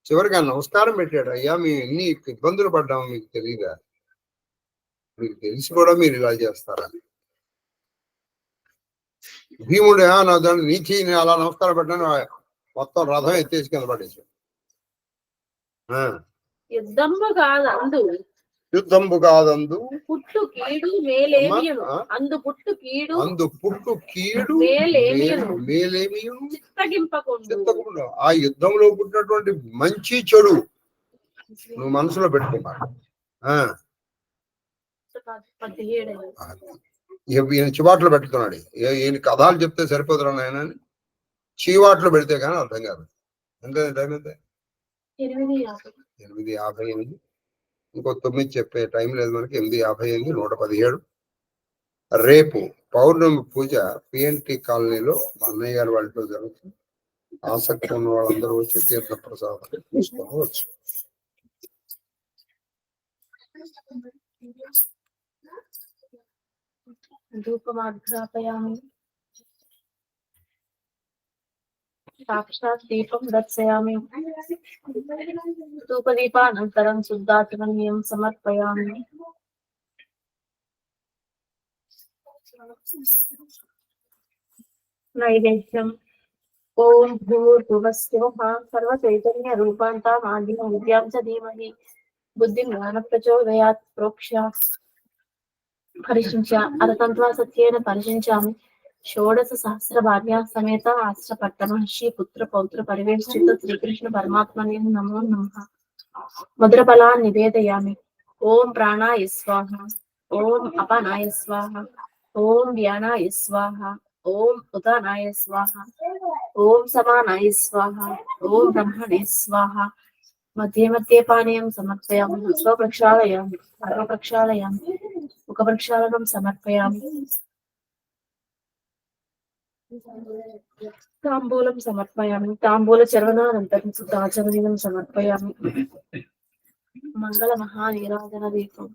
చివరికి ఆయన నమస్కారం పెట్టాడు. అయ్యా మేము ఎన్ని ఇబ్బందులు పడ్డాము మీకు తెలియదా? మీకు తెలిసి కూడా మీరు ఇలా చేస్తారా? భీముడు నా దాన్ని నీచి నేను అలా నమస్కారం పెట్టాను, మొత్తం రథం ఎత్తేసి కింద పడేసాడు. యుద్ధంబు కాదందు పుట్టు కీడు మేలేమియును, అందు పుట్టు కీడు మేలేమియును చిత్తగింపకుండా. ఆ యుద్ధంలో పుట్టినటువంటి మంచి చెడు నువ్వు మనసులో పెట్టుకున్నా. ఈయన చివాట్లు పెట్టుకున్నాడు. ఈయన కథాలు చెప్తే సరిపోతున్నా ఆయన అని చీవాట్లు పెడితే కానీ అర్థం కాదు. ఎంత టైం ఎంత? 8:58. ఇంకో 9 చెప్పే టైం లేదు మనకి. 8:58, 117. రేపు పౌర్ణమి పూజ పిఎన్టీ కాలనీలో మా అన్నయ్య గారి వాళ్ళతో జరుగుతుంది. ఆసక్తి ఉన్న వాళ్ళందరూ వచ్చి తీర్థ ప్రసాదం తీసుకోవచ్చు. ధూపమాఘ్రాపయామి, సాక్షాత్ దీపం దర్శయామి. ధూపదీపానంతరం శుద్ధాచమనీయం సమర్పయామి. నైవేద్యం. ఓం భూర్భువస్సుః సర్వచైతన్య రూపాంతాం ఆదిం విద్యాం చ ధీమహి బుద్ధిం జ్ఞాన ప్రచోదయాత్. ప్రోక్ష పరిశించ అరతంత్వా సత్యేన పరిశించామి. షోడశ సహస్ర భార్యా సమేత ఆశ్రపట్ట మహర్షి పుత్ర పౌత్ర పరివేష్టిత శ్రీకృష్ణ పరమాత్మనే నమో నమః. మధుర ఫలాన్ని నివేదయామి. ఓం ప్రాణాయ స్వాహ, ఓం అపానాయ స్వాహ, ఓం వ్యానాయ స్వాహ, ఓం ఉదానాయ స్వాహ, ఓం సమానాయ స్వాహ, ఓం బ్రహ్మణే స్వాహ. మధ్య మధ్య పానీయం సమర్పయామి. స్వప్రక్షాళయామి, సర్వప్రక్షాళయామి. ముఖవృక్షాలను సమర్పయామి. తాంబూలం సమర్పయామి. తాంబూల చర్వణానంతరం శుద్ధాచమనీయం సమర్పయామి. మంగళ మహానీరాజన దీపం.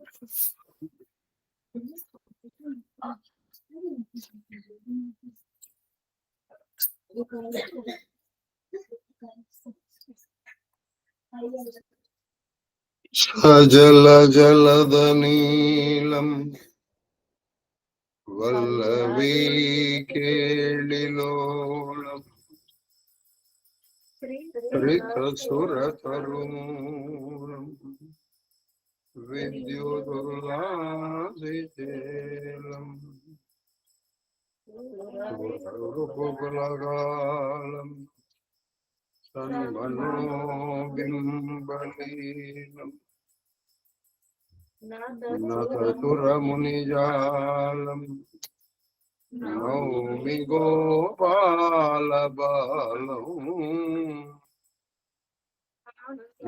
సజల జలదనీలం వల్లవీ కేళిలోలం శ్రీసురతరుమూలం విద్యుదుల్లాసితేలం సురరుపులగాలం సన్మనోబింబలీలం నతతురమునిజాలం నౌమి గోపాలబాలం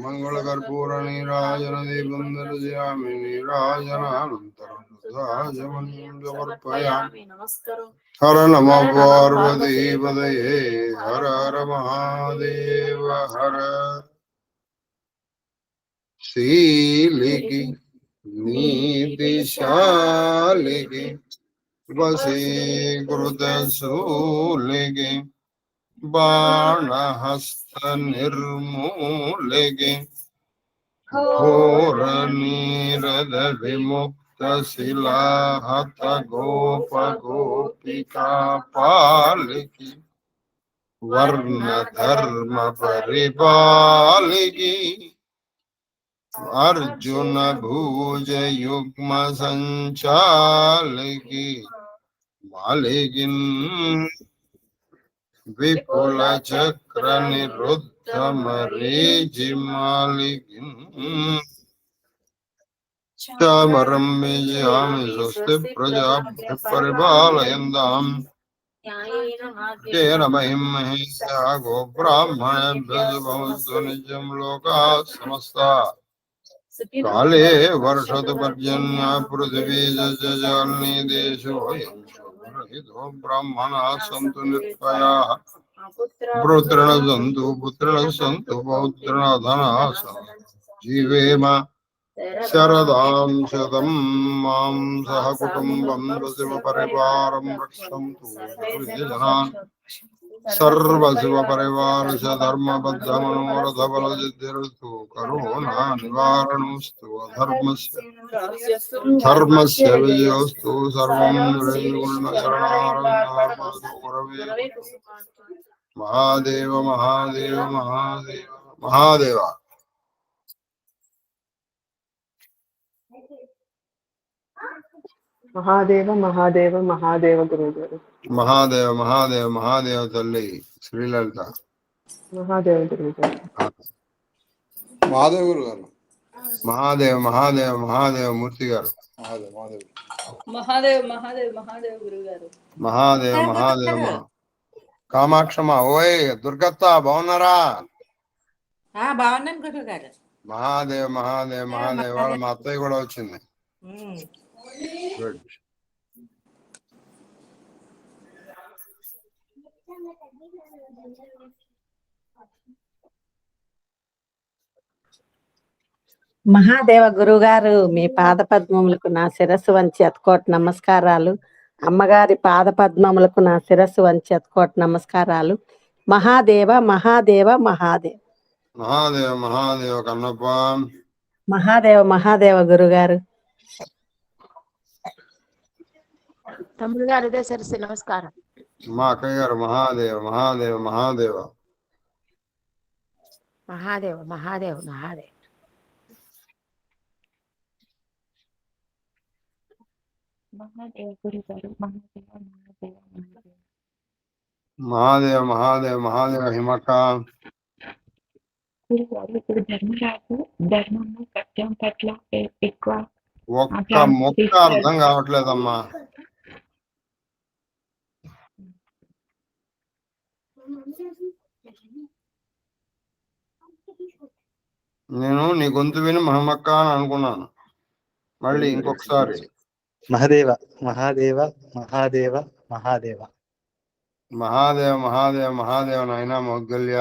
మంగళకర్పూర నీరాజన దీపం దర్శయామి. నీరాజనానంతరం సమర్పయామి. హర నమ పార్వతీపదయే హర హర మహాదేవ హర. శీలికి నీతిశాలికి వశీకృత శూలికి బాణహస్త నిర్మూలికి ఘోర నీరద విముక్త శిలాహత గోప గోపికా పాలికి వర్ణ ధర్మ పరిపాలికి అర్జున భూజ యుగ్మ సంచాలికి మాలికిన్ విపుల చక్ర నిరుద్ధ మరీచి మాలికిన్ చామరం విజయామి. స్వస్తి ప్రజాభ్య పరిపాలయంతాం తేన మహిమహేషా గోబ్రాహ్మణేభ్యో భవంతు నిత్యం లోకాః సమస్తాః కాలే వర్షతు పర్జన్య పృథివీ జలనీ దేశోऽయం శోభరహితో బ్రాహ్మణాः సంతు నిర్భయాः పుత్రిణः సంతు పౌత్రిణः ధనాः సంతు జీవేమ శరదాం శతం మాం సహ కుటుంబం సశివ పరివారం రక్షन्तు జనాన్ సర్వశివ పరివార ధర్మబద్ధ మనోరథ బల సిద్ధిరస్తు కరోనా నివారణోస్తు ధర్మస్య విజయోస్తు సర్వం మహాదేవ మహాదేవ మహాదేవ మహాదేవ. మహాదేవ మహాదేవ మహాదేవ గురువు గారు. మహాదేవ మహాదేవ మహాదేవ తల్లి శ్రీలలిత. మహాదేవ గురువు గారు. మహాదేవ గురు గారు. మహాదేవ మహాదేవ మహాదేవ మూర్తి గారు. మహాదేవ మహాదేవ మహాదేవ గురువు గారు. మహాదేవ మహాదేవ కామాక్షమ. ఓయ్ దుర్గత్త బాగున్నారా? బాగున్నాను గురువు గారు. మహాదేవ మహాదేవ మహాదేవ. వాళ్ళ మా అత్తయ్య కూడా వచ్చింది. గుడ్. మహాదేవ గురుగారు, మీ పాద పద్మములకు నా శిరస్సు వంచి అతకోటి నమస్కారాలు. అమ్మగారి పాద పద్మములకు నా శిరస్సు వంచి అతకోటి నమస్కారాలు. మహాదేవ మహాదేవ మహాదేవ. మహాదేవ మహాదేవ కన్నప్ప. మహాదేవ మహాదేవ గురుగారు. తమ్ముడు గారు ఇదే సరస్సు నమస్కారం. మా అక్కయ్య గారు. మహాదేవ మహాదేవ మహాదేవ. మహాదేవ మహాదేవ మహాదేవ. మహాదేవ గురు గారు. మహాదేవ మహాదేవ మహాదేవ హిమక. ఇప్పుడు ధర్మము సత్యం పట్ల ఎక్కువ ఒక్క మొక్క అర్థం కావట్లేదమ్మా. నేను నీ గొంతు విని మహమక్క అని అనుకున్నాను. మళ్ళీ ఇంకొకసారి మహాదేవ మహాదేవ మహాదేవ మహాదేవ. మహాదేవ మహాదేవ మహాదేవ నాయన మౌద్గల్య.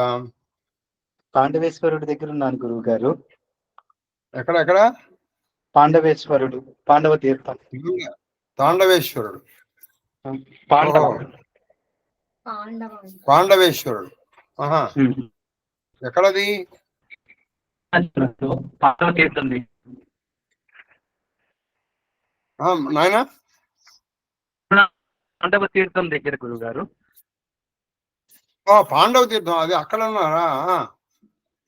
పాండవేశ్వరుడి దగ్గర ఉన్నాను గురువు గారు. ఎక్కడ పాండవేశ్వరుడు, పాండవ తీర్థం, తాండవేశ్వరుడు. పాండవ. ఓహో. పాండవేశ్వరుడు. ఆహా, ఎక్కడది? పాండవ తీర్థం నాయన పాండవ తీర్థం దగ్గర గురువు గారు. పాండవ తీర్థం అది అక్కడ ఉన్నారా?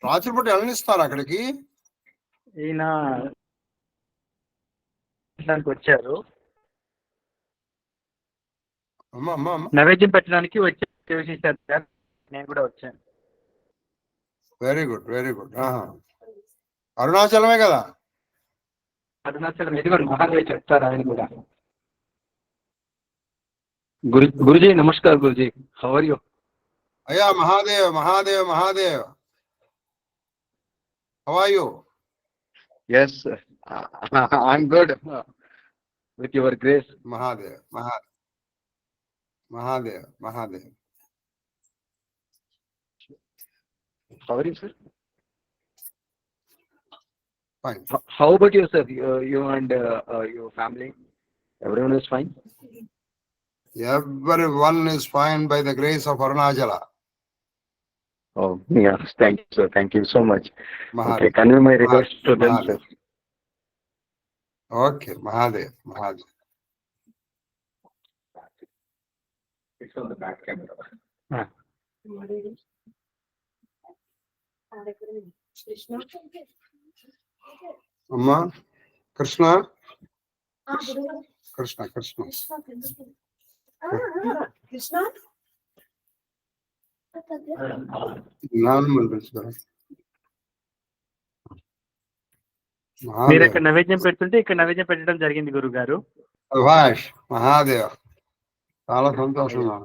రాత్రిపూట వెళ్ళనిస్తారు అక్కడికి? ఈయన వచ్చారు, అమ్మా నైవేద్యం పెట్టడానికి వచ్చారు. నేను కూడా వచ్చాను. Very good very good. అరుణాచలమే కదా? అరుణాచలం ఎదుగురు మహాదేవ్ చెప్తారు ఆయన కూడా. గురుజీ నమస్కార్ గురుజీ, హౌ ఆర్ యూ? అయ్యా Mahadev Mahadev Mahadev, how are you? Yes I'm good with your grace. Mahadev Mahadev Mahadev. How are you sir? Fine. How about you, sir? You and your family, everyone is fine? Everyone is fine by the grace of Arunachala. Oh, yes. Thank you, sir. Thank you so much. Mahadev. Okay, convey my regards to them, sir. Okay, Mahadev. It's on the back camera. అమ్మా కృష్ణ మీరు ఇక్కడ నైవేద్యం పెడుతుంటే ఇక్కడ నైవేద్యం పెట్టడం జరిగింది గురువు గారు. సుభాష్ మహాదేవ్, చాలా సంతోషంగా.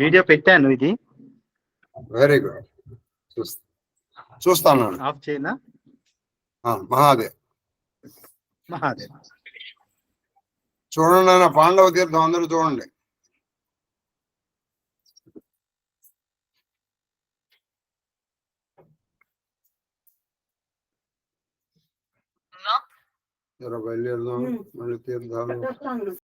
వీడియో పెట్టాను, ఇది వెరీ గుడ్. చూస్తాను. ఆఫ్ చేయనా? మహాదేవ్ మహాదేవ్. చూడండి ఆయన పాండవ తీర్థం, అందరూ చూడండి. బయలుదేరదాం మళ్ళీ తీర్థాలు.